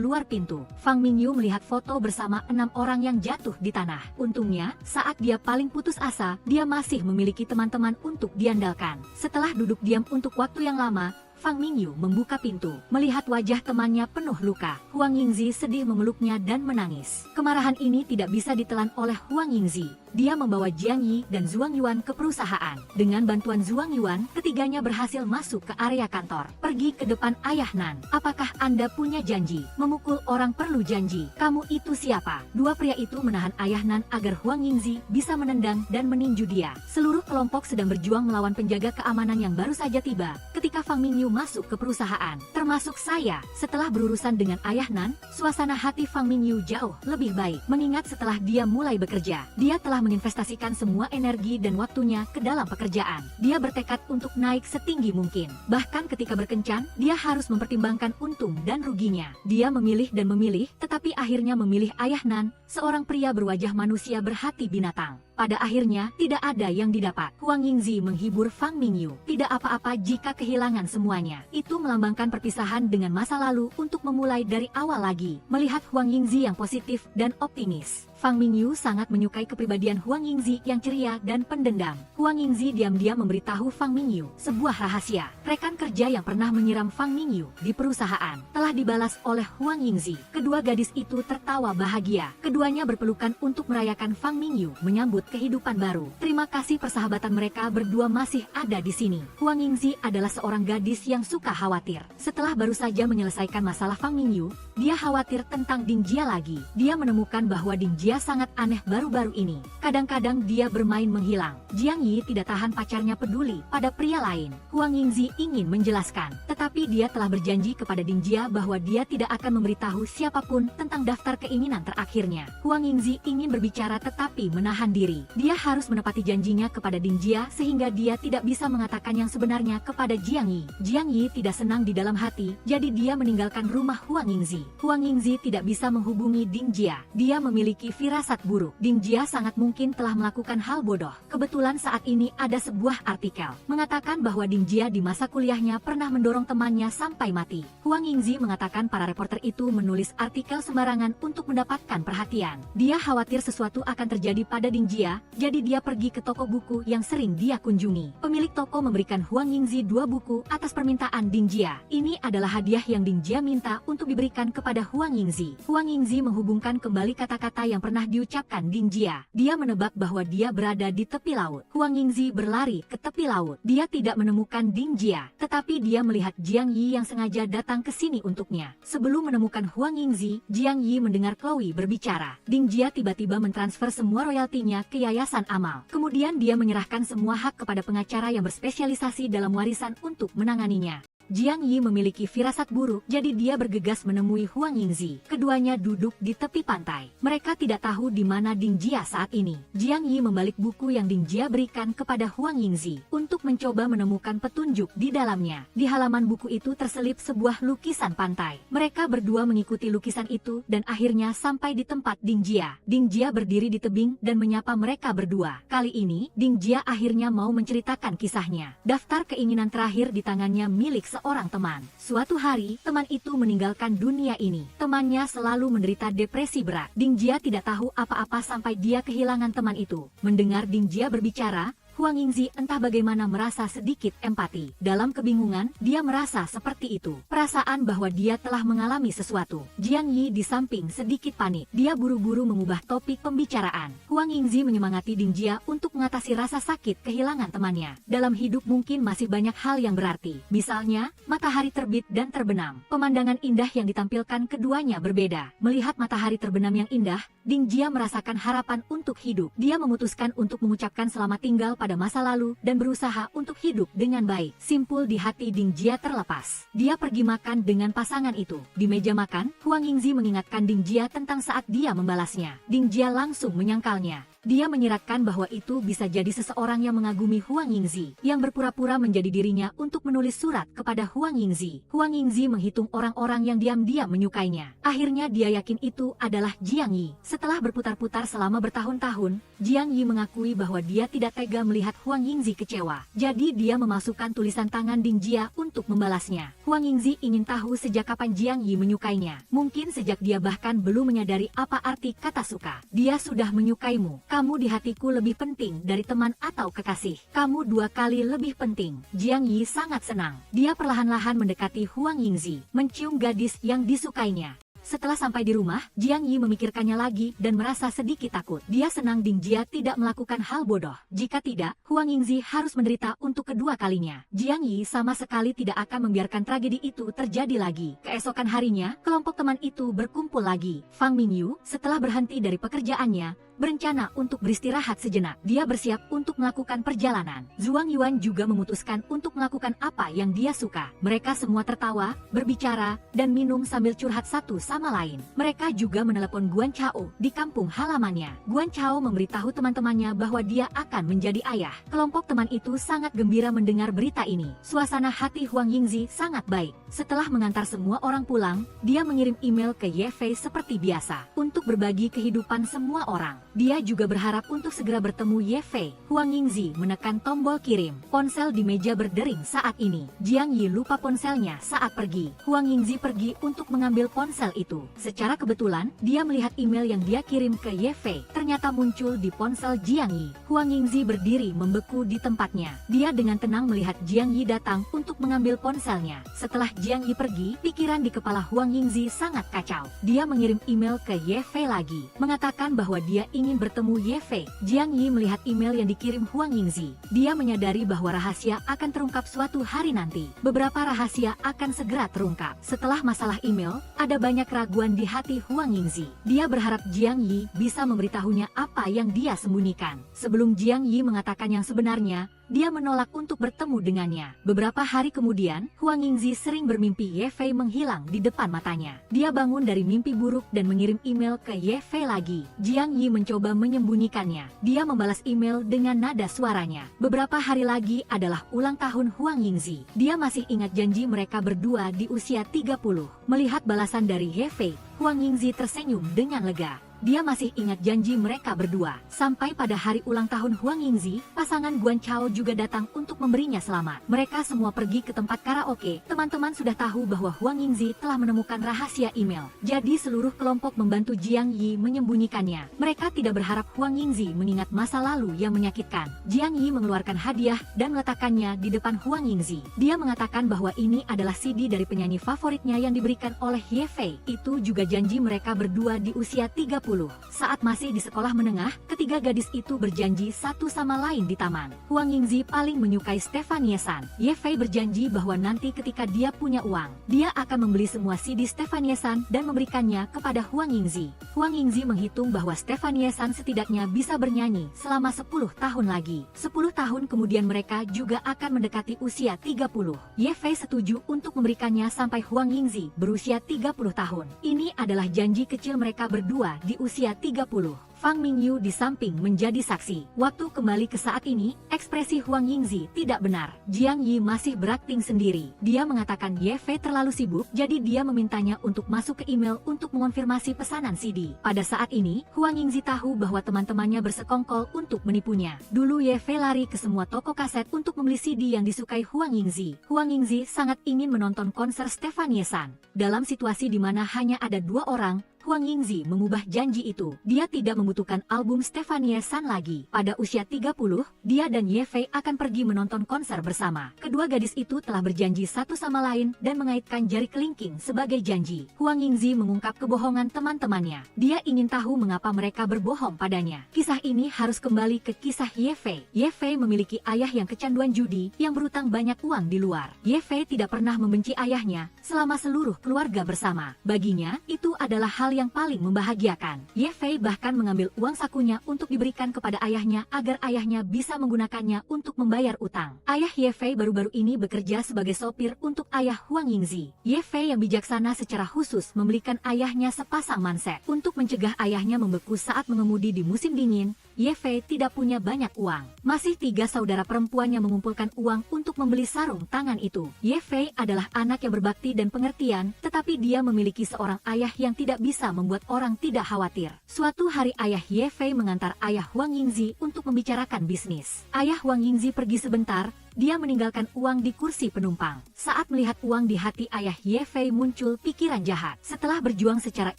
luar pintu, Fang Mingyu melihat foto bersama 6 orang yang jatuh di tanah. Untungnya, saat dia paling putus asa, dia masih memiliki teman-teman untuk diandalkan. Setelah duduk diam untuk waktu yang lama, Fang Mingyu membuka pintu. Melihat wajah temannya penuh luka, Huang Yingzi sedih memeluknya dan menangis. Kemarahan ini tidak bisa ditelan oleh Huang Yingzi. Dia membawa Jiang Yi dan Zhuang Yuan ke perusahaan. Dengan bantuan Zhuang Yuan, ketiganya berhasil masuk ke area kantor. Pergi ke depan Ayah Nan. Apakah Anda punya janji? Memukul orang perlu janji. Kamu itu siapa? Dua pria itu menahan Ayah Nan agar Huang Yingzi bisa menendang dan meninju dia. Seluruh kelompok sedang berjuang melawan penjaga keamanan yang baru saja tiba ketika Fang Mingyu masuk ke perusahaan, termasuk saya. Setelah berurusan dengan Ayah Nan, suasana hati Fang Mingyu jauh lebih baik. Mengingat setelah dia mulai bekerja, dia telah menginvestasikan semua energi dan waktunya ke dalam pekerjaan. Dia bertekad untuk naik setinggi mungkin. Bahkan ketika berkencan, dia harus mempertimbangkan untung dan ruginya. Dia memilih dan memilih, tetapi akhirnya memilih Ayah Nan, seorang pria berwajah manusia berhati binatang. Pada akhirnya, tidak ada yang didapat. Huang Yingzi menghibur Fang Mingyu. Tidak apa-apa jika kehilangan semuanya. Itu melambangkan perpisahan dengan masa lalu untuk memulai dari awal lagi. Melihat Huang Yingzi yang positif dan optimis, Fang Mingyu sangat menyukai kepribadian Huang Yingzi yang ceria dan pendendam. Huang Yingzi diam-diam memberitahu Fang Mingyu sebuah rahasia. Rekan kerja yang pernah menyiram Fang Mingyu di perusahaan telah dibalas oleh Huang Yingzi. Kedua gadis itu tertawa bahagia. Keduanya berpelukan untuk merayakan Fang Mingyu menyambut kehidupan baru. Terima kasih persahabatan mereka berdua masih ada di sini. Huang Yingzi adalah seorang gadis yang suka khawatir. Setelah baru saja menyelesaikan masalah Fang Mingyu, dia khawatir tentang Ding Jia lagi. Dia menemukan bahwa Ding Jia sangat aneh baru-baru ini. Kadang-kadang dia bermain menghilang. Jiang Yi tidak tahan pacarnya peduli pada pria lain. Huang Yingzi ingin menjelaskan, tetapi dia telah berjanji kepada Ding Jia bahwa dia tidak akan memberitahu siapapun tentang daftar keinginan terakhirnya. Huang Yingzi ingin berbicara tetapi menahan diri. Dia harus menepati janjinya kepada Ding Jia sehingga dia tidak bisa mengatakan yang sebenarnya kepada Jiang Yi. Jiang Yi tidak senang di dalam hati, jadi dia meninggalkan rumah Huang Yingzi. Huang Yingzi tidak bisa menghubungi Ding Jia. Dia memiliki firasat buruk. Ding Jia sangat mungkin telah melakukan hal bodoh. Kebetulan saat ini ada sebuah artikel mengatakan bahwa Ding Jia di masa kuliahnya pernah mendorong temannya sampai mati. Huang Yingzi mengatakan para reporter itu menulis artikel sembarangan untuk mendapatkan perhatian. Dia khawatir sesuatu akan terjadi pada Ding Jia, jadi dia pergi ke toko buku yang sering dia kunjungi. Pemilik toko memberikan Huang Yingzi 2 buku atas permintaan Ding Jia. Ini adalah hadiah yang Ding Jia minta untuk diberikan kepada Huang Yingzi. Huang Yingzi menghubungkan kembali kata-kata yang pernah diucapkan Ding Jia. Dia menebak bahwa dia berada di tepi laut. Huang Yingzi berlari ke tepi laut. Dia tidak menemukan Ding Jia, tetapi dia melihat Jiang Yi yang sengaja datang ke sini untuknya. Sebelum menemukan Huang Yingzi, Jiang Yi mendengar Chloe berbicara. Ding Jia tiba-tiba mentransfer semua royaltinya ke Yayasan Amal. Kemudian dia menyerahkan semua hak kepada pengacara yang berspesialisasi dalam warisan untuk menanganinya. Jiang Yi memiliki firasat buruk, jadi dia bergegas menemui Huang Yingzi. Keduanya duduk di tepi pantai. Mereka tidak tahu di mana Ding Jia saat ini. Jiang Yi membalik buku yang Ding Jia berikan kepada Huang Yingzi untuk mencoba menemukan petunjuk di dalamnya. Di halaman buku itu terselip sebuah lukisan pantai. Mereka berdua mengikuti lukisan itu dan akhirnya sampai di tempat Ding Jia. Ding Jia berdiri di tebing dan menyapa mereka berdua. Kali ini, Ding Jia akhirnya mau menceritakan kisahnya. Daftar keinginan terakhir di tangannya milik seorang teman. Suatu hari, teman itu meninggalkan dunia ini. Temannya selalu menderita depresi berat. Ding Jia tidak tahu apa-apa sampai dia kehilangan teman itu. Mendengar Ding Jia berbicara, Huang Yingzi entah bagaimana merasa sedikit empati. Dalam kebingungan, dia merasa seperti itu. Perasaan bahwa dia telah mengalami sesuatu. Jiang Yi di samping sedikit panik. Dia buru-buru mengubah topik pembicaraan. Huang Yingzi menyemangati Ding Jia untuk mengatasi rasa sakit kehilangan temannya. Dalam hidup mungkin masih banyak hal yang berarti. Misalnya, matahari terbit dan terbenam. Pemandangan indah yang ditampilkan keduanya berbeda. Melihat matahari terbenam yang indah, Ding Jia merasakan harapan untuk hidup. Dia memutuskan untuk mengucapkan selamat tinggal pada masa lalu dan berusaha untuk hidup dengan baik. Simpul di hati Ding Jia terlepas. Dia pergi makan dengan pasangan itu. Di meja makan, Huang Yingzi mengingatkan Ding Jia tentang saat dia membalasnya. Ding Jia langsung menyangkalnya. Dia menyiratkan bahwa itu bisa jadi seseorang yang mengagumi Huang Yingzi, yang berpura-pura menjadi dirinya untuk menulis surat kepada Huang Yingzi. Huang Yingzi menghitung orang-orang yang diam-diam menyukainya. Akhirnya dia yakin itu adalah Jiang Yi. Setelah berputar-putar selama bertahun-tahun, Jiang Yi mengakui bahwa dia tidak tega melihat Huang Yingzi kecewa. Jadi dia memasukkan tulisan tangan Ding Jia untuk membalasnya. Huang Yingzi ingin tahu sejak kapan Jiang Yi menyukainya. Mungkin sejak dia bahkan belum menyadari apa arti kata suka. Dia sudah menyukaimu. Kamu di hatiku lebih penting dari teman atau kekasih. Kamu 2 kali lebih penting. Jiang Yi sangat senang. Dia perlahan-lahan mendekati Huang Yingzi, mencium gadis yang disukainya. Setelah sampai di rumah, Jiang Yi memikirkannya lagi dan merasa sedikit takut. Dia senang Ding Jia tidak melakukan hal bodoh. Jika tidak, Huang Yingzi harus menderita untuk kedua kalinya. Jiang Yi sama sekali tidak akan membiarkan tragedi itu terjadi lagi. Keesokan harinya, kelompok teman itu berkumpul lagi. Fang Mingyu, setelah berhenti dari pekerjaannya, berencana untuk beristirahat sejenak. Dia bersiap untuk melakukan perjalanan. Zhuang Yuan juga memutuskan untuk melakukan apa yang dia suka. Mereka semua tertawa, berbicara, dan minum sambil curhat satu sama lain. Mereka juga menelepon Guan Chao di kampung halamannya. Guan Chao memberitahu teman-temannya bahwa dia akan menjadi ayah. Kelompok teman itu sangat gembira mendengar berita ini. Suasana hati Huang Yingzi sangat baik. Setelah mengantar semua orang pulang, dia mengirim email ke Ye Fei seperti biasa untuk berbagi kehidupan semua orang. Dia juga berharap untuk segera bertemu Ye Fei. Huang Yingzi menekan tombol kirim. Ponsel di meja berdering saat ini. Jiang Yi lupa ponselnya saat pergi. Huang Yingzi pergi untuk mengambil ponsel itu. Secara kebetulan, dia melihat email yang dia kirim ke Ye Fei. Ternyata muncul di ponsel Jiang Yi. Huang Yingzi berdiri membeku di tempatnya. Dia dengan tenang melihat Jiang Yi datang untuk mengambil ponselnya. Setelah Jiang Yi pergi, pikiran di kepala Huang Yingzi sangat kacau. Dia mengirim email ke Ye Fei lagi, mengatakan bahwa dia ingin bertemu Ye Fei. Jiang Yi melihat email yang dikirim Huang Yingzi. Dia menyadari bahwa rahasia akan terungkap suatu hari nanti. Beberapa rahasia akan segera terungkap. Setelah masalah email, ada banyak keraguan di hati Huang Yingzi. Dia berharap Jiang Yi bisa memberitahunya apa yang dia sembunyikan. Sebelum Jiang Yi mengatakan yang sebenarnya, dia menolak untuk bertemu dengannya. Beberapa hari kemudian, Huang Yingzi sering bermimpi Ye Fei menghilang di depan matanya. Dia bangun dari mimpi buruk dan mengirim email ke Ye Fei lagi. Jiang Yi mencoba menyembunyikannya. Dia membalas email dengan nada suaranya. Beberapa hari lagi adalah ulang tahun Huang Yingzi. Dia masih ingat janji mereka berdua di usia 30. Melihat balasan dari Ye Fei, Huang Yingzi tersenyum dengan lega. Dia masih ingat janji mereka berdua. Sampai pada hari ulang tahun Huang Yingzi, pasangan Guan Chao juga datang untuk memberinya selamat. Mereka semua pergi ke tempat karaoke. Teman-teman sudah tahu bahwa Huang Yingzi telah menemukan rahasia email. Jadi seluruh kelompok membantu Jiang Yi menyembunyikannya. Mereka tidak berharap Huang Yingzi mengingat masa lalu yang menyakitkan. Jiang Yi mengeluarkan hadiah dan meletakkannya di depan Huang Yingzi. Dia mengatakan bahwa ini adalah CD dari penyanyi favoritnya yang diberikan oleh Ye Fei. Itu juga janji mereka berdua di usia 30. Saat masih di sekolah menengah, ketiga gadis itu berjanji satu sama lain di taman. Huang Yingzi paling menyukai Stefanie San. Ye Fei berjanji bahwa nanti ketika dia punya uang, dia akan membeli semua CD Stefanie San dan memberikannya kepada Huang Yingzi. Huang Yingzi menghitung bahwa Stefanie San setidaknya bisa bernyanyi selama 10 tahun lagi. 10 tahun kemudian mereka juga akan mendekati usia 30. Ye Fei setuju untuk memberikannya sampai Huang Yingzi berusia 30 tahun. Ini adalah janji kecil mereka berdua di usia 30. Fang Mingyu di samping menjadi saksi. Waktu kembali ke saat ini, ekspresi Huang Yingzi tidak benar. Jiang Yi masih berakting sendiri. Dia mengatakan Ye Fei terlalu sibuk, jadi dia memintanya untuk masuk ke email untuk mengonfirmasi pesanan CD. Pada saat ini, Huang Yingzi tahu bahwa teman-temannya bersekongkol untuk menipunya. Dulu Ye Fei lari ke semua toko kaset untuk membeli CD yang disukai Huang Yingzi. Huang Yingzi sangat ingin menonton konser Stefanie San. Dalam situasi di mana hanya ada 2 orang, Huang Yingzi mengubah janji itu. Dia tidak membutuhkan album Stefanie San lagi. Pada usia 30, dia dan Ye Fei akan pergi menonton konser bersama. Kedua gadis itu telah berjanji satu sama lain dan mengaitkan jari kelingking sebagai janji. Huang Yingzi mengungkap kebohongan teman-temannya. Dia ingin tahu mengapa mereka berbohong padanya. Kisah ini harus kembali ke kisah Ye Fei. Ye Fei memiliki ayah yang kecanduan judi, yang berutang banyak uang di luar. Ye Fei tidak pernah membenci ayahnya selama seluruh keluarga bersama. Baginya, itu adalah hal yang paling membahagiakan. Ye Fei bahkan mengambil uang sakunya untuk diberikan kepada ayahnya agar ayahnya bisa menggunakannya untuk membayar utang. Ayah Ye Fei baru-baru ini bekerja sebagai sopir untuk ayah Huang Yingzi. Ye Fei yang bijaksana secara khusus membelikan ayahnya sepasang manset. Untuk mencegah ayahnya membeku saat mengemudi di musim dingin, Ye Fei tidak punya banyak uang. Masih 3 saudara perempuannya mengumpulkan uang untuk membeli sarung tangan itu. Ye Fei adalah anak yang berbakti dan pengertian, tetapi dia memiliki seorang ayah yang tidak bisa membuat orang tidak khawatir. Suatu hari ayah Ye Fei mengantar ayah Huang Yingzi untuk membicarakan bisnis. Ayah Huang Yingzi pergi sebentar, dia meninggalkan uang di kursi penumpang. Saat melihat uang di hati ayah Ye Fei muncul pikiran jahat. Setelah berjuang secara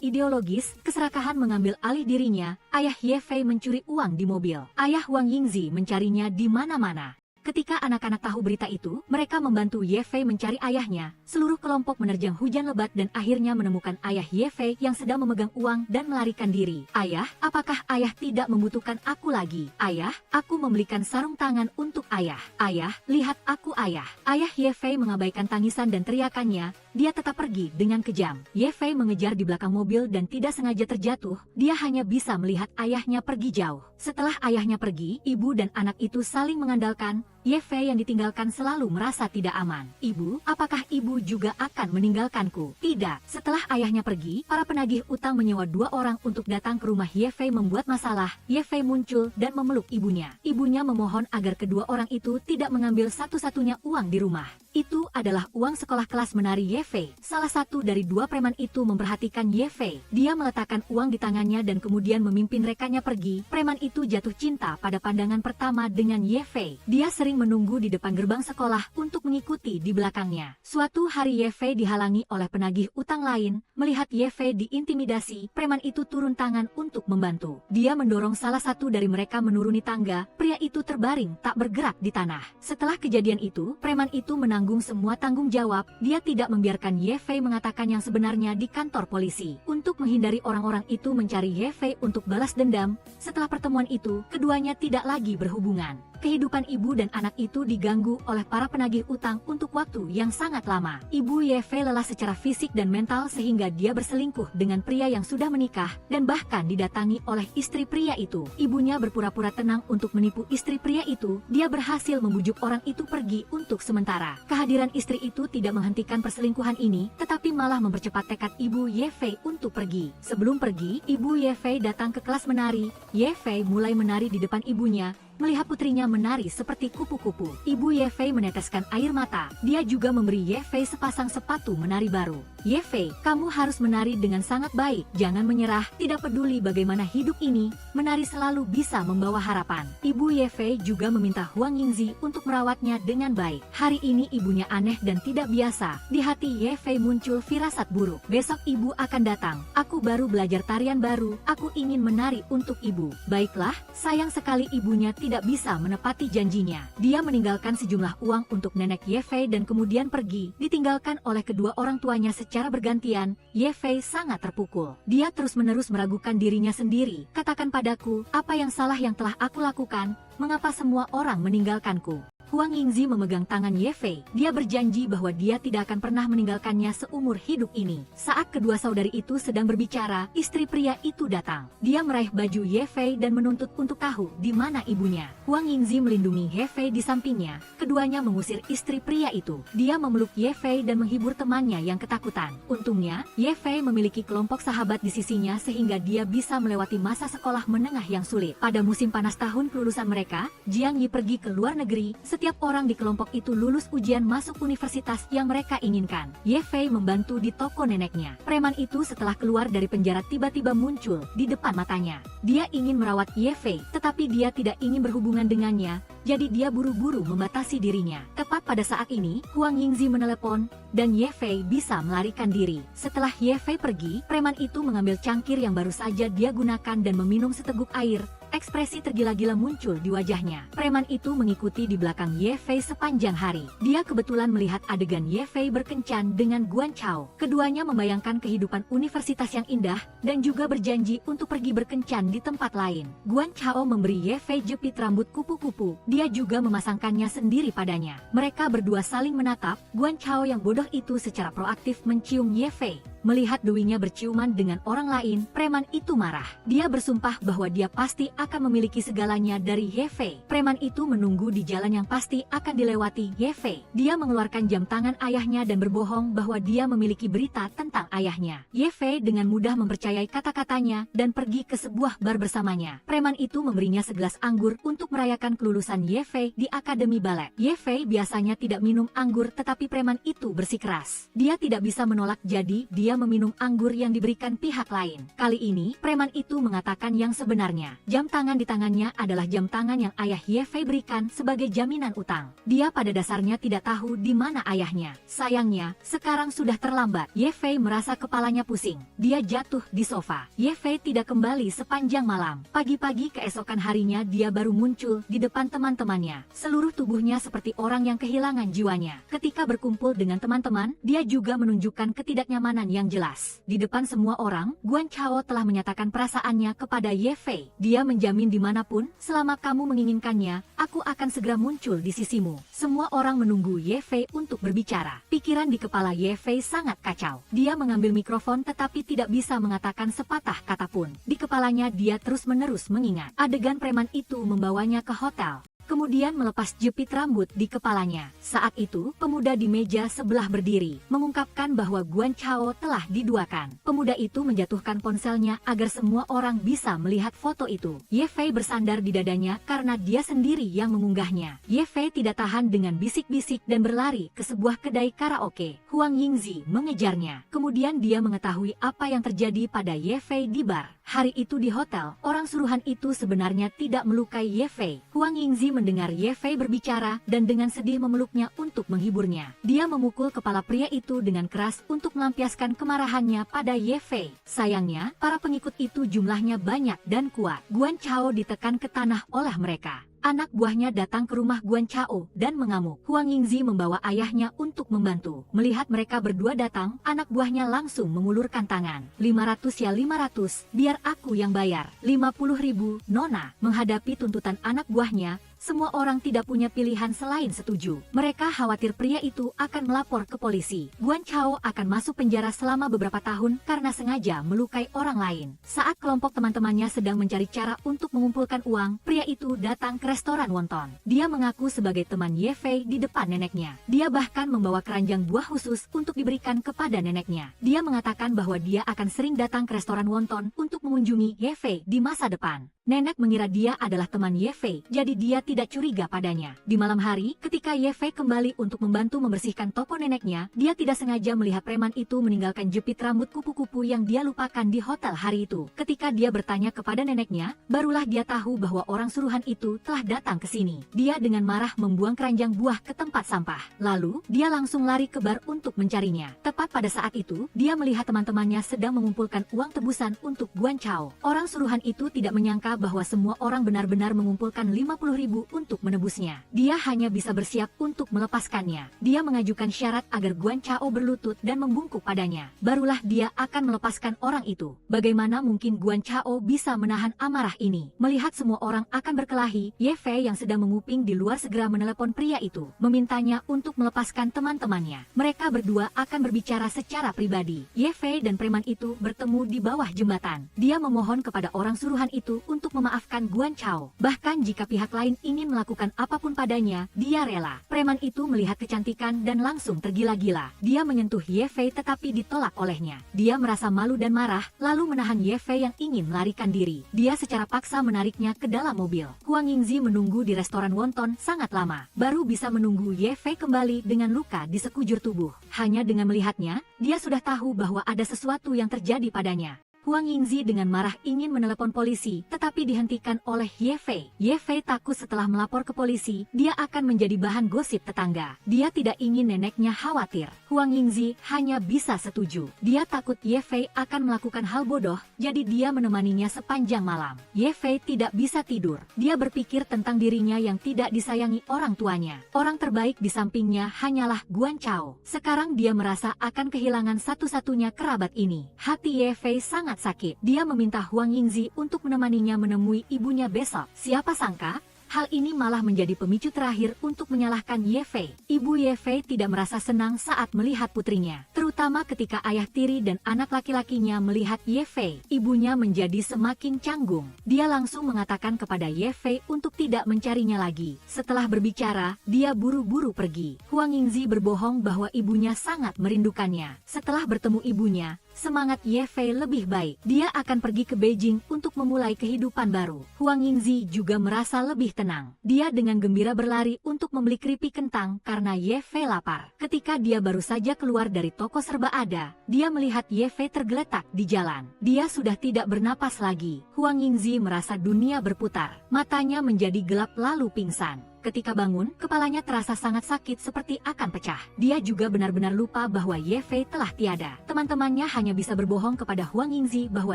ideologis, keserakahan mengambil alih dirinya, ayah Ye Fei mencuri uang di mobil. Ayah Huang Yingzi mencarinya di mana-mana. Ketika anak-anak tahu berita itu, mereka membantu Ye Fei mencari ayahnya. Seluruh kelompok menerjang hujan lebat dan akhirnya menemukan ayah Ye Fei yang sedang memegang uang dan melarikan diri. Ayah, apakah ayah tidak membutuhkan aku lagi? Ayah, aku membelikan sarung tangan untuk ayah. Ayah, lihat aku ayah. Ayah Ye Fei mengabaikan tangisan dan teriakannya. Dia tetap pergi dengan kejam. Ye Fei mengejar di belakang mobil dan tidak sengaja terjatuh. Dia hanya bisa melihat ayahnya pergi jauh. Setelah ayahnya pergi, ibu dan anak itu saling mengandalkan. Ye Fei yang ditinggalkan selalu merasa tidak aman. Ibu, apakah ibu juga akan meninggalkanku? Tidak. Setelah ayahnya pergi, para penagih utang menyewa 2 orang untuk datang ke rumah Ye Fei membuat masalah. Ye Fei muncul dan memeluk ibunya. Ibunya memohon agar kedua orang itu tidak mengambil satu-satunya uang di rumah. Itu adalah uang sekolah kelas menari Ye Fei. Salah satu dari 2 preman itu memperhatikan Ye Fei. Dia meletakkan uang di tangannya dan kemudian memimpin rekannya pergi. Preman itu jatuh cinta pada pandangan pertama dengan Ye Fei. Dia sering menunggu di depan gerbang sekolah untuk mengikuti di belakangnya. Suatu hari Ye Fei dihalangi oleh penagih utang lain. Melihat Ye Fei diintimidasi, preman itu turun tangan untuk membantu. Dia mendorong salah satu dari mereka menuruni tangga. Pria itu terbaring tak bergerak di tanah. Setelah kejadian itu, preman itu menanggung semua tanggung jawab. Dia tidak membiarkan Ye Fei mengatakan yang sebenarnya di kantor polisi. Untuk menghindari orang-orang itu mencari Ye Fei untuk balas dendam, setelah pertemuan itu, keduanya tidak lagi berhubungan. Kehidupan ibu dan anak itu diganggu oleh para penagih utang untuk waktu yang sangat lama. Ibu Ye Fei lelah secara fisik dan mental sehingga dia berselingkuh dengan pria yang sudah menikah dan bahkan didatangi oleh istri pria itu. Ibunya berpura-pura tenang untuk menipu istri pria itu. Dia berhasil membujuk orang itu pergi untuk sementara. Kehadiran istri itu tidak menghentikan perselingkuhan ini, tetapi malah mempercepat tekad ibu Ye Fei untuk pergi. Sebelum pergi, ibu Ye Fei datang ke kelas menari. Ye Fei mulai menari di depan ibunya. Melihat putrinya menari seperti kupu-kupu, ibu Ye Fei meneteskan air mata. Dia juga memberi Ye Fei sepasang sepatu menari baru. Ye Fei, kamu harus menari dengan sangat baik. Jangan menyerah, tidak peduli bagaimana hidup ini, menari selalu bisa membawa harapan. Ibu Ye Fei juga meminta Huang Yingzi untuk merawatnya dengan baik. Hari ini ibunya aneh dan tidak biasa. Di hati Ye Fei muncul firasat buruk. Besok ibu akan datang. Aku baru belajar tarian baru. Aku ingin menari untuk ibu. Baiklah, sayang sekali ibunya tidak bisa menepati janjinya. Dia meninggalkan sejumlah uang untuk nenek Ye Fei dan kemudian pergi, ditinggalkan oleh kedua orang tuanya secara bergantian. Ye Fei sangat terpukul. Dia terus-menerus meragukan dirinya sendiri. Katakan padaku, apa yang salah yang telah aku lakukan? Mengapa semua orang meninggalkanku? Huang Yingzi memegang tangan Ye Fei. Dia berjanji bahwa dia tidak akan pernah meninggalkannya seumur hidup ini. Saat kedua saudari itu sedang berbicara, istri pria itu datang. Dia meraih baju Ye Fei dan menuntut untuk tahu di mana ibunya. Huang Yingzi melindungi Ye Fei di sampingnya. Keduanya mengusir istri pria itu. Dia memeluk Ye Fei dan menghibur temannya yang ketakutan. Untungnya, Ye Fei memiliki kelompok sahabat di sisinya sehingga dia bisa melewati masa sekolah menengah yang sulit. Pada musim panas tahun kelulusan mereka, Jiang Yi pergi ke luar negeri. Setiap orang di kelompok itu lulus ujian masuk universitas yang mereka inginkan. Ye Fei membantu di toko neneknya. Preman itu setelah keluar dari penjara tiba-tiba muncul di depan matanya. Dia ingin merawat Ye Fei, tetapi dia tidak ingin berhubungan dengannya, jadi dia buru-buru membatasi dirinya. Tepat pada saat ini, Huang Yingzi menelepon, dan Ye Fei bisa melarikan diri. Setelah Ye Fei pergi, preman itu mengambil cangkir yang baru saja dia gunakan dan meminum seteguk air. Ekspresi tergila-gila muncul di wajahnya. Preman itu mengikuti di belakang Ye Fei sepanjang hari. Dia kebetulan melihat adegan Ye Fei berkencan dengan Guan Chao. Keduanya membayangkan kehidupan universitas yang indah, dan juga berjanji untuk pergi berkencan di tempat lain. Guan Chao memberi Ye Fei jepit rambut kupu-kupu. Dia juga memasangkannya sendiri padanya. Mereka berdua saling menatap. Guan Chao yang bodoh itu secara proaktif mencium Ye Fei. Melihat duninya berciuman dengan orang lain, preman itu marah. Dia bersumpah bahwa dia pasti akan memiliki segalanya dari Ye Fei. Preman itu menunggu di jalan yang pasti akan dilewati Ye Fei. Dia mengeluarkan jam tangan ayahnya dan berbohong bahwa dia memiliki berita tentang ayahnya. Ye Fei dengan mudah mempercayai kata-katanya dan pergi ke sebuah bar bersamanya. Preman itu memberinya segelas anggur untuk merayakan kelulusan Ye Fei di Akademi Balet. Ye Fei biasanya tidak minum anggur, tetapi preman itu bersikeras. Dia tidak bisa menolak, jadi dia meminum anggur yang diberikan pihak lain. Kali ini, preman itu mengatakan yang sebenarnya. Jam tangan di tangannya adalah jam tangan yang ayah Ye Fei berikan sebagai jaminan utang. Dia pada dasarnya tidak tahu di mana ayahnya. Sayangnya, sekarang sudah terlambat. Ye Fei merasa kepalanya pusing. Dia jatuh di sofa. Ye Fei tidak kembali sepanjang malam. Pagi-pagi keesokan harinya dia baru muncul di depan teman-temannya. Seluruh tubuhnya seperti orang yang kehilangan jiwanya. Ketika berkumpul dengan teman-teman, dia juga menunjukkan ketidaknyamanan yang jelas. Di depan semua orang, Guan Chao telah menyatakan perasaannya kepada Ye Fei. Dia menjamin dimanapun, selama kamu menginginkannya, aku akan segera muncul di sisimu. Semua orang menunggu Ye Fei untuk berbicara. Pikiran di kepala Ye Fei sangat kacau. Dia mengambil mikrofon tetapi tidak bisa mengatakan sepatah kata pun. Di kepalanya dia terus-menerus mengingat adegan preman itu membawanya ke hotel. kemudian melepas jepit rambut di kepalanya. Saat itu, pemuda di meja sebelah berdiri, mengungkapkan bahwa Guan Chao telah diduakan. Pemuda itu menjatuhkan ponselnya agar semua orang bisa melihat foto itu. Ye Fei bersandar di dadanya karena dia sendiri yang mengunggahnya. Ye Fei tidak tahan dengan bisik-bisik dan berlari ke sebuah kedai karaoke. Huang Yingzi mengejarnya. Kemudian dia mengetahui apa yang terjadi pada Ye Fei di bar. Hari itu di hotel, orang suruhan itu sebenarnya tidak melukai Ye Fei. Huang Yingzi mendengar Ye Fei berbicara dan dengan sedih memeluknya untuk menghiburnya. Dia memukul kepala pria itu dengan keras untuk melampiaskan kemarahannya pada Ye Fei. Sayangnya, para pengikut itu jumlahnya banyak dan kuat. Guan Chao ditekan ke tanah oleh mereka. Anak buahnya datang ke rumah Guan Chao dan mengamuk. Huang Yingzi membawa ayahnya untuk membantu. Melihat mereka berdua datang, anak buahnya langsung mengulurkan tangan. 500 ya 500, biar aku yang bayar. 50.000, Nona. Menghadapi tuntutan anak buahnya, semua orang tidak punya pilihan selain setuju. Mereka khawatir pria itu akan melapor ke polisi. Guan Chao akan masuk penjara selama beberapa tahun karena sengaja melukai orang lain. Saat kelompok teman-temannya sedang mencari cara untuk mengumpulkan uang, pria itu datang ke restoran wonton. Dia mengaku sebagai teman Ye Fei di depan neneknya. Dia bahkan membawa keranjang buah khusus untuk diberikan kepada neneknya. Dia mengatakan bahwa dia akan sering datang ke restoran wonton untuk mengunjungi Ye Fei di masa depan. Nenek mengira dia adalah teman Ye Fei, jadi dia tidak curiga padanya. Di malam hari, ketika Ye Fei kembali untuk membantu membersihkan toko neneknya, dia tidak sengaja melihat preman itu meninggalkan jepit rambut kupu-kupu yang dia lupakan di hotel hari itu. Ketika dia bertanya kepada neneknya, barulah dia tahu bahwa orang suruhan itu telah datang ke sini. Dia dengan marah membuang keranjang buah ke tempat sampah. Lalu, dia langsung lari ke bar untuk mencarinya. Tepat pada saat itu, dia melihat teman-temannya sedang mengumpulkan uang tebusan untuk Guan Chao. Orang suruhan itu tidak menyangka bahwa semua orang benar-benar mengumpulkan 50.000 untuk menebusnya. Dia hanya bisa bersiap untuk melepaskannya. Dia mengajukan syarat agar Guan Chao berlutut dan membungkuk padanya. Barulah dia akan melepaskan orang itu. Bagaimana mungkin Guan Chao bisa menahan amarah ini? Melihat semua orang akan berkelahi, Ye Fei yang sedang menguping di luar segera menelepon pria itu, memintanya untuk melepaskan teman-temannya. Mereka berdua akan berbicara secara pribadi. Ye Fei dan preman itu bertemu di bawah jembatan. Dia memohon kepada orang suruhan itu untuk memaafkan Guan Chao. Bahkan jika pihak lain ingin melakukan apapun padanya, dia rela. Preman itu melihat kecantikan dan langsung tergila-gila. Dia menyentuh Ye Fei tetapi ditolak olehnya. Dia merasa malu dan marah, lalu menahan Ye Fei yang ingin melarikan diri. Dia secara paksa menariknya ke dalam mobil. Huang Yingzi menunggu di restoran wonton sangat lama, baru bisa menunggu Ye Fei kembali dengan luka di sekujur tubuh. Hanya dengan melihatnya, dia sudah tahu bahwa ada sesuatu yang terjadi padanya. Huang Yingzi dengan marah ingin menelepon polisi, tetapi dihentikan oleh Ye Fei. Ye Fei takut setelah melapor ke polisi, dia akan menjadi bahan gosip tetangga. Dia tidak ingin neneknya khawatir. Huang Yingzi hanya bisa setuju. Dia takut Ye Fei akan melakukan hal bodoh, jadi dia menemaninya sepanjang malam. Ye Fei tidak bisa tidur. Dia berpikir tentang dirinya yang tidak disayangi orang tuanya. Orang terbaik di sampingnya hanyalah Guan Chao. Sekarang dia merasa akan kehilangan satu-satunya kerabat ini. Hati Ye Fei sangat sakit. Dia meminta Huang Yingzi untuk menemaninya menemui ibunya besok. Siapa sangka, hal ini malah menjadi pemicu terakhir untuk menyalahkan Ye Fei. Ibu Ye Fei tidak merasa senang saat melihat putrinya, terutama ketika ayah tiri dan anak laki-lakinya melihat Ye Fei. Ibunya menjadi semakin canggung. Dia langsung mengatakan kepada Ye Fei untuk tidak mencarinya lagi. Setelah berbicara, dia buru-buru pergi. Huang Yingzi berbohong bahwa ibunya sangat merindukannya. Setelah bertemu ibunya, semangat Ye Fei lebih baik. Dia akan pergi ke Beijing untuk memulai kehidupan baru. Huang Yingzi juga merasa lebih tenang. Dia dengan gembira berlari untuk membeli keripik kentang karena Ye Fei lapar. Ketika dia baru saja keluar dari toko serba ada, dia melihat Ye Fei tergeletak di jalan. Dia sudah tidak bernapas lagi. Huang Yingzi merasa dunia berputar. Matanya menjadi gelap lalu pingsan. Ketika bangun, kepalanya terasa sangat sakit seperti akan pecah. Dia juga benar-benar lupa bahwa Ye Fei telah tiada. Teman-temannya hanya bisa berbohong kepada Huang Yingzi bahwa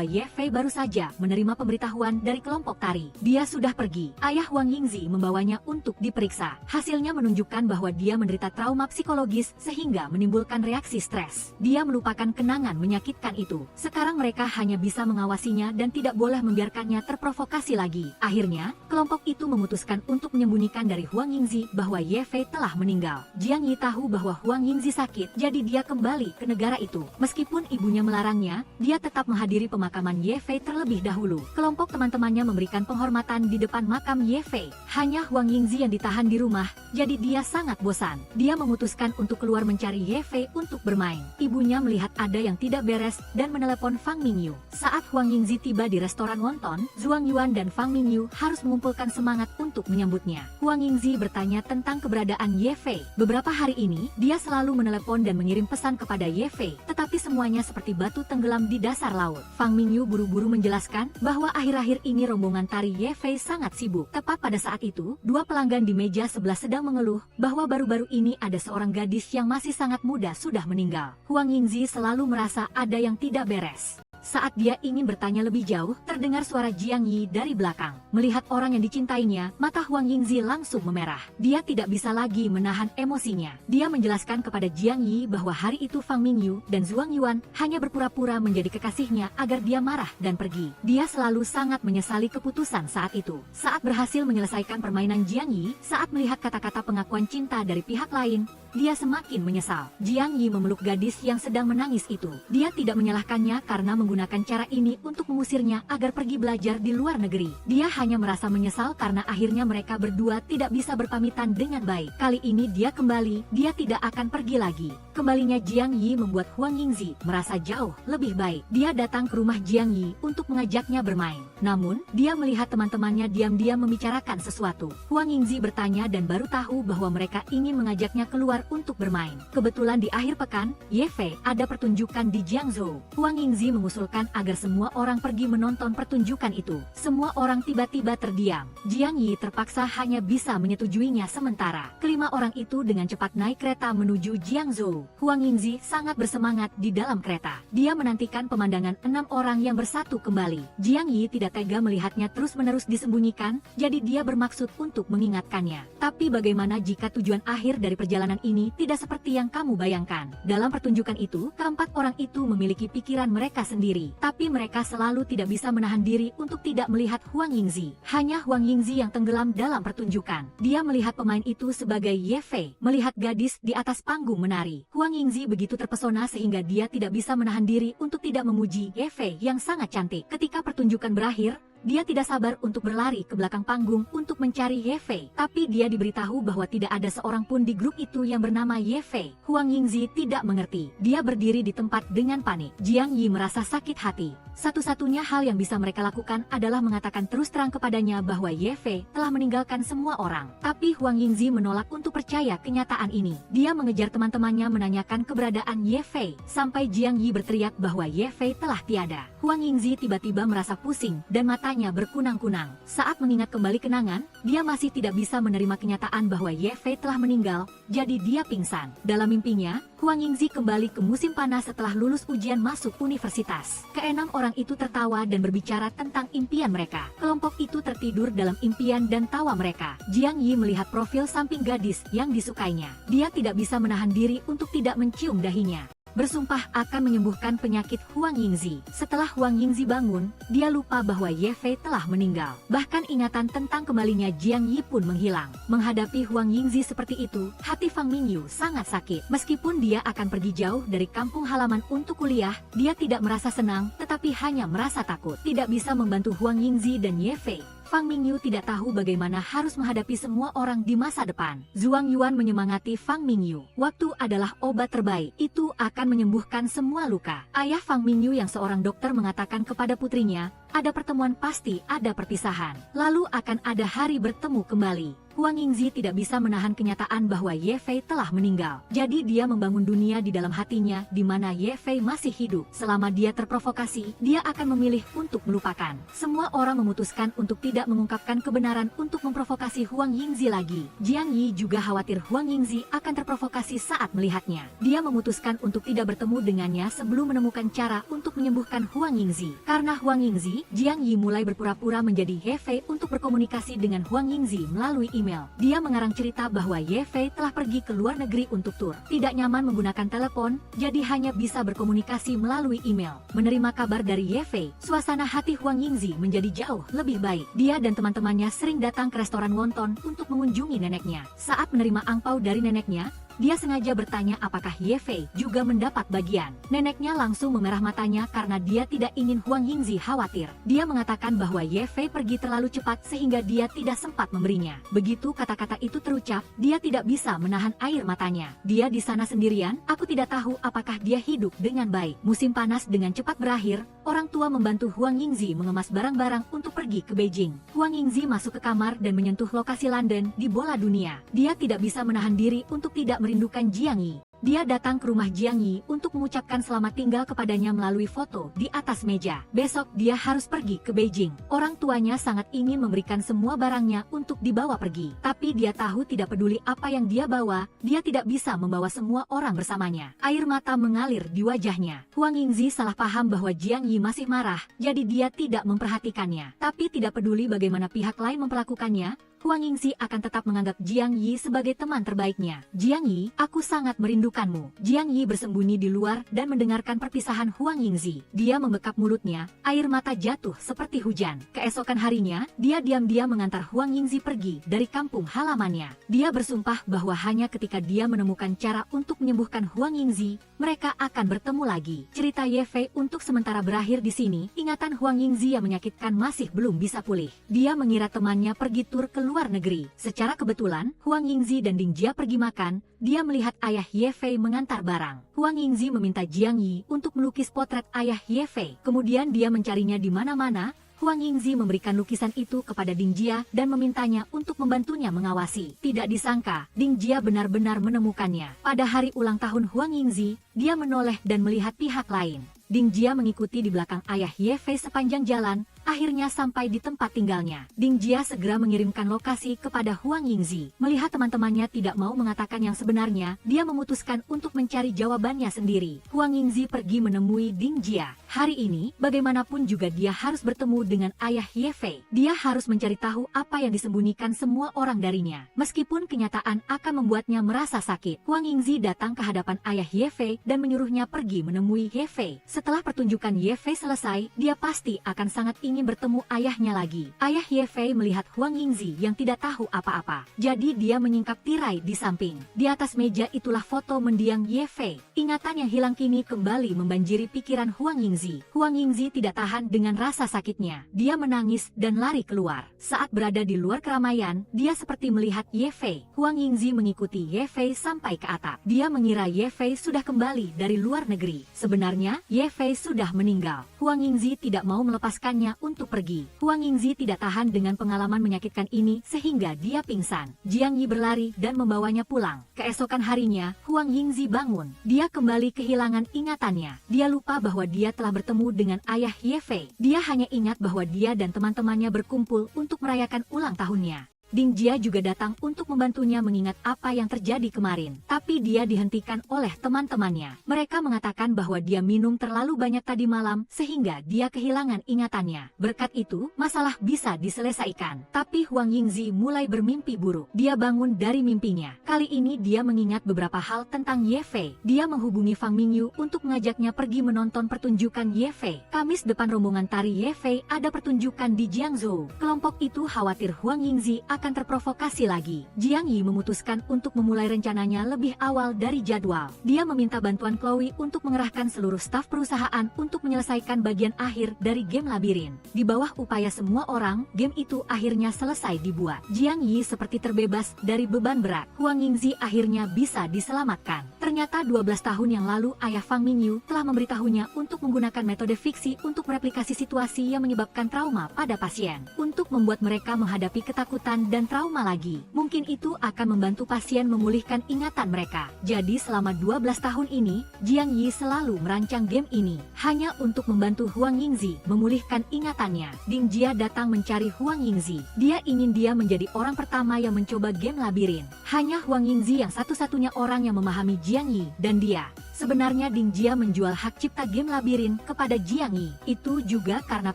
Ye Fei baru saja menerima pemberitahuan dari kelompok tari. Dia sudah pergi. Ayah Huang Yingzi membawanya untuk diperiksa. Hasilnya menunjukkan bahwa dia menderita trauma psikologis sehingga menimbulkan reaksi stres. Dia melupakan kenangan menyakitkan itu. Sekarang mereka hanya bisa mengawasinya dan tidak boleh membiarkannya terprovokasi lagi. Akhirnya, kelompok itu memutuskan untuk menyembunyikan dari dari Huang Yingzi bahwa Ye Fei telah meninggal. Jiang Yi tahu bahwa Huang Yingzi sakit, jadi dia kembali ke negara itu. Meskipun ibunya melarangnya, dia tetap menghadiri pemakaman Ye Fei terlebih dahulu. Kelompok teman-temannya memberikan penghormatan di depan makam Ye Fei. Hanya Huang Yingzi yang ditahan di rumah, jadi dia sangat bosan. Dia memutuskan untuk keluar mencari Ye Fei untuk bermain. Ibunya melihat ada yang tidak beres dan menelepon Fang Mingyu. Saat Huang Yingzi tiba di restoran wonton, Zhuang Yuan dan Fang Mingyu harus mengumpulkan semangat untuk menyambutnya. Huang Yingzi bertanya tentang keberadaan Ye Fei. Beberapa hari ini, dia selalu menelepon dan mengirim pesan kepada Ye Fei, tetapi semuanya seperti batu tenggelam di dasar laut. Fang Mingyu buru-buru menjelaskan bahwa akhir-akhir ini rombongan tari Ye Fei sangat sibuk. Tepat pada saat itu, dua pelanggan di meja sebelah sedang mengeluh bahwa baru-baru ini ada seorang gadis yang masih sangat muda sudah meninggal. Huang Yingzi selalu merasa ada yang tidak beres. Saat dia ingin bertanya lebih jauh, terdengar suara Jiang Yi dari belakang. Melihat orang yang dicintainya, mata Huang Yingzi langsung memerah. Dia tidak bisa lagi menahan emosinya. Dia menjelaskan kepada Jiang Yi bahwa hari itu Fang Mingyu dan Zhuang Yuan hanya berpura-pura menjadi kekasihnya agar dia marah dan pergi. Dia selalu sangat menyesali keputusan saat itu. Saat berhasil menyelesaikan permainan Jiang Yi, saat melihat kata-kata pengakuan cinta dari pihak lain, dia semakin menyesal. Jiang Yi memeluk gadis yang sedang menangis itu. Dia tidak menyalahkannya karena menggunakan cara ini untuk mengusirnya agar pergi belajar di luar negeri. Dia hanya merasa menyesal karena akhirnya mereka berdua tidak bisa berpamitan dengan baik. Kali ini dia kembali, dia tidak akan pergi lagi. Kembalinya Jiang Yi membuat Huang Yingzi merasa jauh lebih baik. Dia datang ke rumah Jiang Yi untuk mengajaknya bermain. Namun, dia melihat teman-temannya diam-diam membicarakan sesuatu. Huang Yingzi bertanya dan baru tahu bahwa mereka ingin mengajaknya keluar untuk bermain. Kebetulan di akhir pekan, Ye Fei ada pertunjukan di Jiangzhou. Huang Yingzi mengusulkan agar semua orang pergi menonton pertunjukan itu. Semua orang tiba-tiba terdiam. Jiang Yi terpaksa hanya bisa menyetujuinya sementara. Kelima orang itu dengan cepat naik kereta menuju Jiangzhou. Huang Yingzi sangat bersemangat di dalam kereta. Dia menantikan pemandangan 6 orang yang bersatu kembali. Jiang Yi tidak tega melihatnya terus-menerus disembunyikan, jadi dia bermaksud untuk mengingatkannya. Tapi bagaimana jika tujuan akhir dari perjalanan ini tidak seperti yang kamu bayangkan? Dalam pertunjukan itu, keempat orang itu memiliki pikiran mereka sendiri. Tapi mereka selalu tidak bisa menahan diri untuk tidak melihat Huang Yingzi. Hanya Huang Yingzi yang tenggelam dalam pertunjukan. Dia melihat pemain itu sebagai Ye Fei, melihat gadis di atas panggung menari. Huang Yingzi begitu terpesona sehingga dia tidak bisa menahan diri untuk tidak memuji Ye Fei yang sangat cantik. Ketika pertunjukan berakhir, dia tidak sabar untuk berlari ke belakang panggung untuk mencari Ye Fei. Tapi dia diberitahu bahwa tidak ada seorang pun di grup itu yang bernama Ye Fei. Huang Yingzi tidak mengerti. Dia berdiri di tempat dengan panik. Jiang Yi merasa sakit hati. Satu-satunya hal yang bisa mereka lakukan adalah mengatakan terus terang kepadanya bahwa Ye Fei telah meninggalkan semua orang. Tapi Huang Yingzi menolak untuk percaya kenyataan ini. Dia mengejar teman-temannya menanyakan keberadaan Ye Fei. Sampai Jiang Yi berteriak bahwa Ye Fei telah tiada. Huang Yingzi tiba-tiba merasa pusing dan matanya berkunang-kunang. Saat mengingat kembali kenangan, dia masih tidak bisa menerima kenyataan bahwa Ye Fei telah meninggal, jadi dia pingsan. Dalam mimpinya, Huang Yingzi kembali ke musim panas setelah lulus ujian masuk universitas. Keenam orang itu tertawa dan berbicara tentang impian mereka. Kelompok itu tertidur dalam impian dan tawa mereka. Jiang Yi melihat profil samping gadis yang disukainya. Dia tidak bisa menahan diri untuk tidak mencium dahinya. Bersumpah akan menyembuhkan penyakit Huang Yingzi. Setelah Huang Yingzi bangun, dia lupa bahwa Ye Fei telah meninggal. Bahkan ingatan tentang kembalinya Jiang Yi pun menghilang. Menghadapi Huang Yingzi seperti itu, hati Fang Mingyu sangat sakit. Meskipun dia akan pergi jauh dari kampung halaman untuk kuliah, dia tidak merasa senang, tetapi hanya merasa takut. Tidak bisa membantu Huang Yingzi dan Ye Fei. Fang Mingyu tidak tahu bagaimana harus menghadapi semua orang di masa depan. Zhuang Yuan menyemangati Fang Mingyu. Waktu adalah obat terbaik. Itu akan menyembuhkan semua luka. Ayah Fang Mingyu yang seorang dokter mengatakan kepada putrinya, ada pertemuan pasti ada perpisahan. Lalu akan ada hari bertemu kembali. Huang Yingzi tidak bisa menahan kenyataan bahwa Ye Fei telah meninggal. Jadi dia membangun dunia di dalam hatinya di mana Ye Fei masih hidup. Selama dia terprovokasi, dia akan memilih untuk melupakan. Semua orang memutuskan untuk tidak mengungkapkan kebenaran untuk memprovokasi Huang Yingzi lagi. Jiang Yi juga khawatir Huang Yingzi akan terprovokasi saat melihatnya. Dia memutuskan untuk tidak bertemu dengannya sebelum menemukan cara untuk menyembuhkan Huang Yingzi. Karena Huang Yingzi, Jiang Yi mulai berpura-pura menjadi Ye Fei untuk berkomunikasi dengan Huang Yingzi melalui email. Dia mengarang cerita bahwa Ye Fei telah pergi ke luar negeri untuk tur. Tidak nyaman menggunakan telepon, jadi hanya bisa berkomunikasi melalui email. Menerima kabar dari Ye Fei, suasana hati Huang Yingzi menjadi jauh lebih baik. Dia dan teman-temannya sering datang ke restoran wonton untuk mengunjungi neneknya. Saat menerima angpau dari neneknya, dia sengaja bertanya apakah Ye Fei juga mendapat bagian. Neneknya langsung memerah matanya karena dia tidak ingin Huang Yingzi khawatir. Dia mengatakan bahwa Ye Fei pergi terlalu cepat sehingga dia tidak sempat memberinya. Begitu kata-kata itu terucap, dia tidak bisa menahan air matanya. Dia di sana sendirian, aku tidak tahu apakah dia hidup dengan baik. Musim panas dengan cepat berakhir, orang tua membantu Huang Yingzi mengemas barang-barang untuk pergi ke Beijing. Huang Yingzi masuk ke kamar dan menyentuh lokasi London di bola dunia. Dia tidak bisa menahan diri untuk tidak merindukan Jiang Yi. Dia datang ke rumah Jiang Yi untuk mengucapkan selamat tinggal kepadanya melalui foto di atas meja. Besok dia harus pergi ke Beijing. Orang tuanya sangat ingin memberikan semua barangnya untuk dibawa pergi. Tapi dia tahu tidak peduli apa yang dia bawa, dia tidak bisa membawa semua orang bersamanya. Air mata mengalir di wajahnya. Huang Yingzi salah paham bahwa Jiang Yi masih marah, jadi dia tidak memperhatikannya. Tapi tidak peduli bagaimana pihak lain memperlakukannya, Huang Yingzi akan tetap menganggap Jiang Yi sebagai teman terbaiknya. Jiang Yi, aku sangat merindukanmu. Jiang Yi bersembunyi di luar dan mendengarkan perpisahan Huang Yingzi. Dia membekap mulutnya, air mata jatuh seperti hujan. Keesokan harinya, dia diam-diam mengantar Huang Yingzi pergi dari kampung halamannya. Dia bersumpah bahwa hanya ketika dia menemukan cara untuk menyembuhkan Huang Yingzi, mereka akan bertemu lagi. Cerita Ye Fei untuk sementara berakhir di sini. Ingatan Huang Yingzi yang menyakitkan masih belum bisa pulih. Dia mengira temannya pergi tur ke luar negeri. Secara kebetulan, Huang Yingzi dan Ding Jia pergi makan. Dia melihat ayah Ye Fei mengantar barang. Huang Yingzi meminta Jiang Yi untuk melukis potret ayah Ye Fei. Kemudian dia mencarinya di mana-mana. Huang Yingzi memberikan lukisan itu kepada Ding Jia dan memintanya untuk membantunya mengawasi. Tidak disangka, Ding Jia benar-benar menemukannya. Pada hari ulang tahun Huang Yingzi, dia menoleh dan melihat pihak lain. Ding Jia mengikuti di belakang ayah Ye Fei sepanjang jalan, akhirnya sampai di tempat tinggalnya. Ding Jia segera mengirimkan lokasi kepada Huang Yingzi. Melihat teman-temannya tidak mau mengatakan yang sebenarnya, dia memutuskan untuk mencari jawabannya sendiri. Huang Yingzi pergi menemui Ding Jia. Hari ini, bagaimanapun juga dia harus bertemu dengan ayah Ye Fei. Dia harus mencari tahu apa yang disembunyikan semua orang darinya. Meskipun kenyataan akan membuatnya merasa sakit, Huang Yingzi datang ke hadapan ayah Ye Fei dan menyuruhnya pergi menemui Ye Fei. Setelah pertunjukan Ye Fei selesai, dia pasti akan sangat ingin bertemu ayahnya lagi. Ayah Ye Fei melihat Huang Yingzi yang tidak tahu apa-apa. Jadi dia menyingkap tirai di samping. Di atas meja itulah foto mendiang Ye Fei. Ingatan yang hilang kini kembali membanjiri pikiran Huang Yingzi. Huang Yingzi tidak tahan dengan rasa sakitnya. Dia menangis dan lari keluar. Saat berada di luar keramaian, dia seperti melihat Ye Fei. Huang Yingzi mengikuti Ye Fei sampai ke atap. Dia mengira Ye Fei sudah kembali dari luar negeri. Sebenarnya, Ye Fei sudah meninggal. Huang Yingzi tidak mau melepaskannya untuk pergi. Huang Yingzi tidak tahan dengan pengalaman menyakitkan ini sehingga dia pingsan. Jiang Yi berlari dan membawanya pulang. Keesokan harinya, Huang Yingzi bangun. Dia kembali kehilangan ingatannya. Dia lupa bahwa dia telah bertemu dengan ayah Ye Fei. Dia hanya ingat bahwa dia dan teman-temannya berkumpul untuk merayakan ulang tahunnya. Ding Jia juga datang untuk membantunya mengingat apa yang terjadi kemarin. Tapi dia dihentikan oleh teman-temannya. Mereka mengatakan bahwa dia minum terlalu banyak tadi malam sehingga dia kehilangan ingatannya. Berkat itu, masalah bisa diselesaikan. Tapi Huang Yingzi mulai bermimpi buruk. Dia bangun dari mimpinya. Kali ini dia mengingat beberapa hal tentang Ye Fei. Dia menghubungi Fang Mingyu untuk mengajaknya pergi menonton pertunjukan Ye Fei. Kamis depan rombongan tari Ye Fei ada pertunjukan di Jiangzhou. Kelompok itu khawatir Huang Yingzi akan terprovokasi lagi. Jiang Yi memutuskan untuk memulai rencananya lebih awal dari jadwal. Dia meminta bantuan Chloe untuk mengerahkan seluruh staf perusahaan untuk menyelesaikan bagian akhir dari game labirin. Di bawah upaya semua orang, game itu akhirnya selesai dibuat. Jiang Yi seperti terbebas dari beban berat. Huang Yingzi akhirnya bisa diselamatkan. Ternyata 12 tahun yang lalu ayah Fang Mingyu telah memberitahunya untuk menggunakan metode fiksi untuk mereplikasi situasi yang menyebabkan trauma pada pasien. Untuk membuat mereka menghadapi ketakutan dan trauma lagi. Mungkin itu akan membantu pasien memulihkan ingatan mereka. Jadi selama 12 tahun ini, Jiang Yi selalu merancang game ini hanya untuk membantu Huang Yingzi memulihkan ingatannya. Ding Jia datang mencari Huang Yingzi. Dia ingin dia menjadi orang pertama yang mencoba game labirin. Hanya Huang Yingzi yang satu-satunya orang yang memahami Jiang Yi dan dia. Sebenarnya Ding Jia menjual hak cipta game labirin kepada Jiang Yi. Itu juga karena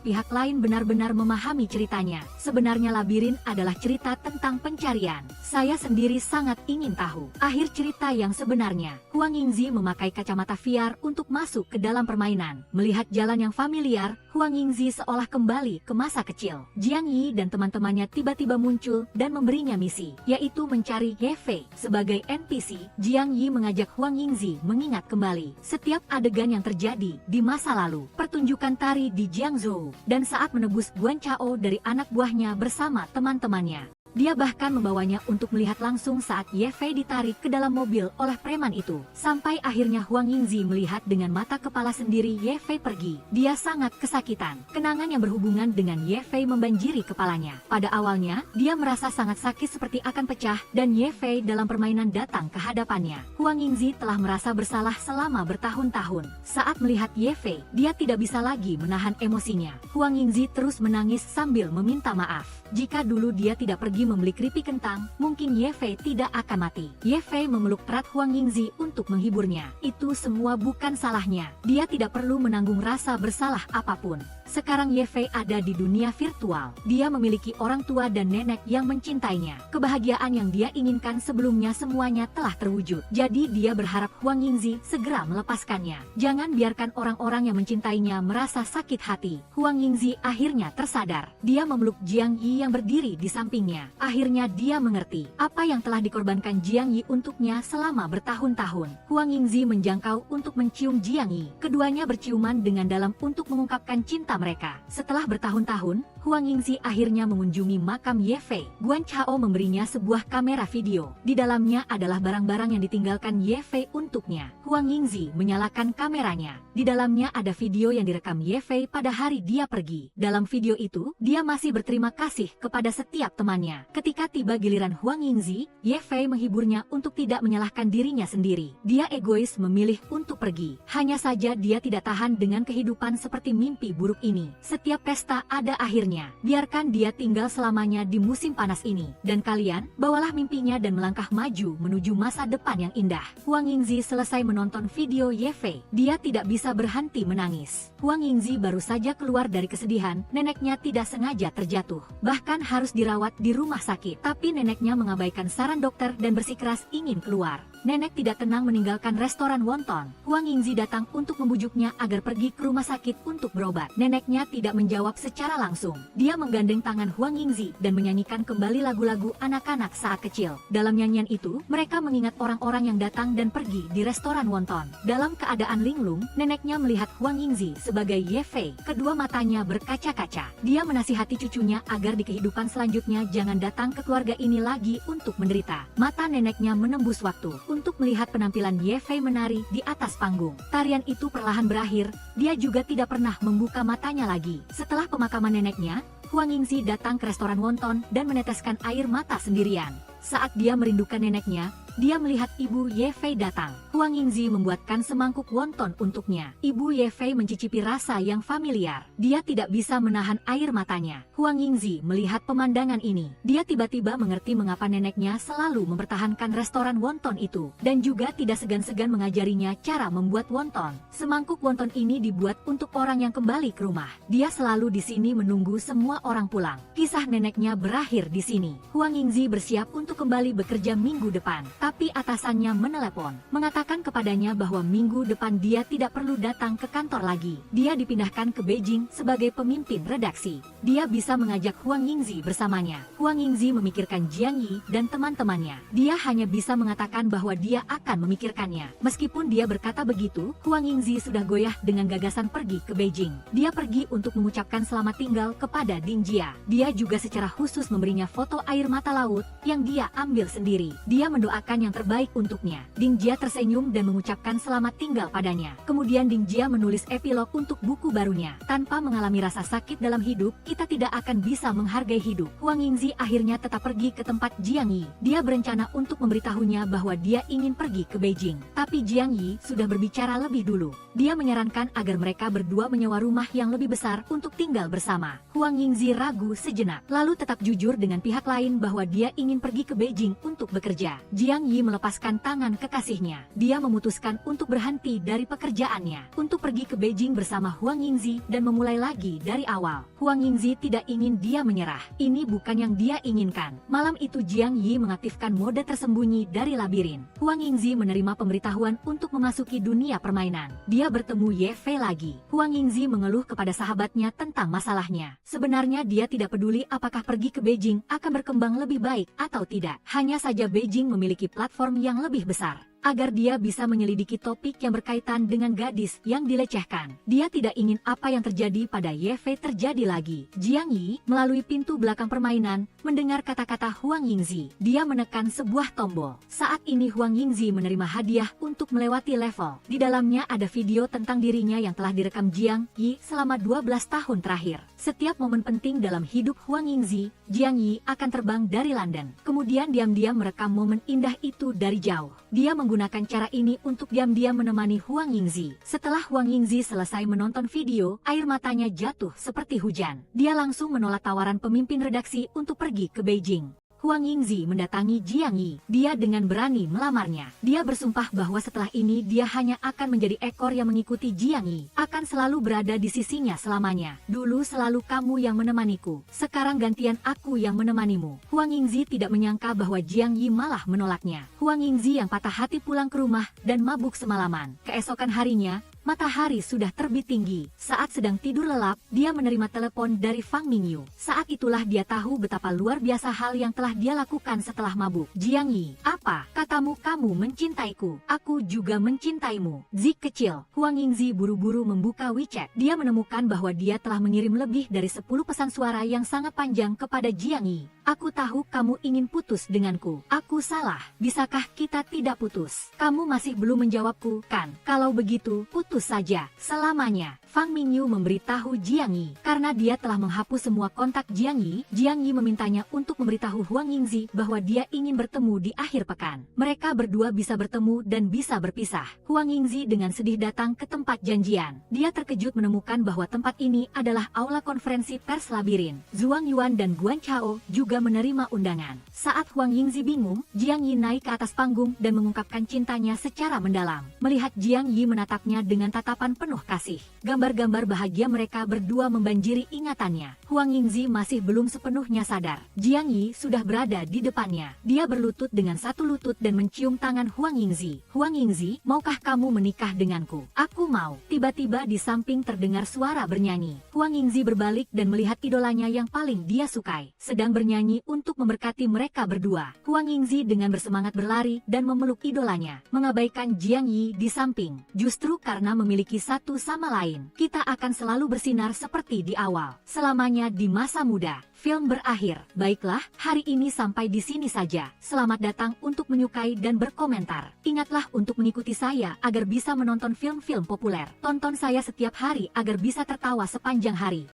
pihak lain benar-benar memahami ceritanya. Sebenarnya labirin adalah cerita cerita tentang pencarian. Saya sendiri sangat ingin tahu akhir cerita yang sebenarnya. Huang Yingzi memakai kacamata VR untuk masuk ke dalam permainan. Melihat jalan yang familiar, Huang Yingzi seolah kembali ke masa kecil. Jiang Yi dan teman-temannya tiba-tiba muncul dan memberinya misi, yaitu mencari Ye Fei. Sebagai NPC, Jiang Yi mengajak Huang Yingzi mengingat kembali setiap adegan yang terjadi di masa lalu. Pertunjukan tari di Jiangzhou, dan saat menebus Guan Chao dari anak buahnya bersama teman-temannya. Dia bahkan membawanya untuk melihat langsung saat Ye Fei ditarik ke dalam mobil oleh preman itu. Sampai akhirnya Huang Yingzi melihat dengan mata kepala sendiri Ye Fei pergi. Dia sangat kesakitan. Kenangan yang berhubungan dengan Ye Fei membanjiri kepalanya. Pada awalnya, dia merasa sangat sakit seperti akan pecah, dan Ye Fei dalam permainan datang ke hadapannya. Huang Yingzi telah merasa bersalah selama bertahun-tahun. Saat melihat Ye Fei, dia tidak bisa lagi menahan emosinya. Huang Yingzi terus menangis sambil meminta maaf. Jika dulu dia tidak pergi membeli keripik kentang, mungkin Ye Fei tidak akan mati. Ye Fei memeluk erat Huang Yingzi untuk menghiburnya. Itu semua bukan salahnya. Dia tidak perlu menanggung rasa bersalah apapun. Sekarang Ye Fei ada di dunia virtual. Dia memiliki orang tua dan nenek yang mencintainya. Kebahagiaan yang dia inginkan sebelumnya semuanya telah terwujud. Jadi dia berharap Huang Yingzi segera melepaskannya. Jangan biarkan orang-orang yang mencintainya merasa sakit hati. Huang Yingzi akhirnya tersadar. Dia memeluk Jiang Yi yang berdiri di sampingnya. Akhirnya dia mengerti apa yang telah dikorbankan Jiang Yi untuknya selama bertahun-tahun. Huang Yingzi menjangkau untuk mencium Jiang Yi. Keduanya berciuman dengan dalam untuk mengungkapkan cinta mereka. Setelah bertahun-tahun, Huang Yingzi akhirnya mengunjungi makam Ye Fei. Guan Chao memberinya sebuah kamera video. Di dalamnya adalah barang-barang yang ditinggalkan Ye Fei untuknya. Huang Yingzi menyalakan kameranya. Di dalamnya ada video yang direkam Ye Fei pada hari dia pergi. Dalam video itu, dia masih berterima kasih kepada setiap temannya. Ketika tiba giliran Huang Yingzi, Ye Fei menghiburnya untuk tidak menyalahkan dirinya sendiri. Dia egois memilih untuk pergi. Hanya saja dia tidak tahan dengan kehidupan seperti mimpi buruk ini. Setiap pesta ada akhirnya. Biarkan dia tinggal selamanya di musim panas ini. Dan kalian, bawalah mimpinya dan melangkah maju menuju masa depan yang indah. Huang Yingzi selesai menonton video Ye Fei. Dia tidak bisa berhenti menangis. Huang Yingzi baru saja keluar dari kesedihan, neneknya tidak sengaja terjatuh. Bahkan harus dirawat di rumah sakit. Tapi neneknya mengabaikan saran dokter dan bersikeras ingin keluar. Nenek tidak tenang meninggalkan restoran wonton. Huang Yingzi datang untuk membujuknya agar pergi ke rumah sakit untuk berobat. Neneknya tidak menjawab secara langsung. Dia menggandeng tangan Huang Yingzi dan menyanyikan kembali lagu-lagu anak-anak saat kecil. Dalam nyanyian itu, mereka mengingat orang-orang yang datang dan pergi di restoran wonton. Dalam keadaan linglung, neneknya melihat Huang Yingzi sebagai Ye Fei. Kedua matanya berkaca-kaca. Dia menasihati cucunya agar di kehidupan selanjutnya jangan datang ke keluarga ini lagi untuk menderita. Mata neneknya menembus waktu untuk melihat penampilan Ye Fei menari di atas panggung. Tarian itu perlahan berakhir, dia juga tidak pernah membuka matanya lagi. Setelah pemakaman neneknya, Huang Yingzi datang ke restoran wonton dan meneteskan air mata sendirian. Saat dia merindukan neneknya, dia melihat ibu Ye Fei datang. Huang Yingzi membuatkan semangkuk wonton untuknya. Ibu Ye Fei mencicipi rasa yang familiar. Dia tidak bisa menahan air matanya. Huang Yingzi melihat pemandangan ini. Dia tiba-tiba mengerti mengapa neneknya selalu mempertahankan restoran wonton itu. Dan juga tidak segan-segan mengajarinya cara membuat wonton. Semangkuk wonton ini dibuat untuk orang yang kembali ke rumah. Dia selalu di sini menunggu semua orang pulang. Kisah neneknya berakhir di sini. Huang Yingzi bersiap untuk kembali bekerja minggu depan. Tapi atasannya menelepon, mengatakan kepadanya bahwa minggu depan dia tidak perlu datang ke kantor lagi. Dia dipindahkan ke Beijing sebagai pemimpin redaksi. Dia bisa mengajak Huang Yingzi bersamanya. Huang Yingzi memikirkan Jiang Yi dan teman-temannya. Dia hanya bisa mengatakan bahwa dia akan memikirkannya. Meskipun dia berkata begitu, Huang Yingzi sudah goyah dengan gagasan pergi ke Beijing. Dia pergi untuk mengucapkan selamat tinggal kepada Ding Jia. Dia juga secara khusus memberinya foto air mata laut yang dia ambil sendiri. Dia mendoakan yang terbaik untuknya. Ding Jia tersenyum dan mengucapkan selamat tinggal padanya. Kemudian Ding Jia menulis epilog untuk buku barunya. Tanpa mengalami rasa sakit dalam hidup, kita tidak akan bisa menghargai hidup. Huang Yingzi akhirnya tetap pergi ke tempat Jiang Yi. Dia berencana untuk memberitahunya bahwa dia ingin pergi ke Beijing. Tapi Jiang Yi sudah berbicara lebih dulu. Dia menyarankan agar mereka berdua menyewa rumah yang lebih besar untuk tinggal bersama. Huang Yingzi ragu sejenak, lalu tetap jujur dengan pihak lain bahwa dia ingin pergi ke Beijing untuk bekerja. Jiang Jiang Yi melepaskan tangan kekasihnya. Dia memutuskan untuk berhenti dari pekerjaannya, untuk pergi ke Beijing bersama Huang Yingzi dan memulai lagi dari awal. Huang Yingzi tidak ingin dia menyerah. Ini bukan yang dia inginkan. Malam itu Jiang Yi mengaktifkan mode tersembunyi dari labirin. Huang Yingzi menerima pemberitahuan untuk memasuki dunia permainan. Dia bertemu Ye Fei lagi. Huang Yingzi mengeluh kepada sahabatnya tentang masalahnya. Sebenarnya dia tidak peduli apakah pergi ke Beijing akan berkembang lebih baik atau tidak. Hanya saja Beijing memiliki platform yang lebih besar, agar dia bisa menyelidiki topik yang berkaitan dengan gadis yang dilecehkan. Dia tidak ingin apa yang terjadi pada Ye Fei terjadi lagi. Jiang Yi, melalui pintu belakang permainan, mendengar kata-kata Huang Yingzi. Dia menekan sebuah tombol. Saat ini Huang Yingzi menerima hadiah untuk melewati level. Di dalamnya ada video tentang dirinya yang telah direkam Jiang Yi selama 12 tahun terakhir. Setiap momen penting dalam hidup Huang Yingzi, Jiang Yi akan terbang dari London. Kemudian diam-diam merekam momen indah itu dari jauh. Dia menggunakan cara ini untuk diam-diam menemani Huang Yingzi. Setelah Huang Yingzi selesai menonton video, air matanya jatuh seperti hujan. Dia langsung menolak tawaran pemimpin redaksi untuk pergi ke Beijing. Huang Yingzi mendatangi Jiang Yi. Dia dengan berani melamarnya. Dia bersumpah bahwa setelah ini dia hanya akan menjadi ekor yang mengikuti Jiang Yi, akan selalu berada di sisinya selamanya. Dulu selalu kamu yang menemaniku, sekarang gantian aku yang menemanimu. Huang Yingzi tidak menyangka bahwa Jiang Yi malah menolaknya. Huang Yingzi yang patah hati pulang ke rumah dan mabuk semalaman. Keesokan harinya, matahari sudah terbit tinggi. Saat sedang tidur lelap, dia menerima telepon dari Fang Mingyu. Saat itulah dia tahu betapa luar biasa hal yang telah dia lakukan setelah mabuk. Jiang Yi, apa? Katamu kamu mencintaiku. Aku juga mencintaimu. Zik kecil. Huang Yingzi buru-buru membuka WeChat. Dia menemukan bahwa dia telah mengirim lebih dari 10 pesan suara yang sangat panjang kepada Jiang Yi. Aku tahu kamu ingin putus denganku. Aku salah. Bisakah kita tidak putus? Kamu masih belum menjawabku, kan? Kalau begitu, putus saja, selamanya. Fang Mingyu memberitahu Jiang Yi. Karena dia telah menghapus semua kontak Jiang Yi memintanya untuk memberitahu Huang Yingzi bahwa dia ingin bertemu di akhir pekan. Mereka berdua bisa bertemu dan bisa berpisah. Huang Yingzi dengan sedih datang ke tempat janjian. Dia terkejut menemukan bahwa tempat ini adalah aula konferensi pers labirin. Zhuang Yuan dan Guan Chao juga menerima undangan. Saat Huang Yingzi bingung, Jiang Yi naik ke atas panggung dan mengungkapkan cintanya secara mendalam. Melihat Jiang Yi menatapnya dengan tatapan penuh kasih, gambar-gambar bahagia mereka berdua membanjiri ingatannya. Huang Yingzi masih belum sepenuhnya sadar. Jiang Yi sudah berada di depannya. Dia berlutut dengan satu lutut dan mencium tangan Huang Yingzi. Huang Yingzi, maukah kamu menikah denganku? Aku mau. Tiba-tiba di samping terdengar suara bernyanyi. Huang Yingzi berbalik dan melihat idolanya yang paling dia sukai sedang bernyanyi untuk memberkati mereka berdua. Huang Yingzi dengan bersemangat berlari dan memeluk idolanya, mengabaikan Jiang Yi di samping. Justru karena memiliki satu sama lain, kita akan selalu bersinar seperti di awal, selamanya di masa muda. Film berakhir. Baiklah, hari ini sampai di sini saja. Selamat datang untuk menyukai dan berkomentar. Ingatlah untuk mengikuti saya agar bisa menonton film-film populer. Tonton saya setiap hari agar bisa tertawa sepanjang hari.